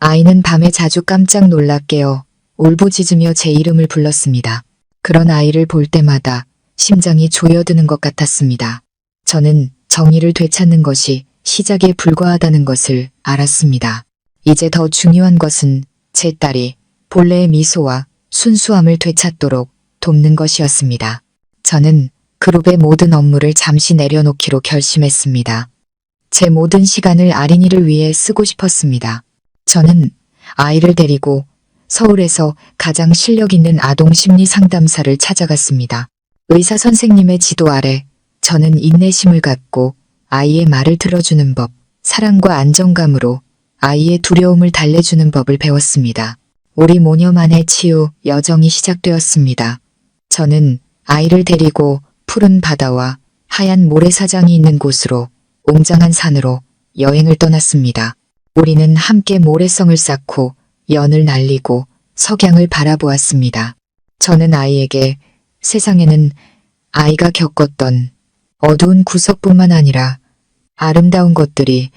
아이는 밤에 자주 깜짝 놀라 깨어 울부짖으며 제 이름을 불렀습니다. 그런 아이를 볼 때마다 심장이 조여드는 것 같았습니다. 저는 정의를 되찾는 것이 시작에 불과하다는 것을 알았습니다. 이제 더 중요한 것은 제 딸이 본래의 미소와 순수함을 되찾도록 돕는 것이었습니다. 저는 그룹의 모든 업무를 잠시 내려놓기로 결심했습니다. 제 모든 시간을 아린이를 위해 쓰고 싶었습니다. 저는 아이를 데리고 서울에서 가장 실력 있는 아동 심리 상담사를 찾아갔습니다. 의사 선생님의 지도 아래 저는 인내심을 갖고 아이의 말을 들어주는 법, 사랑과 안정감으로 아이의 두려움을 달래주는 법을 배웠습니다. 우리 모녀만의 치유 여정이 시작되었습니다. 저는 아이를 데리고 푸른 바다와 하얀 모래사장이 있는 곳으로 웅장한 산으로 여행을 떠났습니다. 우리는 함께 모래성을 쌓고 연을 날리고 석양을 바라보았습니다. 저는 아이에게 세상에는 아이가 겪었던 어두운 구석뿐만 아니라 아름다운 것들이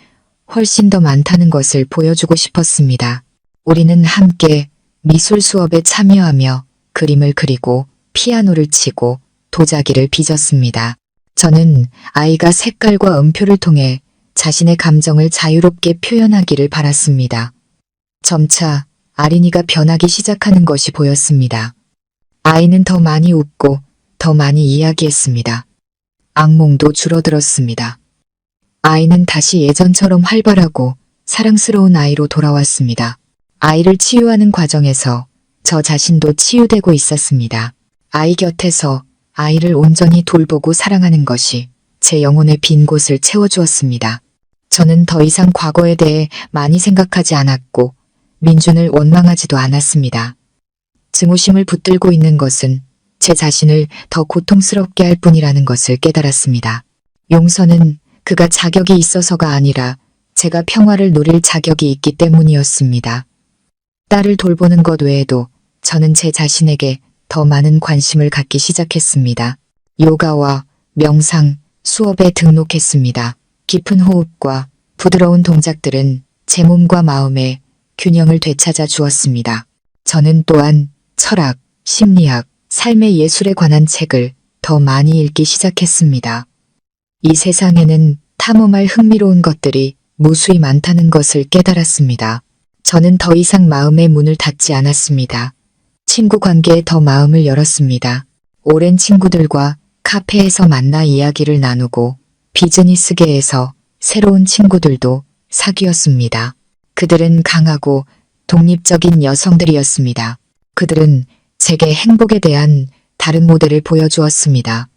훨씬 더 많다는 것을 보여주고 싶었습니다. 우리는 함께 미술 수업에 참여하며 그림을 그리고 피아노를 치고 도자기를 빚었습니다. 저는 아이가 색깔과 음표를 통해 자신의 감정을 자유롭게 표현하기를 바랐습니다. 점차 아린이가 변하기 시작하는 것이 보였습니다. 아이는 더 많이 웃고 더 많이 이야기했습니다. 악몽도 줄어들었습니다. 아이는 다시 예전처럼 활발하고 사랑스러운 아이로 돌아왔습니다. 아이를 치유하는 과정에서 저 자신도 치유되고 있었습니다. 아이 곁에서 아이를 온전히 돌보고 사랑하는 것이 제 영혼의 빈 곳을 채워주었습니다. 저는 더 이상 과거에 대해 많이 생각하지 않았고 민준을 원망하지도 않았습니다. 증오심을 붙들고 있는 것은 제 자신을 더 고통스럽게 할 뿐이라는 것을 깨달았습니다. 용서는 그가 자격이 있어서가 아니라 제가 평화를 누릴 자격이 있기 때문이었습니다. 딸을 돌보는 것 외에도 저는 제 자신에게 더 많은 관심을 갖기 시작했습니다. 요가와 명상, 수업에 등록했습니다. 깊은 호흡과 부드러운 동작들은 제 몸과 마음의 균형을 되찾아 주었습니다. 저는 또한 철학, 심리학, 삶의 예술에 관한 책을 더 많이 읽기 시작했습니다. 이 세상에는 탐험할 흥미로운 것들이 무수히 많다는 것을 깨달았습니다. 저는 더 이상 마음의 문을 닫지 않았습니다. 친구 관계에 더 마음을 열었습니다. 오랜 친구들과 카페에서 만나 이야기를 나누고 비즈니스계에서 새로운 친구들도 사귀었습니다. 그들은 강하고 독립적인 여성들이었습니다. 그들은 제게 행복에 대한 다른 모델을 보여주었습니다.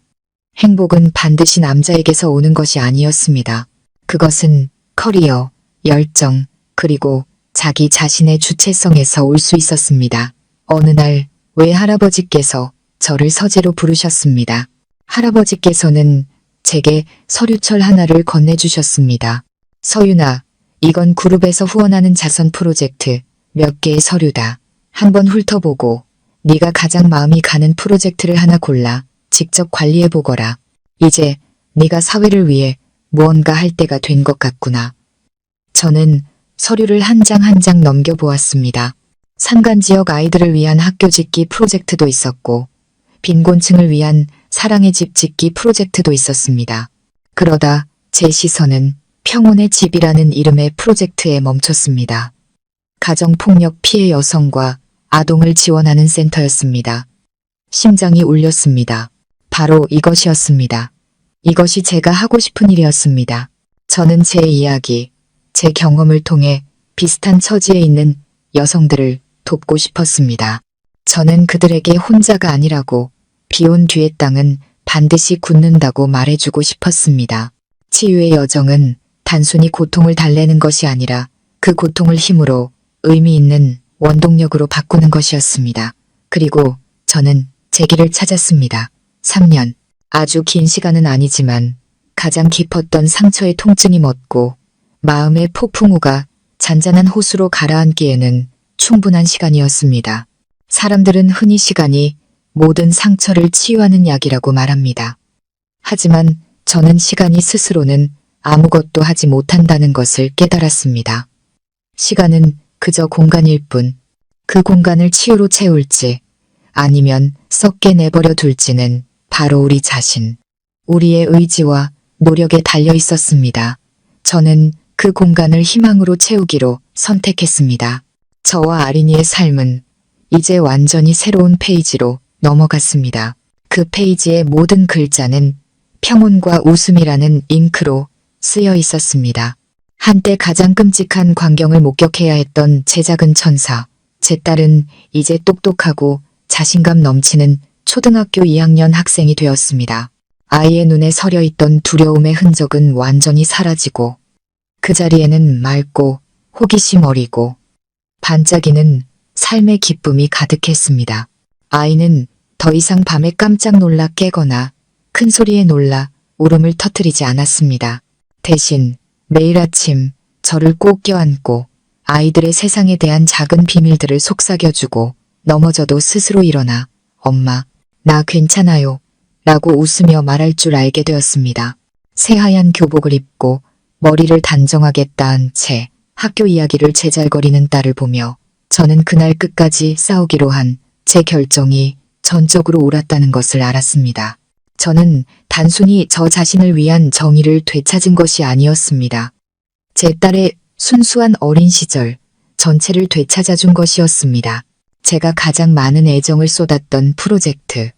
행복은 반드시 남자에게서 오는 것이 아니었습니다. 그것은 커리어, 열정, 그리고 자기 자신의 주체성에서 올 수 있었습니다. 어느 날 외할아버지께서 저를 서재로 부르셨습니다. 할아버지께서는 제게 서류철 하나를 건네주셨습니다. 서윤아, 이건 그룹에서 후원하는 자선 프로젝트 몇 개의 서류다. 한번 훑어보고 네가 가장 마음이 가는 프로젝트를 하나 골라 직접 관리해보거라. 이제 네가 사회를 위해 무언가 할 때가 된 것 같구나. 저는 서류를 한 장 한 장 넘겨보았습니다. 산간지역 아이들을 위한 학교 짓기 프로젝트도 있었고 빈곤층을 위한 사랑의 집 짓기 프로젝트도 있었습니다. 그러다 제 시선은 평온의 집이라는 이름의 프로젝트에 멈췄습니다. 가정폭력 피해 여성과 아동을 지원하는 센터였습니다. 심장이 울렸습니다. 바로 이것이었습니다. 이것이 제가 하고 싶은 일이었습니다. 저는 제 이야기, 제 경험을 통해 비슷한 처지에 있는 여성들을 돕고 싶었습니다. 저는 그들에게 혼자가 아니라고 비온 뒤의 땅은 반드시 굳는다고 말해주고 싶었습니다. 치유의 여정은 단순히 고통을 달래는 것이 아니라 그 고통을 힘으로 의미 있는 원동력으로 바꾸는 것이었습니다. 그리고 저는 제 길을 찾았습니다. 3년. 아주 긴 시간은 아니지만 가장 깊었던 상처의 통증이 멎고 마음의 폭풍우가 잔잔한 호수로 가라앉기에는 충분한 시간이었습니다. 사람들은 흔히 시간이 모든 상처를 치유하는 약이라고 말합니다. 하지만 저는 시간이 스스로는 아무것도 하지 못한다는 것을 깨달았습니다. 시간은 그저 공간일 뿐, 그 공간을 치유로 채울지 아니면 썩게 내버려 둘지는 바로 우리 자신, 우리의 의지와 노력에 달려 있었습니다. 저는 그 공간을 희망으로 채우기로 선택했습니다. 저와 아린이의 삶은 이제 완전히 새로운 페이지로 넘어갔습니다. 그 페이지의 모든 글자는 평온과 웃음이라는 잉크로 쓰여 있었습니다. 한때 가장 끔찍한 광경을 목격해야 했던 제 작은 천사, 제 딸은 이제 똑똑하고 자신감 넘치는 초등학교 2학년 학생이 되었습니다. 아이의 눈에 서려있던 두려움의 흔적은 완전히 사라지고 그 자리에는 맑고 호기심 어리고 반짝이는 삶의 기쁨이 가득했습니다. 아이는 더 이상 밤에 깜짝 놀라 깨거나 큰 소리에 놀라 울음을 터뜨리지 않았습니다. 대신 매일 아침 저를 꼭 껴안고 아이들의 세상에 대한 작은 비밀들을 속삭여주고 넘어져도 스스로 일어나 엄마, 나 괜찮아요 라고 웃으며 말할 줄 알게 되었습니다. 새하얀 교복을 입고 머리를 단정하게 따은 채 학교 이야기를 제잘거리는 딸을 보며 저는 그날 끝까지 싸우기로 한 제 결정이 전적으로 옳았다는 것을 알았습니다. 저는 단순히 저 자신을 위한 정의를 되찾은 것이 아니었습니다. 제 딸의 순수한 어린 시절 전체를 되찾아준 것이었습니다. 제가 가장 많은 애정을 쏟았던 프로젝트.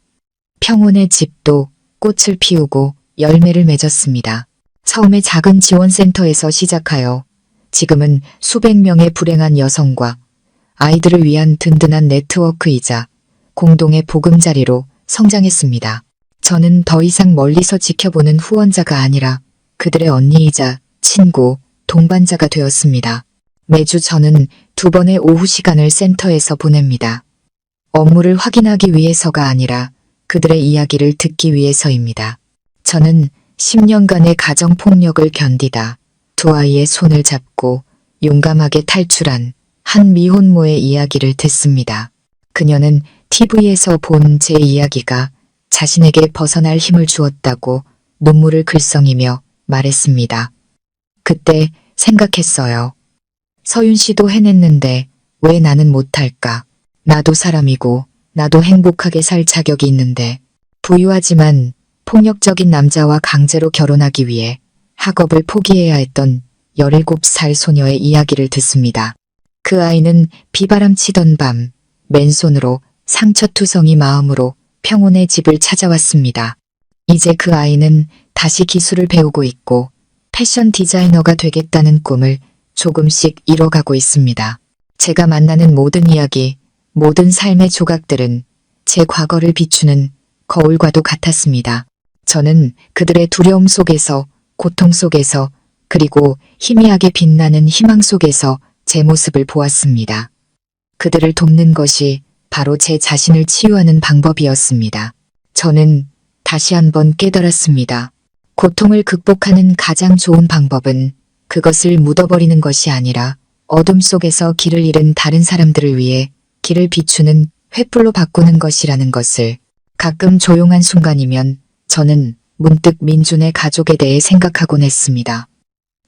평온의 집도 꽃을 피우고 열매를 맺었습니다. 처음에 작은 지원센터에서 시작하여 지금은 수백 명의 불행한 여성과 아이들을 위한 든든한 네트워크이자 공동의 보금자리로 성장했습니다. 저는 더 이상 멀리서 지켜보는 후원자가 아니라 그들의 언니이자 친구, 동반자가 되었습니다. 매주 저는 2번의 오후 시간을 센터에서 보냅니다. 업무를 확인하기 위해서가 아니라 그들의 이야기를 듣기 위해서입니다. 저는 10년간의 가정폭력을 견디다 두 아이의 손을 잡고 용감하게 탈출한 한 미혼모의 이야기를 듣습니다. 그녀는 TV에서 본 제 이야기가 자신에게 벗어날 힘을 주었다고 눈물을 글썽이며 말했습니다. 그때 생각했어요. 서윤 씨도 해냈는데 왜 나는 못할까? 나도 사람이고 나도 행복하게 살 자격이 있는데 부유하지만 폭력적인 남자와 강제로 결혼하기 위해 학업을 포기해야 했던 17살 소녀의 이야기를 듣습니다. 그 아이는 비바람 치던 밤 맨손으로 상처투성이 마음으로 평온의 집을 찾아왔습니다. 이제 그 아이는 다시 기술을 배우고 있고 패션 디자이너가 되겠다는 꿈을 조금씩 이뤄가고 있습니다. 제가 만나는 모든 이야기, 모든 삶의 조각들은 제 과거를 비추는 거울과도 같았습니다. 저는 그들의 두려움 속에서, 고통 속에서, 그리고 희미하게 빛나는 희망 속에서 제 모습을 보았습니다. 그들을 돕는 것이 바로 제 자신을 치유하는 방법이었습니다. 저는 다시 한번 깨달았습니다. 고통을 극복하는 가장 좋은 방법은 그것을 묻어버리는 것이 아니라 어둠 속에서 길을 잃은 다른 사람들을 위해 길을 비추는 횃불로 바꾸는 것이라는 것을. 가끔 조용한 순간이면 저는 문득 민준의 가족에 대해 생각하곤 했습니다.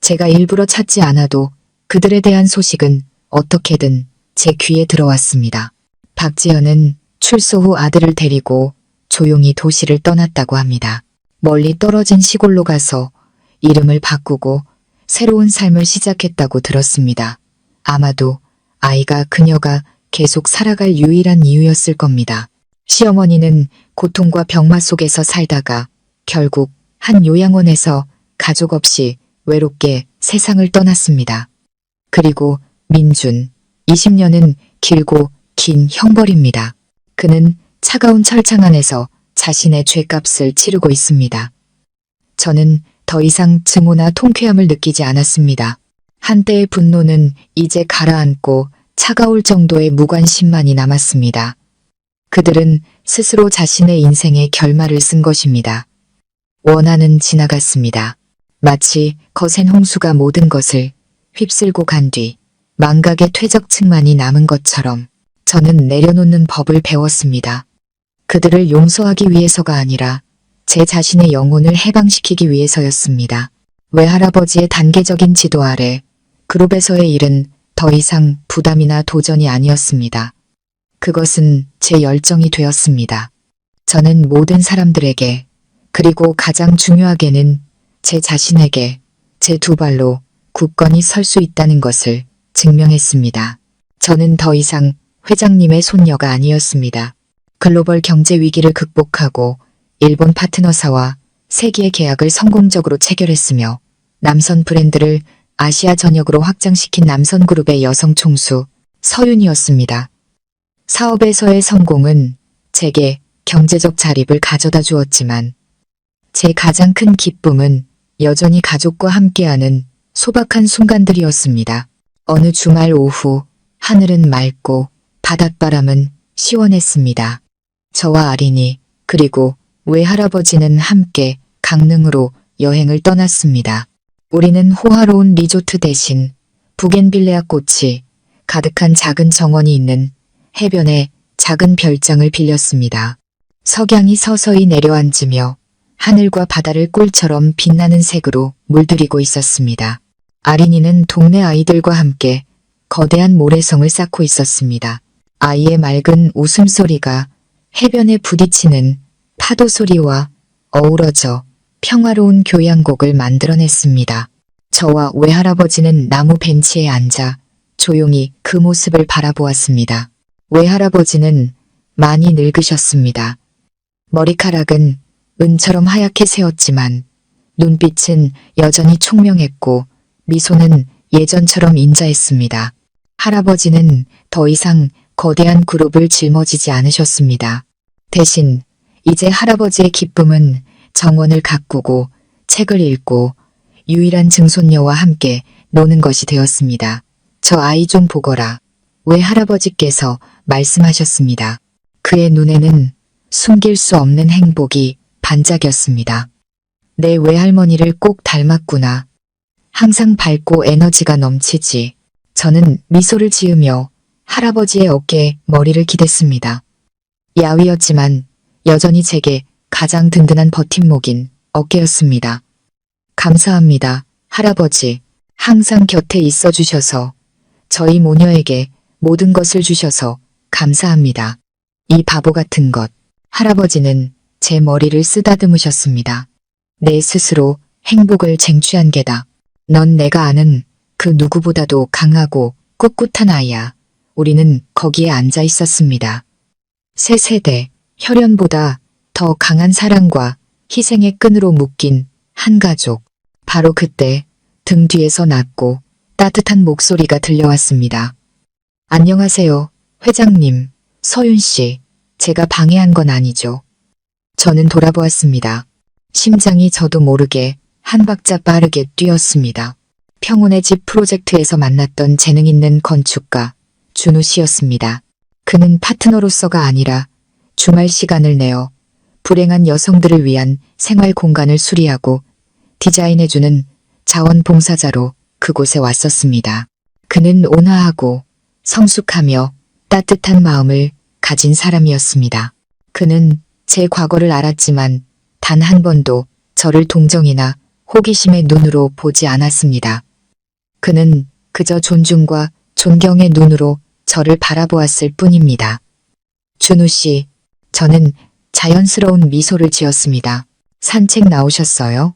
제가 일부러 찾지 않아도 그들에 대한 소식은 어떻게든 제 귀에 들어왔습니다. 박지연은 출소 후 아들을 데리고 조용히 도시를 떠났다고 합니다. 멀리 떨어진 시골로 가서 이름을 바꾸고 새로운 삶을 시작했다고 들었습니다. 아마도 아이가 그녀가 계속 살아갈 유일한 이유였을 겁니다. 시어머니는 고통과 병마 속에서 살다가 결국 한 요양원에서 가족 없이 외롭게 세상을 떠났습니다. 그리고 민준, 20년은 길고 긴 형벌입니다. 그는 차가운 철창 안에서 자신의 죄값을 치르고 있습니다. 저는 더 이상 증오나 통쾌함을 느끼지 않았습니다. 한때의 분노는 이제 가라앉고 차가울 정도의 무관심만이 남았습니다. 그들은 스스로 자신의 인생의 결말을 쓴 것입니다. 원한은 지나갔습니다. 마치 거센 홍수가 모든 것을 휩쓸고 간 뒤 망각의 퇴적층만이 남은 것처럼 저는 내려놓는 법을 배웠습니다. 그들을 용서하기 위해서가 아니라 제 자신의 영혼을 해방시키기 위해서였습니다. 외할아버지의 단계적인 지도 아래 그룹에서의 일은 더 이상 부담이나 도전이 아니었습니다. 그것은 제 열정이 되었습니다. 저는 모든 사람들에게, 그리고 가장 중요하게는 제 자신에게 제 두 발로 굳건히 설 수 있다는 것을 증명했습니다. 저는 더 이상 회장님의 손녀가 아니었습니다. 글로벌 경제 위기를 극복하고 일본 파트너사와 세기의 계약을 성공적으로 체결했으며 남선 브랜드를 아시아 전역으로 확장시킨 남선그룹의 여성 총수 서윤이었습니다. 사업에서의 성공은 제게 경제적 자립을 가져다 주었지만 제 가장 큰 기쁨은 여전히 가족과 함께하는 소박한 순간들이었습니다. 어느 주말 오후 하늘은 맑고 바닷바람은 시원했습니다. 저와 아린이 그리고 외할아버지는 함께 강릉으로 여행을 떠났습니다. 우리는 호화로운 리조트 대신 부겐빌레아 꽃이 가득한 작은 정원이 있는 해변에 작은 별장을 빌렸습니다. 석양이 서서히 내려앉으며 하늘과 바다를 꿀처럼 빛나는 색으로 물들이고 있었습니다. 아린이는 동네 아이들과 함께 거대한 모래성을 쌓고 있었습니다. 아이의 맑은 웃음소리가 해변에 부딪히는 파도 소리와 어우러져 평화로운 교향곡을 만들어냈습니다. 저와 외할아버지는 나무 벤치에 앉아 조용히 그 모습을 바라보았습니다. 외할아버지는 많이 늙으셨습니다. 머리카락은 은처럼 하얗게 새었지만 눈빛은 여전히 총명했고 미소는 예전처럼 인자했습니다. 할아버지는 더 이상 거대한 그룹을 짊어지지 않으셨습니다. 대신 이제 할아버지의 기쁨은 정원을 가꾸고 책을 읽고 유일한 증손녀와 함께 노는 것이 되었습니다. 저 아이 좀 보거라. 왜 할아버지께서 말씀하셨습니다. 그의 눈에는 숨길 수 없는 행복이 반짝였습니다. 내 외할머니를 꼭 닮았구나. 항상 밝고 에너지가 넘치지. 저는 미소를 지으며 할아버지의 어깨에 머리를 기댔습니다. 야위였지만 여전히 제게 가장 든든한 버팀목인 어깨였습니다. 감사합니다, 할아버지. 항상 곁에 있어 주셔서, 저희 모녀에게 모든 것을 주셔서 감사합니다. 이 바보 같은 것. 할아버지는 제 머리를 쓰다듬으셨습니다. 내 스스로 행복을 쟁취한 게다. 넌 내가 아는 그 누구보다도 강하고 꿋꿋한 아이야. 우리는 거기에 앉아 있었습니다. 세 세대, 혈연보다 더 강한 사랑과 희생의 끈으로 묶인 한 가족. 바로 그때 등 뒤에서 낮고 따뜻한 목소리가 들려왔습니다. 안녕하세요, 회장님, 서윤 씨. 제가 방해한 건 아니죠. 저는 돌아보았습니다. 심장이 저도 모르게 한 박자 빠르게 뛰었습니다. 평온의 집 프로젝트에서 만났던 재능 있는 건축가 준우 씨였습니다. 그는 파트너로서가 아니라 주말 시간을 내어 불행한 여성들을 위한 생활 공간을 수리하고 디자인해주는 자원봉사자로 그곳에 왔었습니다. 그는 온화하고 성숙하며 따뜻한 마음을 가진 사람이었습니다. 그는 제 과거를 알았지만 단 한 번도 저를 동정이나 호기심의 눈으로 보지 않았습니다. 그는 그저 존중과 존경의 눈으로 저를 바라보았을 뿐입니다. 준우 씨, 저는 자연스러운 미소를 지었습니다. 산책 나오셨어요?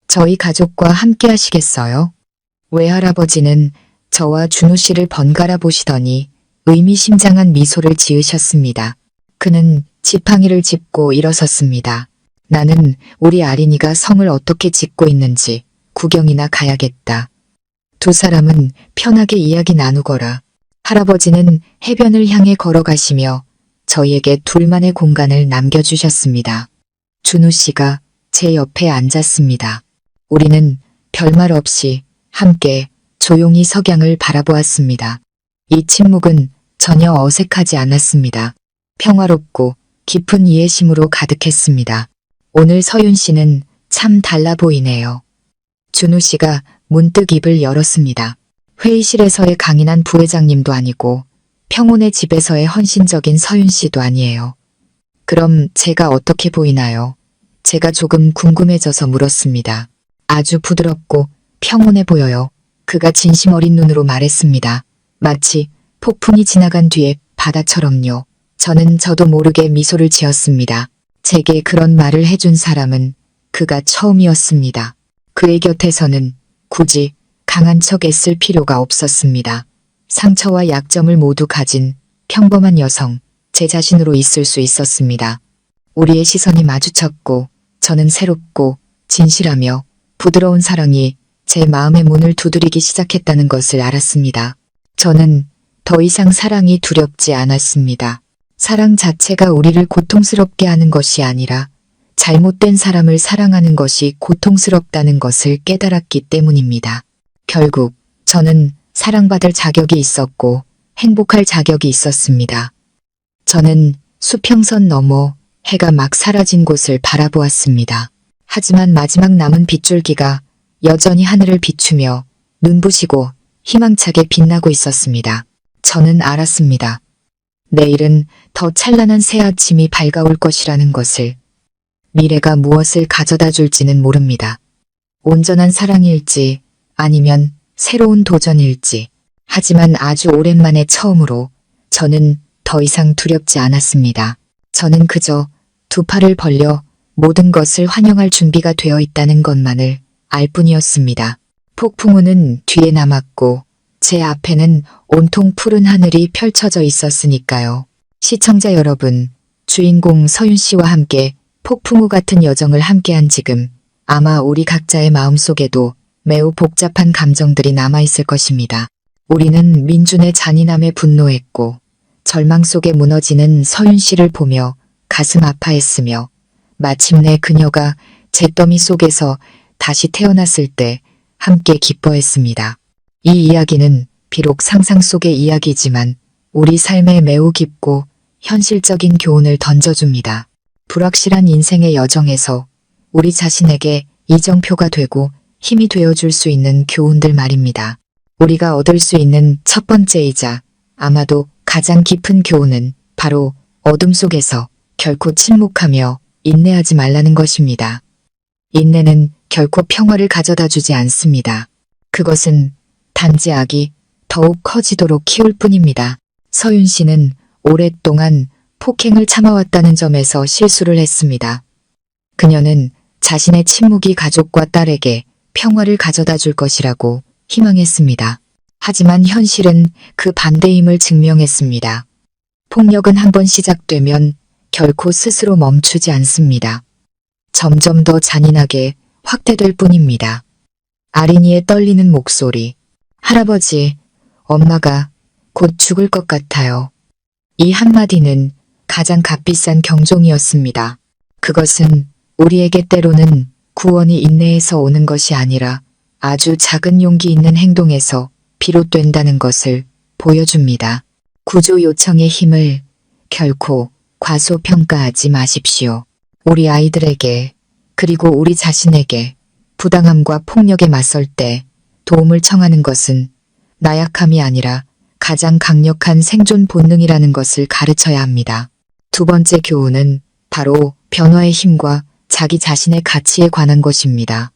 저희 가족과 함께 하시겠어요? 외할아버지는 저와 준우 씨를 번갈아 보시더니 의미심장한 미소를 지으셨습니다. 그는 지팡이를 짚고 일어섰습니다. 나는 우리 아린이가 성을 어떻게 짓고 있는지 구경이나 가야겠다. 두 사람은 편하게 이야기 나누거라. 할아버지는 해변을 향해 걸어가시며 저희에게 둘만의 공간을 남겨주셨습니다. 준우 씨가 제 옆에 앉았습니다. 우리는 별말 없이 함께 조용히 석양을 바라보았습니다. 이 침묵은 전혀 어색하지 않았습니다. 평화롭고 깊은 이해심으로 가득했습니다. 오늘 서윤 씨는 참 달라 보이네요. 준우 씨가 문득 입을 열었습니다. 회의실에서의 강인한 부회장님도 아니고 평온의 집에서의 헌신적인 서윤 씨도 아니에요. 그럼 제가 어떻게 보이나요? 제가 조금 궁금해져서 물었습니다. 아주 부드럽고 평온해 보여요. 그가 진심 어린 눈으로 말했습니다. 마치 폭풍이 지나간 뒤에 바다처럼요. 저는 저도 모르게 미소를 지었습니다. 제게 그런 말을 해준 사람은 그가 처음이었습니다. 그의 곁에서는 굳이 강한 척 애쓸 필요가 없었습니다. 상처와 약점을 모두 가진 평범한 여성, 제 자신으로 있을 수 있었습니다. 우리의 시선이 마주쳤고 저는 새롭고 진실하며 부드러운 사랑이 제 마음의 문을 두드리기 시작했다는 것을 알았습니다. 저는 더 이상 사랑이 두렵지 않았습니다. 사랑 자체가 우리를 고통스럽게 하는 것이 아니라 잘못된 사람을 사랑하는 것이 고통스럽다는 것을 깨달았기 때문입니다. 결국 저는 사랑받을 자격이 있었고 행복할 자격이 있었습니다. 저는 수평선 너머 해가 막 사라진 곳을 바라보았습니다. 하지만 마지막 남은 빗줄기가 여전히 하늘을 비추며 눈부시고 희망차게 빛나고 있었습니다. 저는 알았습니다. 내일은 더 찬란한 새 아침이 밝아올 것이라는 것을. 미래가 무엇을 가져다 줄지는 모릅니다. 온전한 사랑일지 아니면 새로운 도전일지. 하지만 아주 오랜만에 처음으로 저는 더 이상 두렵지 않았습니다. 저는 그저 두 팔을 벌려 모든 것을 환영할 준비가 되어 있다는 것만을 알 뿐이었습니다. 폭풍우는 뒤에 남았고 제 앞에는 온통 푸른 하늘이 펼쳐져 있었으니까요. 시청자 여러분, 주인공 서윤 씨와 함께 폭풍우 같은 여정을 함께한 지금 아마 우리 각자의 마음속에도 매우 복잡한 감정들이 남아있을 것입니다. 우리는 민준의 잔인함에 분노했고 절망 속에 무너지는 서윤 씨를 보며 가슴 아파했으며 마침내 그녀가 잿더미 속에서 다시 태어났을 때 함께 기뻐했습니다. 이 이야기는 비록 상상 속의 이야기지만 우리 삶에 매우 깊고 현실적인 교훈을 던져줍니다. 불확실한 인생의 여정에서 우리 자신에게 이정표가 되고 힘이 되어줄 수 있는 교훈들 말입니다. 우리가 얻을 수 있는 첫 번째이자 아마도 가장 깊은 교훈은 바로 어둠 속에서 결코 침묵하며 인내하지 말라는 것입니다. 인내는 결코 평화를 가져다 주지 않습니다. 그것은 단지 악이 더욱 커지도록 키울 뿐입니다. 서윤 씨는 오랫동안 폭행을 참아왔다는 점에서 실수를 했습니다. 그녀는 자신의 침묵이 가족과 딸에게 평화를 가져다 줄 것이라고 희망했습니다. 하지만 현실은 그 반대임을 증명했습니다. 폭력은 한번 시작되면 결코 스스로 멈추지 않습니다. 점점 더 잔인하게 확대될 뿐입니다. 아린이의 떨리는 목소리. 할아버지, 엄마가 곧 죽을 것 같아요. 이 한마디는 가장 값비싼 경종이었습니다. 그것은 우리에게 때로는 구원이 인내에서 오는 것이 아니라 아주 작은 용기 있는 행동에서 비롯된다는 것을 보여줍니다. 구조 요청의 힘을 결코 과소평가하지 마십시오. 우리 아이들에게 그리고 우리 자신에게 부당함과 폭력에 맞설 때 도움을 청하는 것은 나약함이 아니라 가장 강력한 생존 본능이라는 것을 가르쳐야 합니다. 두 번째 교훈은 바로 변화의 힘과 자기 자신의 가치에 관한 것입니다.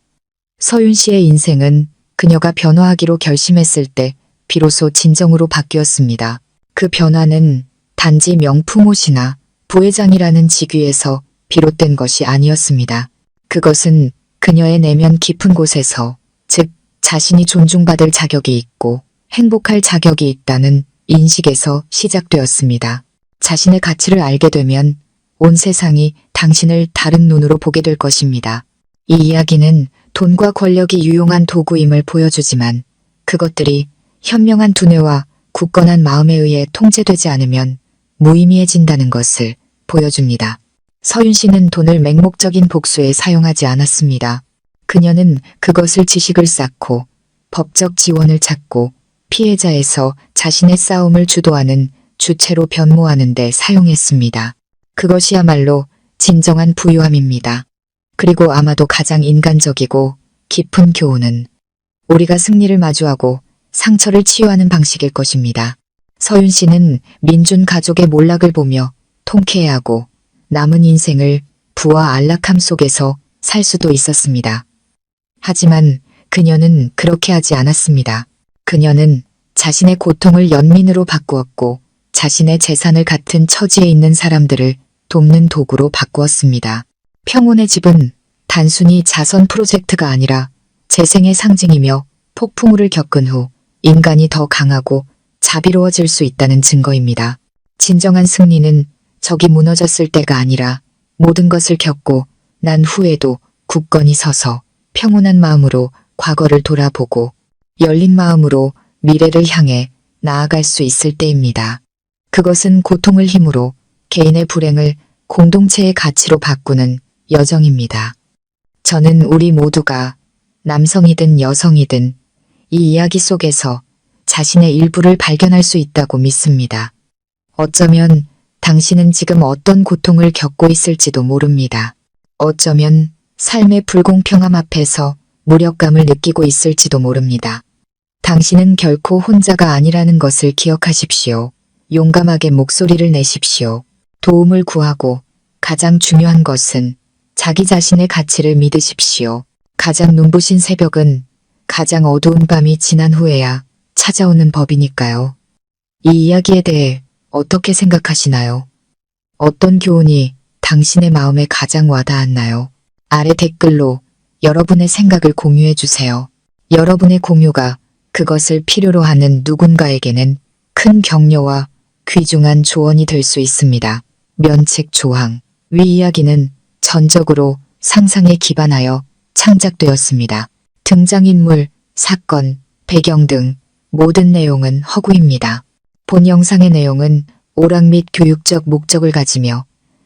서윤 씨의 인생은 그녀가 변화하기로 결심했을 때 비로소 진정으로 바뀌었습니다. 그 변화는 단지 명품 옷이나 부회장이라는 직위에서 비롯된 것이 아니었습니다. 그것은 그녀의 내면 깊은 곳에서, 즉 자신이 존중받을 자격이 있고 행복할 자격이 있다는 인식에서 시작되었습니다. 자신의 가치를 알게 되면 온 세상이 당신을 다른 눈으로 보게 될 것입니다. 이 이야기는 돈과 권력이 유용한 도구임을 보여주지만 그것들이 현명한 두뇌와 굳건한 마음에 의해 통제되지 않으면 무의미해진다는 것을 보여줍니다. 서윤 씨는 돈을 맹목적인 복수에 사용하지 않았습니다. 그녀는 그것을 지식을 쌓고 법적 지원을 찾고 피해자에서 자신의 싸움을 주도하는 주체로 변모하는 데 사용했습니다. 그것이야말로 진정한 부유함입니다. 그리고 아마도 가장 인간적이고 깊은 교훈은 우리가 승리를 마주하고 상처를 치유하는 방식일 것입니다. 서윤 씨는 민준 가족의 몰락을 보며 통쾌해하고 남은 인생을 부와 안락함 속에서 살 수도 있었습니다. 하지만 그녀는 그렇게 하지 않았습니다. 그녀는 자신의 고통을 연민으로 바꾸었고 자신의 재산을 같은 처지에 있는 사람들을 돕는 도구로 바꾸었습니다. 평온의 집은 단순히 자선 프로젝트가 아니라 재생의 상징이며 폭풍우를 겪은 후 인간이 더 강하고 자비로워질 수 있다는 증거입니다. 진정한 승리는 적이 무너졌을 때가 아니라 모든 것을 겪고 난 후에도 굳건히 서서 평온한 마음으로 과거를 돌아보고 열린 마음으로 미래를 향해 나아갈 수 있을 때입니다. 그것은 고통을 힘으로 개인의 불행을 공동체의 가치로 바꾸는 여정입니다. 저는 우리 모두가 남성이든 여성이든 이 이야기 속에서 자신의 일부를 발견할 수 있다고 믿습니다. 어쩌면 당신은 지금 어떤 고통을 겪고 있을지도 모릅니다. 어쩌면 삶의 불공평함 앞에서 무력감을 느끼고 있을지도 모릅니다. 당신은 결코 혼자가 아니라는 것을 기억하십시오. 용감하게 목소리를 내십시오. 도움을 구하고 가장 중요한 것은 자기 자신의 가치를 믿으십시오. 가장 눈부신 새벽은 가장 어두운 밤이 지난 후에야 찾아오는 법이니까요. 이 이야기에 대해 어떻게 생각하시나요? 어떤 교훈이 당신의 마음에 가장 와닿았나요? 아래 댓글로 여러분의 생각을 공유해 주세요. 여러분의 공유가 그것을 필요로 하는 누군가에게는 큰 격려와 귀중한 조언이 될 수 있습니다. 면책 조항. 위 이야기는 전적으로 상상에 기반하여 창작되었습니다. 등장인물, 사건, 배경 등 모든 내용은 허구입니다. 본 영상의 내용은 오락 및 교육적 목적을 가지며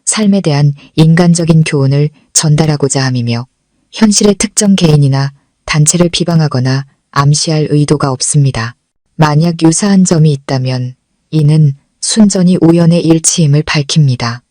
삶에 대한 인간적인 교훈을 전달하고자 함이며 현실의 특정 개인이나 단체를 비방하거나 암시할 의도가 없습니다. 만약 유사한 점이 있다면 이는 순전히 우연의 일치임을 밝힙니다.